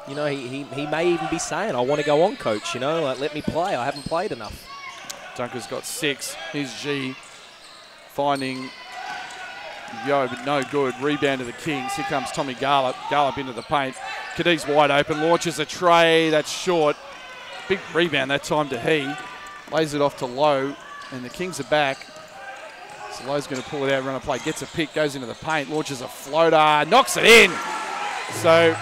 You know, he may even be saying, I want to go on, coach, you know, like, let me play. I haven't played enough. Dunker's got 6. Here's G finding Yo, but no good. Rebound to the Kings. Here comes Tommy Garlop. Garlop into the paint. Kadee's wide open. Launches a tray. That's short. Big rebound that time to he. Lays it off to Lowe. And the Kings are back. So Lowe's going to pull it out, run a play. Gets a pick. Goes into the paint. Launches a floater. Knocks it in. So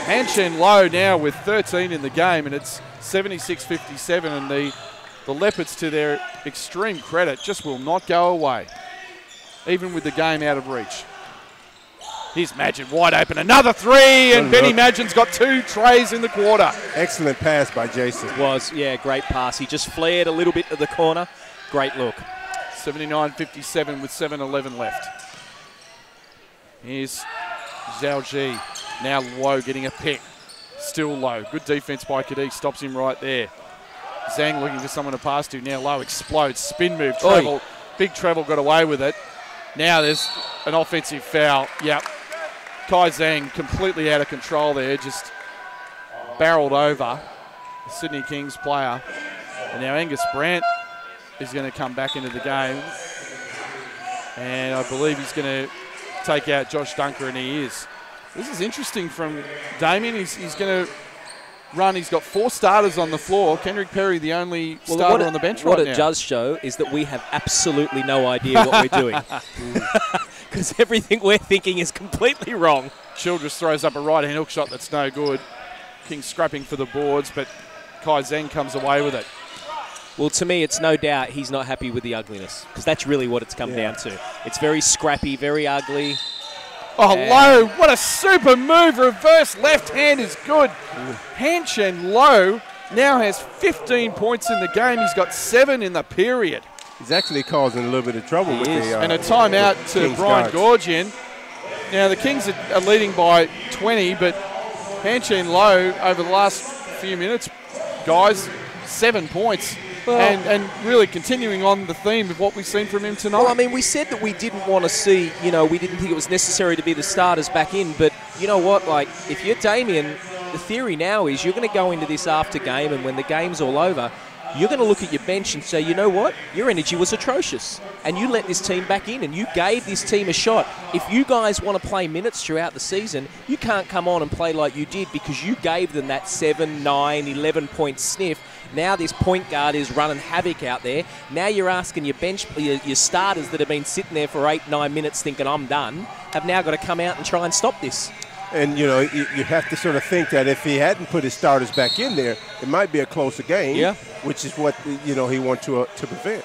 Hanshin Lowe now with 13 in the game. And it's 76-57. And the Leopards, to their extreme credit, just will not go away, even with the game out of reach. Here's Madgen wide open. Another three, and Benny Madgen's got 2 trays in the quarter. Excellent pass by Jason. Was, yeah, great pass. He just flared a little bit to the corner. Great look. 79-57 with 7:11 left. Here's Zhao Ji. Now Lowe getting a pick. Still Lowe. Good defense by Kadee. Stops him right there. Zhang looking for someone to pass to. Now Lowe explodes. Spin move. Travel. Oi. Big Travel got away with it. Now there's an offensive foul. Yep. Kai Zhang completely out of control there. Just barreled over the Sydney Kings player. And now Angus Brandt is going to come back into the game. And I believe he's going to take out Josh Dunker, and he is. This is interesting from Damien. He's going to run. He's got 4 starters on the floor. Kendrick Perry, the only starter on the bench right now. What it does show is that we have absolutely no idea what we're doing. Because everything we're thinking is completely wrong. Childress throws up a right-hand hook shot that's no good. Kings scrapping for the boards, but Kai Zhang comes away with it. Well, to me, it's no doubt he's not happy with the ugliness, because that's really what it's come down to. It's very scrappy, very ugly. Oh, Lowe, what a super move. Reverse left hand is good. Hanshin Lowe now has 15 points in the game. He's got 7 in the period. He's actually causing a little bit of trouble with the and a timeout to Brian Gorgian. Now, the Kings are leading by 20, but Hanshin Lowe, over the last few minutes, guys, 7 points. Well, and really continuing on the theme of what we've seen from him tonight. Well, I mean, we said that we didn't want to see, you know, we didn't think it was necessary to be the starters back in. But you know what? Like, if you're Damien, the theory now is you're going to go into this after game, and when the game's all over, you're going to look at your bench and say, you know what? Your energy was atrocious. And you let this team back in, and you gave this team a shot. If you guys want to play minutes throughout the season, you can't come on and play like you did, because you gave them that 7, 9, 11-point sniff. Now this point guard is running havoc out there. Now you're asking your bench, your starters that have been sitting there for 8, 9 minutes thinking, I'm done, have now got to come out and try and stop this. And, you know, you have to sort of think that if he hadn't put his starters back in there, it might be a closer game, which is what, you know, he wants to prevent.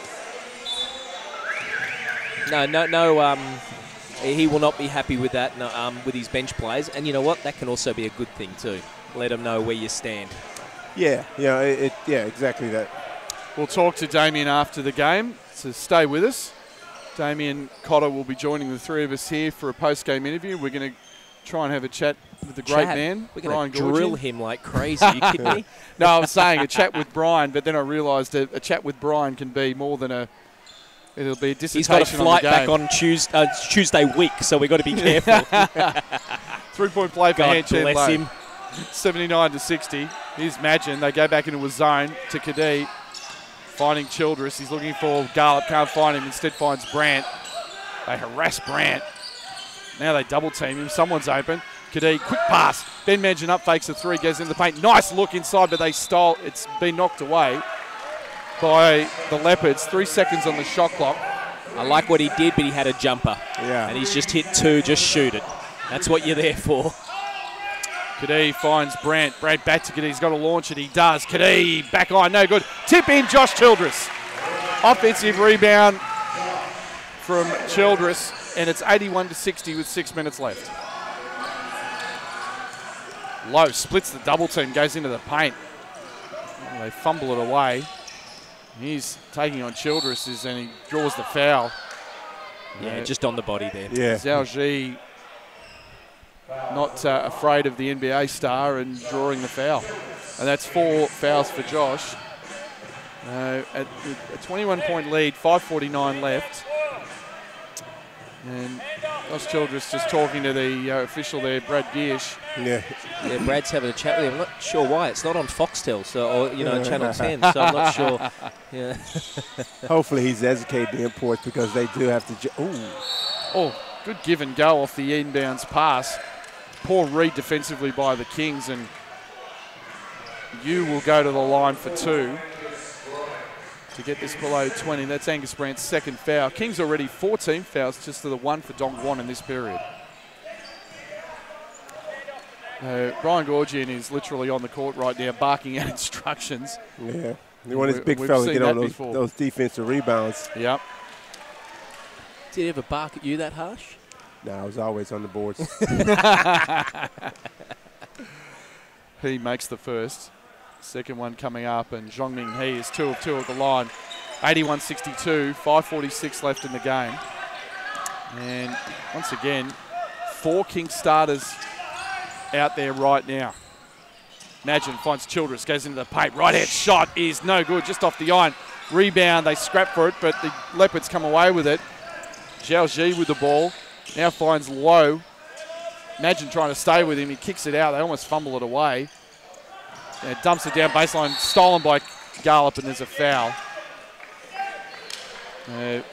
No, he will not be happy with that, with his bench players. And you know what? That can also be a good thing too. Let them know where you stand. Yeah, exactly that. We'll talk to Damien after the game, so stay with us. Damien Cotter will be joining the 3 of us here for a post-game interview. We're going to try and have a chat with the great man, We're going to drill him like crazy. Are you kidding me? No, I was saying a chat with Brian, but then I realised that a chat with Brian can be more than a. It'll be a dissertation. He's got a flight back on Tuesday week, so we've got to be careful. 3-point play for God bless him. 79-60. Here's Madgen. They go back into a zone to Kadee. Finding Childress. He's looking for Garlop. Can't find him. Instead finds Brandt. They harass Brandt. Now they double team him. Someone's open. Kadee, quick pass. Ben Madgen up, fakes a 3, goes in the paint. Nice look inside, but they stole. It's been knocked away by the Leopards. 3 seconds on the shot clock. I like what he did, but he had a jumper. Yeah. And he's just hit 2, just shoot it. That's what you're there for. Kadee finds Brandt. Brandt back to Kadee. He's got to launch it. He does. Kadee back on. No good. Tip in Josh Childress. Offensive rebound from Childress. And it's 81-60 with 6 minutes left. Lowe splits the double team. Goes into the paint. Well, they fumble it away. He's taking on Childress and he draws the foul. Yeah, just on the body there. Yeah. Zhao Ji not afraid of the NBA star and drawing the foul. And that's 4 fouls for Josh. At a 21-point lead, 5:49 left. And Josh Childress just talking to the official there, Brad Giersch. Yeah. Yeah, Brad's having a chat with him. I'm not sure why. It's not on Foxtel, so, or, Channel 10, so I'm not sure. Yeah. Hopefully he's educated the imports because they do have to. Oh, good give and go off the inbounds pass. Poor read defensively by the Kings, and you will go to the line for 2 to get this below 20. That's Angus Brandt's second foul. Kings already 14 fouls, just to the 1 for Dongguan in this period. Brian Gorgian is literally on the court right now, barking out instructions. Yeah, they want his big fella to get on those defensive rebounds. Yep. Did he ever bark at you that harsh? No, I was always on the boards. He makes the first. Second one coming up, and Zhongming He is 2 of 2 at the line. 81-62, 5:46 left in the game. And once again, 4 Kings starters out there right now. Imagine finds Childress, goes into the paint. Right-hand shot is no good, just off the iron. Rebound, they scrap for it, but the Leopards come away with it. Zhao Ji with the ball. Now finds Lowe. Imagine trying to stay with him. He kicks it out. They almost fumble it away. Dumps it down baseline. Stolen by Garlop, and there's a foul.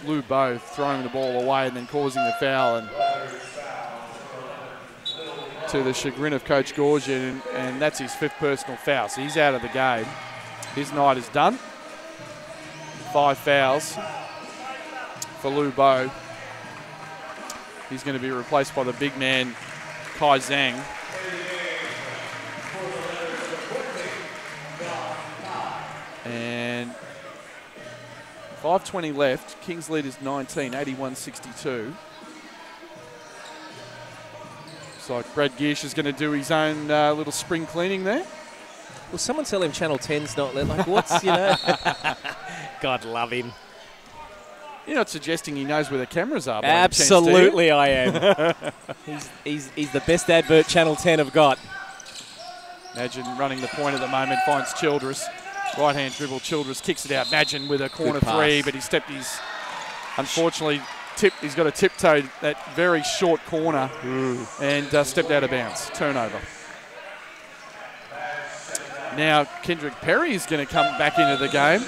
Lou Bow throwing the ball away and then causing the foul. And to the chagrin of Coach Gorgian, and that's his 5th personal foul. So he's out of the game. His night is done. 5 fouls for Lou Bow. He's going to be replaced by the big man, Kai Zhang. And 5:20 left. Kings lead is 19, 81-62. Looks like Brad Giersch is going to do his own little spring cleaning there. Well, someone tell him Channel 10's not like, what's, God love him. You're not suggesting he knows where the cameras are? Absolutely, I am. he's the best advert Channel 10 have got. Imagine running the point at the moment, finds Childress. Right-hand dribble, Childress kicks it out. Imagine with a corner 3, but he stepped his, unfortunately, he's got to tiptoe that very short corner and stepped out of bounds. Turnover. Now Kendrick Perry is going to come back into the game.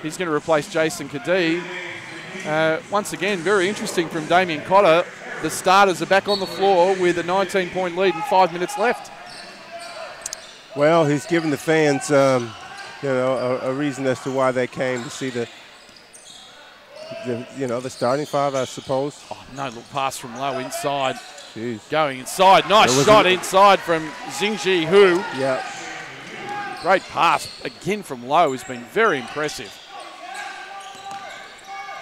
He's going to replace Jason Kadee. Once again, very interesting from Damien Cotter. The starters are back on the floor with a 19-point lead and 5 minutes left. Well, he's given the fans, a reason as to why they came to see the starting 5, I suppose. Oh, no look pass from Lowe inside. Jeez. Going inside. Nice shot inside from Xingji Hu. Yeah. Great pass again from Lowe has been very impressive.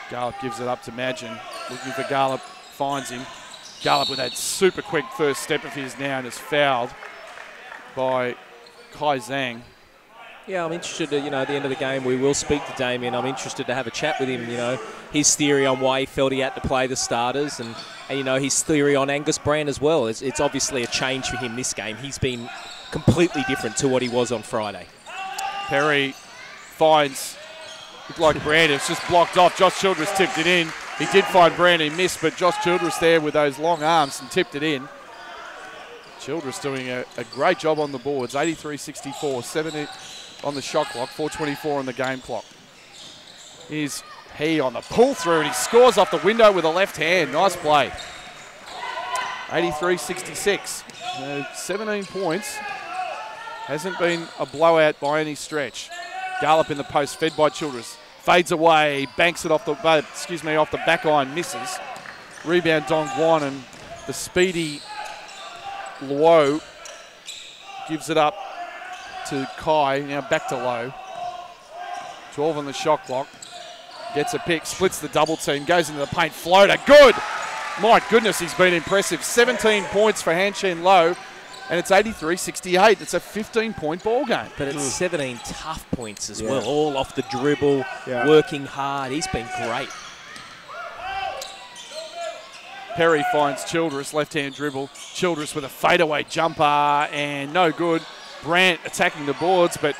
Garlop gives it up to Magin. Looking for Garlop, finds him. Garlop with that super quick first step of his now and is fouled by Kai Zhang. Yeah, I'm interested to, at the end of the game, we will speak to Damien. I'm interested to have a chat with him, his theory on why he felt he had to play the starters and his theory on Angus Brandt as well. It's obviously a change for him this game. He's been completely different to what he was on Friday. Perry finds, looked like Brandt, it's just blocked off. Josh Childress tipped it in. He did find Brandt, he missed, but Josh Childress there with those long arms and tipped it in. Childress doing a great job on the boards. 83-64, 7 on the shot clock, 4:24 on the game clock. Here's He on the pull through, and he scores off the window with a left hand. Nice play. 83-66. 17 points. Hasn't been a blowout by any stretch. Garlop in the post, fed by Childress. Fades away, banks it off the back iron, misses. Rebound Dongguan, and the speedy Luo gives it up to Kai. Now back to Lowe. 12 on the shot clock. Gets a pick, splits the double team, goes into the paint, floater, good! My goodness, he's been impressive. 17 points for Hanshin Lowe, and it's 83-68. It's a 15-point ball game. But it's 17 tough points as well, all off the dribble, working hard. He's been great. Perry finds Childress, left-hand dribble. Childress with a fadeaway jumper, and no good. Brandt attacking the boards, but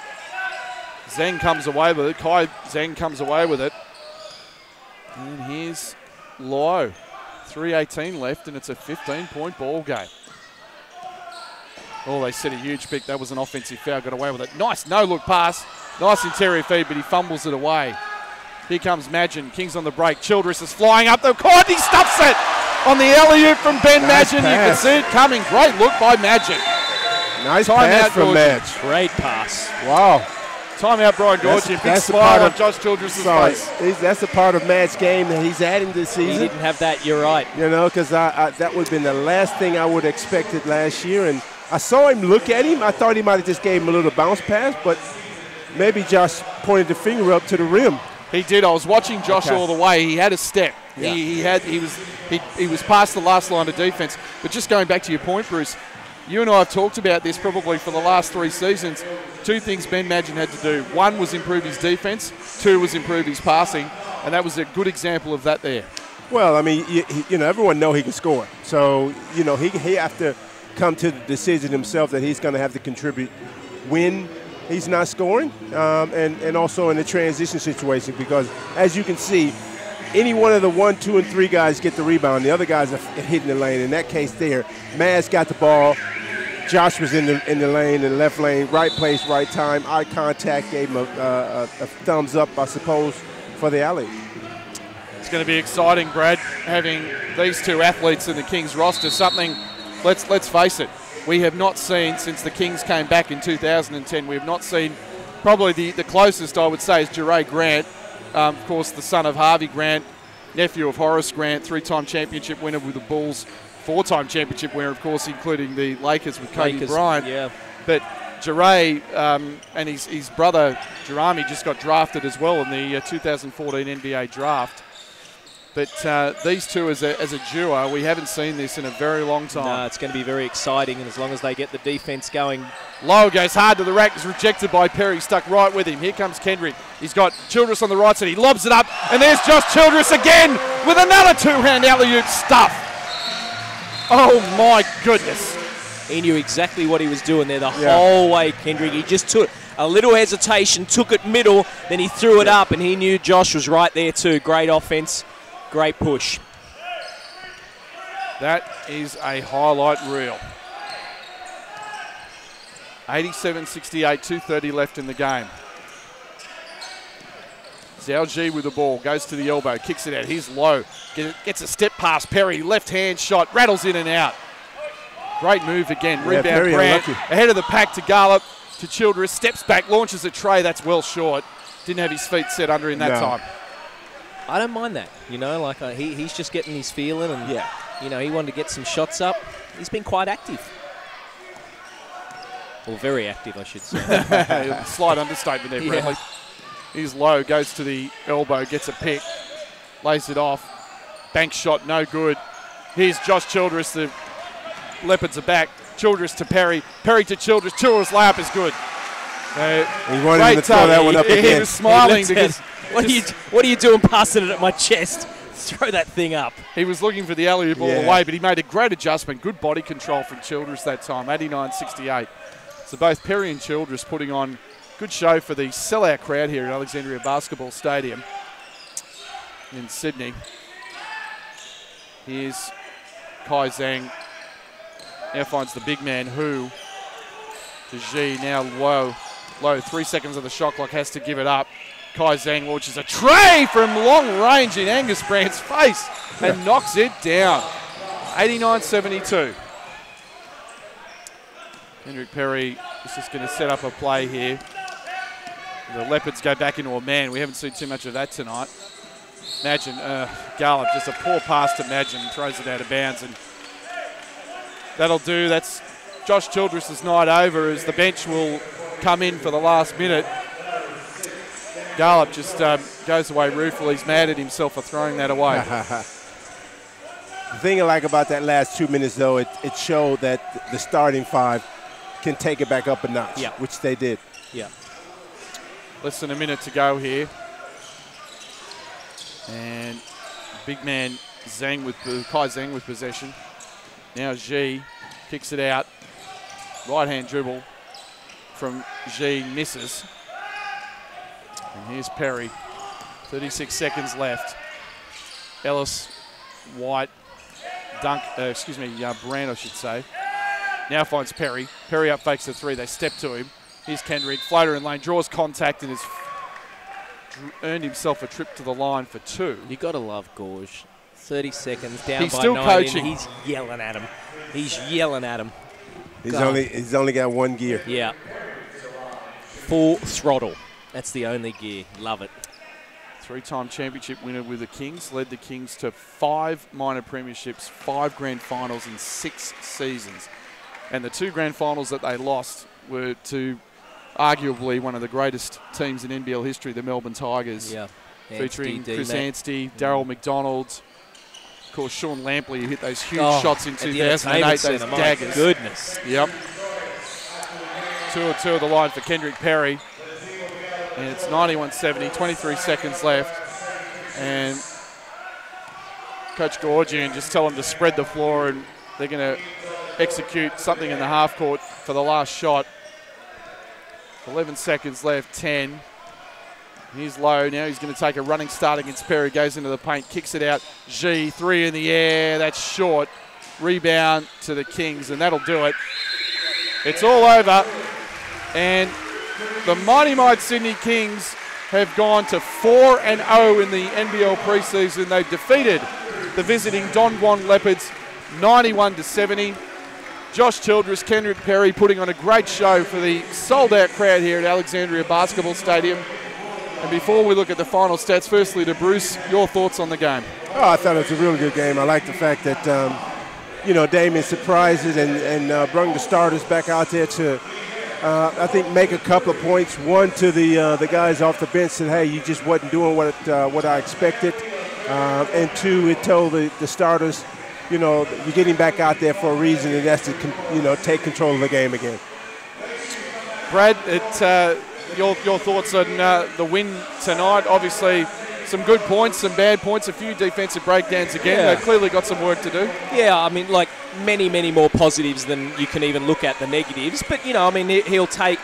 Zhang comes away with it. Kai Zhang comes away with it. And here's Lowe. 3:18 left, and it's a 15-point ball game. Oh, they set a huge pick. That was an offensive foul. Got away with it. Nice no-look pass. Nice interior feed, but he fumbles it away. Here comes Madgen. Kings on the break. Childress is flying up the court. He stuffs it on the alley-oop from Ben Madgen. You can see it coming. Great look by Madgen. Nice pass from Madge. Great pass. Wow. Timeout, Brian Gorgie. Big smile on Josh Childress' face. That's a part of Madge's game that he's adding this season. He didn't have that, you're right. You know, because that would have been the last thing I would have expected last year. And I saw him look at him. I thought he might have just gave him a little bounce pass, but maybe Josh pointed the finger up to the rim. He did. I was watching Josh all the way. He had a step. Yeah. He was past the last line of defense. But just going back to your point, Bruce, you and I have talked about this probably for the last 3 seasons. 2 things Ben Madgen had to do. 1 was improve his defense. 2 was improve his passing. And that was a good example of that there. Well, I mean, you know, everyone know he can score. So, you know, he have to come to the decision himself that he's going to have to contribute when he's not scoring, and also in the transition situation, because as you can see, any one of the 1, 2, and 3 guys get the rebound. The other guys are hitting the lane. In that case there, Maz got the ball. Josh was in the lane, in the left lane, right place, right time, eye contact, gave him a thumbs up, I suppose, for the alley. It's going to be exciting, Brad, having these 2 athletes in the Kings roster. Something, let's face it, we have not seen since the Kings came back in 2010. We have not seen, probably the closest I would say is Jeray Grant, of course the son of Harvey Grant, nephew of Horace Grant, 3-time championship winner with the Bulls, 4-time championship winner, of course, including the Lakers with Kobe Bryant. Yeah. But Jeray and his brother Jerami just got drafted as well in the 2014 NBA draft. But these 2 as a duo, we haven't seen this in a very long time. No, it's going to be very exciting, and as long as they get the defense going. Low goes hard to the rack, is rejected by Perry, stuck right with him. Here comes Kendrick. He's got Childress on the right side. He lobs it up, and there's Josh Childress again with another 2-hand alley-oop stuff. Oh, my goodness. He knew exactly what he was doing there the whole way, Kendrick. He just took a little hesitation, took it middle, then he threw it up, and he knew Josh was right there too. Great offense, great push. That is a highlight reel. 87-68, 2:30 left in the game. Zhao Ji with the ball, goes to the elbow, kicks it out. He's low, gets a step past Perry, left-hand shot, rattles in and out. Great move again. Rebound Grant, ahead of the pack to Garlop, to Childress, steps back, launches a tray, that's well short. Didn't have his feet set under him that time. I don't mind that, you know, like he's just getting his feeling, and you know, he wanted to get some shots up. He's been quite active. Or very active, I should say. Slight understatement there, Bradley. He's low, goes to the elbow, gets a pick, lays it off. Bank shot, no good. Here's Josh Childress, the Leopards are back. Childress to Perry, Perry to Childress. Childress layup is good. He wanted him to throw that one up again. He was smiling because... What are you doing passing it at my chest? Throw that thing up. He was looking for the alley-oop all the way, but he made a great adjustment. Good body control from Childress that time, 89-68. So both Perry and Childress putting on good show for the sellout crowd here at Alexandria Basketball Stadium in Sydney. Here's Kai Zhang. Now finds the big man, Hu. To Xi, now low. 3 seconds of the shot clock, has to give it up. Kai Zhang launches a tray from long range in Angus Brand's face and knocks it down. 89-72. Kendrick Perry is just going to set up a play here. The Leopards go back into a man. We haven't seen too much of that tonight. Madgen, Garlop, just a poor pass to Madgen, throws it out of bounds, and that'll do. That's Josh Childress' night over, as the bench will come in for the last minute. Garlop just goes away ruefully. He's mad at himself for throwing that away. The thing I like about that last 2 minutes, though, it showed that the starting 5 can take it back up a notch, which they did. Yeah. Less than a minute to go here. And big man Zhang with Kai Zhang with possession. Now Xi kicks it out. Right-hand dribble from Xi, misses. And here's Perry. 36 seconds left. Ellis, White, Brand, I should say. Now finds Perry. Perry up fakes the three. They step to him. Here's Kendrick. Floater in lane. Draws contact and has earned himself a trip to the line for 2. You got to love Gorge. 30 seconds down He's by still 9. coaching. He's yelling at him. He's yelling at him. He's only got 1 gear. Yeah. Full throttle. That's the only gear. Love it. 3-time championship winner with the Kings. Led the Kings to 5 minor premierships, 5 grand finals in 6 seasons. And the 2 grand finals that they lost were to arguably one of the greatest teams in NBL history, the Melbourne Tigers. Yeah. Featuring Anstey, Chris D-Mac. Anstey, Darryl McDonald, of course Sean Lampley, who hit those huge shots in at the 2008, those Entertainment Centre, daggers. my goodness. Yep. 2 of the line for Kendrick Perry. And it's 91-70, 23 seconds left. And Coach Gorgian just tell them to spread the floor, and they're going to execute something in the half court for the last shot. 11 seconds left, 10. He's low now. He's going to take a running start against Perry. Goes into the paint, kicks it out. G, 3 in the air. That's short. Rebound to the Kings, and that'll do it. It's all over. And the Mighty Sydney Kings have gone to 4-0 in the NBL preseason. They've defeated the visiting Dongguan Leopards 91-70. Josh Childress, Kendrick Perry putting on a great show for the sold-out crowd here at Alexandria Basketball Stadium. And before we look at the final stats, firstly to Bruce, your thoughts on the game? Oh, I thought it was a really good game. I like the fact that, Damien surprised it and brought the starters back out there to, I think, make a couple of points. One to the guys off the bench said, hey, you just wasn't doing what I expected. And 2, it told the starters, you're getting back out there for a reason, and that's to, take control of the game again. Brad, your thoughts on the win tonight? Obviously, some good points, some bad points, a few defensive breakdowns again. Yeah. They've clearly got some work to do. Yeah, I mean, like many, many more positives than you can even look at the negatives. But, he'll take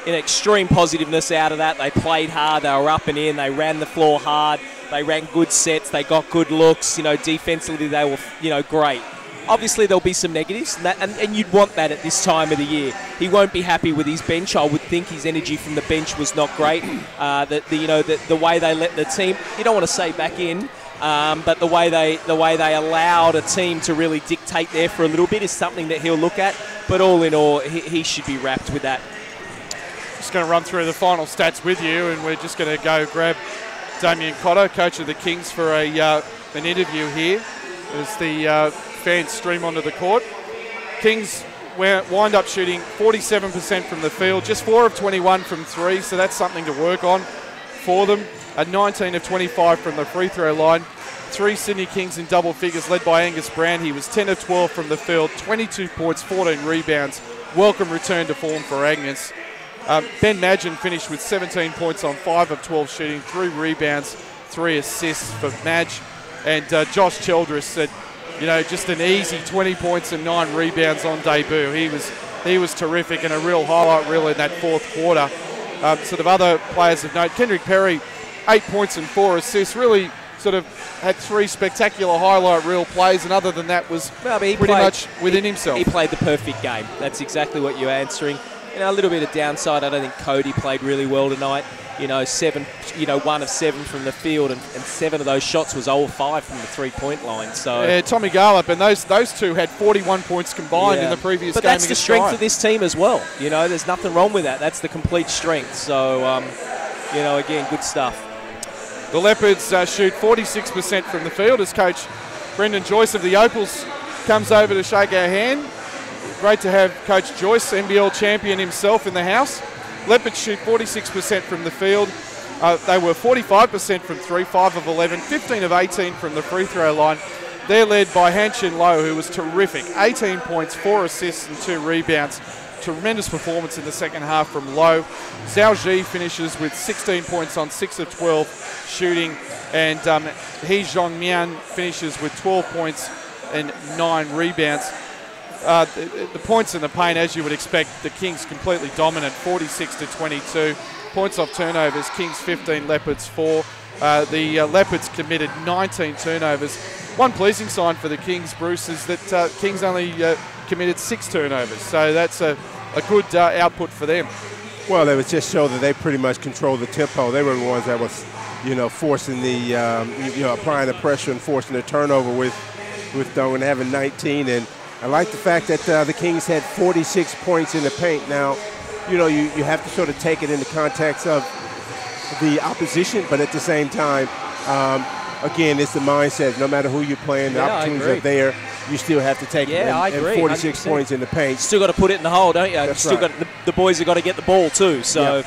an extreme positiveness out of that. They played hard. They were up and in. They ran the floor hard. They ran good sets. They got good looks. Defensively, they were, great. Obviously, there'll be some negatives, and you'd want that at this time of the year. He won't be happy with his bench. I would think his energy from the bench was not great. The way they let the team, you don't want to say back in, but the way they allowed a team to really dictate there for a little bit is something that he'll look at. But all in all, he should be wrapped with that. Just going to run through the final stats with you, and we're just going to go grab Damien Cotter, coach of the Kings, for an interview here as the fans stream onto the court. Kings wind up shooting 47% from the field, just 4 of 21 from 3, so that's something to work on for them. 19 of 25 from the free throw line. 3 Sydney Kings in double figures, led by Angus Brand. He was 10 of 12 from the field, 22 points, 14 rebounds. Welcome return to form for Agnes. Ben Madgen finished with 17 points on 5 of 12 shooting, 3 rebounds, 3 assists for Madge. And Josh Childress said, just an easy 20 points and 9 rebounds on debut. He was terrific and a real highlight reel in that 4th quarter. Sort of other players of note, Kendrick Perry, 8 points and 4 assists, really sort of had 3 spectacular highlight reel plays, and other than that was pretty much within himself. He played the perfect game. That's exactly what you're answering. A little bit of downside, I don't think Cody played really well tonight. 1 of 7 from the field, and 7 of those shots was 0 of 5 from the 3-point line. So yeah, Tommy Garlop, and those 2 had 41 points combined in the previous game. But that's the strength of this team as well. There's nothing wrong with that. That's the complete strength. So, again, good stuff. The Leopards shoot 46% from the field as coach Brendan Joyce of the Opals comes over to shake our hand. Great to have Coach Joyce, NBL champion himself, in the house. Leopards shoot 46% from the field. They were 45% from 3, 5 of 11, 15 of 18 from the free throw line. They're led by Hanshin Low, who was terrific. 18 points, 4 assists and 2 rebounds. Tremendous performance in the second half from Low. Zhao Ji finishes with 16 points on 6 of 12 shooting. And He Zhongmian finishes with 12 points and 9 rebounds. The points in the paint, as you would expect, the Kings completely dominant, 46-22. Points off turnovers, Kings 15, Leopards 4. The Leopards committed 19 turnovers. one pleasing sign for the Kings, Bruce, is that Kings only committed 6 turnovers. So that's a good output for them. Well, it would just show that they pretty much control the tempo. They were the ones that was, forcing the, applying the pressure and forcing the turnover with Dongguan having 19. And I like the fact that the Kings had 46 points in the paint. Now, you have to sort of take it in the context of the opposition, but at the same time, again, it's the mindset. No matter who you're playing, the opportunities are there. You still have to take it. I agree. 46 100%. Points in the paint. Still got to put it in the hole, don't you? That's still right. got the boys have got to get the ball too. So,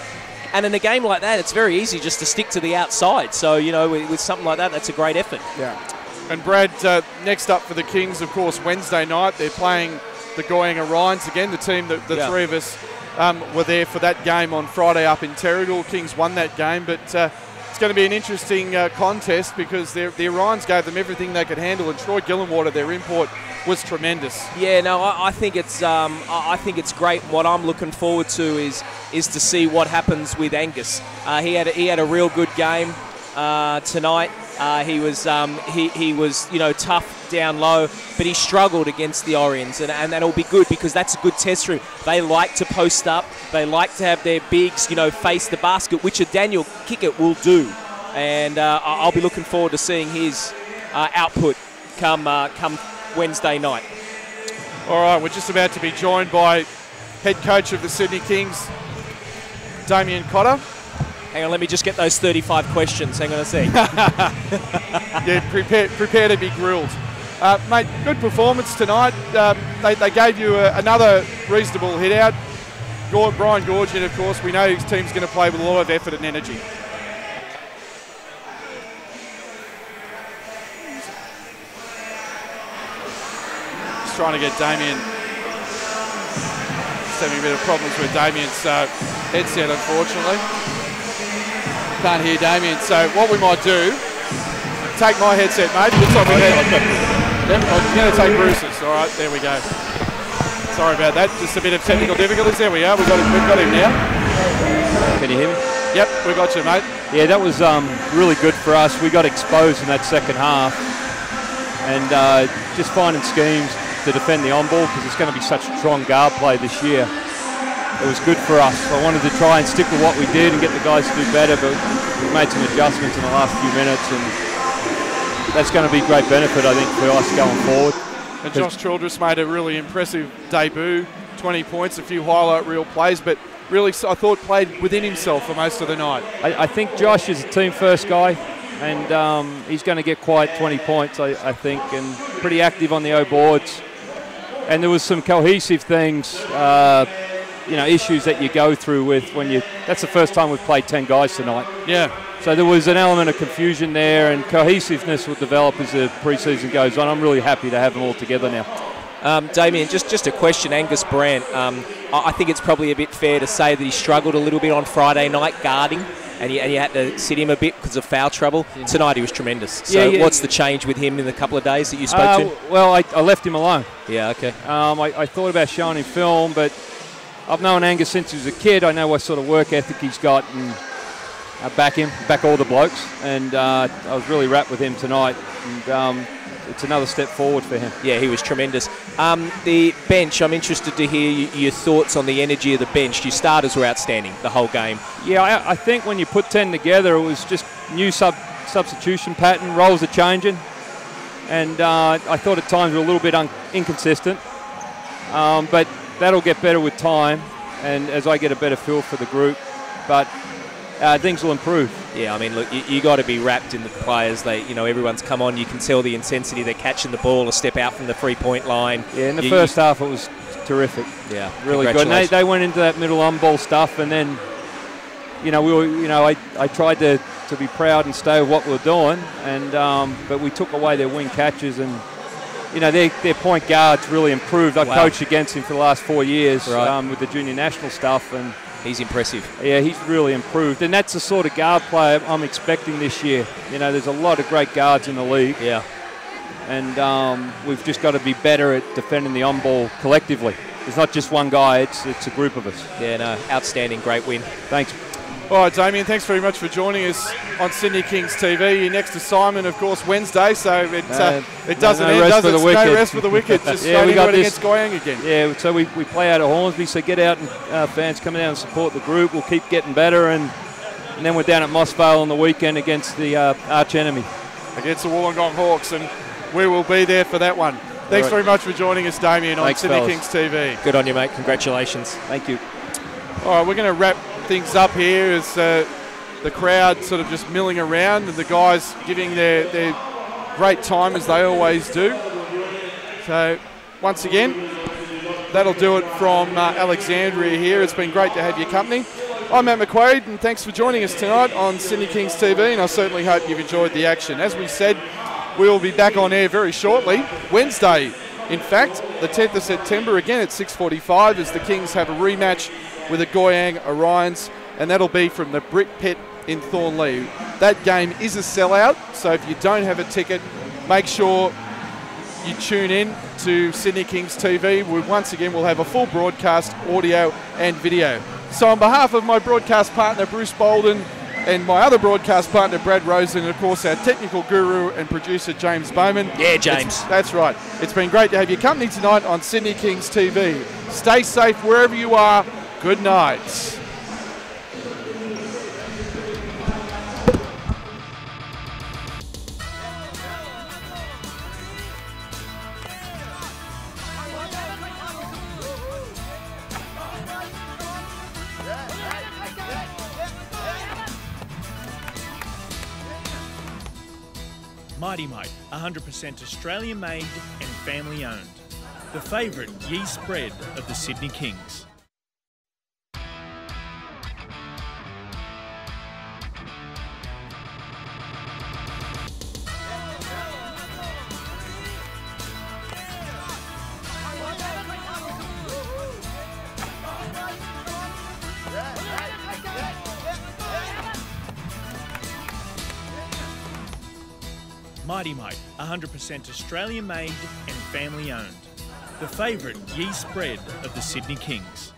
and in a game like that, it's very easy just to stick to the outside. So, with something like that, that's a great effort. Yeah. And Brad, next up for the Kings, of course, Wednesday night, they're playing the Goying Orions again, the team that the three of us were there for that game on Friday up in Terrigal. Kings won that game, but it's going to be an interesting contest because the Orions gave them everything they could handle, and Troy Gillenwater, their import, was tremendous. Yeah, no, I think it's great. What I'm looking forward to is to see what happens with Angus. He had a real good game tonight. He was tough down low, but he struggled against the Orions, and that'll be good because that's a good test room. They like to post up. They like to have their bigs, face the basket, which a Daniel Kickett will do. And I'll be looking forward to seeing his output come Wednesday night. All right, we're just about to be joined by head coach of the Sydney Kings, Damien Cotter. Hang on, let me just get those 35 questions. Hang on a sec. Yeah, prepare to be grilled. Mate, good performance tonight. They gave you another reasonable hit out. Brian Goorjian, of course, we know his team's going to play with a lot of effort and energy. Just trying to get Damien. Just having a bit of problems with Damien's headset, unfortunately. Can't hear Damien, so what we might do, take my headset, mate. Looks like we're going to take Bruce's. All right, there we go. Sorry about that, just a bit of technical difficulties. There we are, we've got him now. Can you hear me? Yep, we got you, mate. Yeah, that was really good for us. We got exposed in that second half, and just finding schemes to defend the on-ball because it's going to be such strong guard play this year. It was good for us. I wanted to try and stick with what we did and get the guys to do better, but we made some adjustments in the last few minutes, and that's going to be great benefit, I think, for us going forward. And Josh Childress made a really impressive debut, 20 points, a few highlight reel plays, but really, I thought, played within himself for most of the night. I think Josh is a team-first guy, and he's going to get quite 20 points, I think, and pretty active on the O boards. And there was some cohesive things, issues that you go through with when that's the first time we've played 10 guys tonight. Yeah. So there was an element of confusion there, and cohesiveness will develop as the preseason goes on. I'm really happy to have them all together now. Damien, just a question, Angus Brandt. I think it's probably a bit fair to say that he struggled a little bit on Friday night guarding, and you had to sit him a bit because of foul trouble. Tonight he was tremendous. So what's the change with him in the couple of days that you spoke to him? Well, I left him alone. Yeah, okay. I thought about showing him film, but I've known Angus since he was a kid. I know what sort of work ethic he's got, and I back all the blokes. And I was really wrapped with him tonight. And it's another step forward for him. Yeah, he was tremendous. The bench, I'm interested to hear your thoughts on the energy of the bench. Your starters were outstanding the whole game. Yeah, I think when you put 10 together, it was just new substitution pattern, roles are changing. And I thought at times we were a little bit inconsistent. But that'll get better with time and as I get a better feel for the group. But things will improve. Yeah, I mean, look, you got to be wrapped in the players. Everyone's come on. You can tell the intensity. They're catching the ball, a step out from the three-point line. Yeah, in the first half it was terrific. Yeah, really good. And they went into that middle on-ball stuff, and then, I tried to be proud and stay with what we were doing, and but we took away their wing catches, and their point guards really improved. I've coached against him for the last 4 years with the junior national stuff, and he's impressive. Yeah, he's really improved. And that's the sort of guard player I'm expecting this year. There's a lot of great guards in the league. Yeah. And we've just got to be better at defending the on-ball collectively. It's not just one guy, it's a group of us. Yeah, no, outstanding, great win. Thanks. All right, Damien, thanks very much for joining us on Sydney Kings TV. Your next assignment, of course, Wednesday, so it doesn't end, does it? No rest for the wicked. Just yeah, we got against Goyang again. Yeah, so we play out at Hornsby, so get out and fans come down and support the group. We'll keep getting better, and then we're down at Mossvale on the weekend against the arch enemy. Against the Wollongong Hawks, and we will be there for that one. Thanks very much for joining us, Damien, on Sydney Kings TV. Good on you, mate. Congratulations. Thank you. All right, we're going to wrap things up here as the crowd sort of just milling around and the guys giving their great time as they always do. So once again, that'll do it from Alexandria here. It's been great to have your company. I'm Matt McQuaid, and thanks for joining us tonight on Sydney Kings TV, and I certainly hope you've enjoyed the action. As we said, we will be back on air very shortly, Wednesday. In fact, the 10th of September, again at 6:45, as the Kings have a rematch with the Goyang Orions, and that'll be from the Brick Pit in Thornlea. That game is a sellout, so if you don't have a ticket, make sure you tune in to Sydney Kings TV. Once again, we'll have a full broadcast, audio and video. So on behalf of my broadcast partner, Bruce Bolden, and my other broadcast partner, Brad Rosen, and of course our technical guru and producer, James Bowman. Yeah, James. That's right. It's been great to have your company tonight on Sydney Kings TV. Stay safe wherever you are. Good night. Mighty Mite, 100% Australian made and family owned. The favourite yeast bread of the Sydney Kings. Mighty Mite, 100% Australian made and family owned. The favourite yeast bread of the Sydney Kings.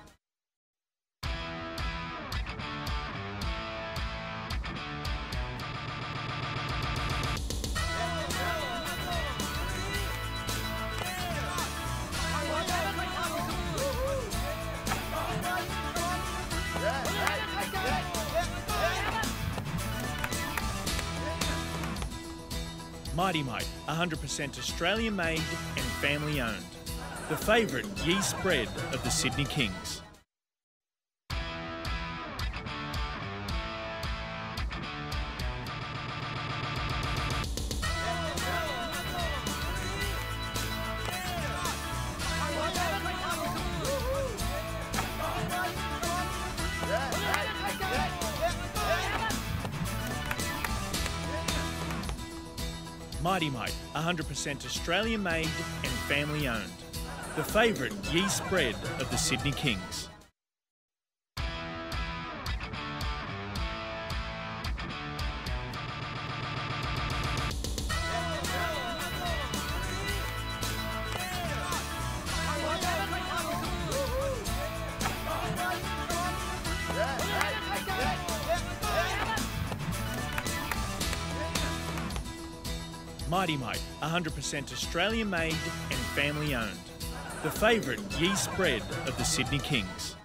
Mighty Mite, 100% Australian made and family owned. The favourite yeast bread of the Sydney Kings. Mighty Mite, 100% Australian made and family owned. The favourite yeast bread of the Sydney Kings. Mighty Mite, 100% Australian made and family owned. The favourite yeast bread of the Sydney Kings.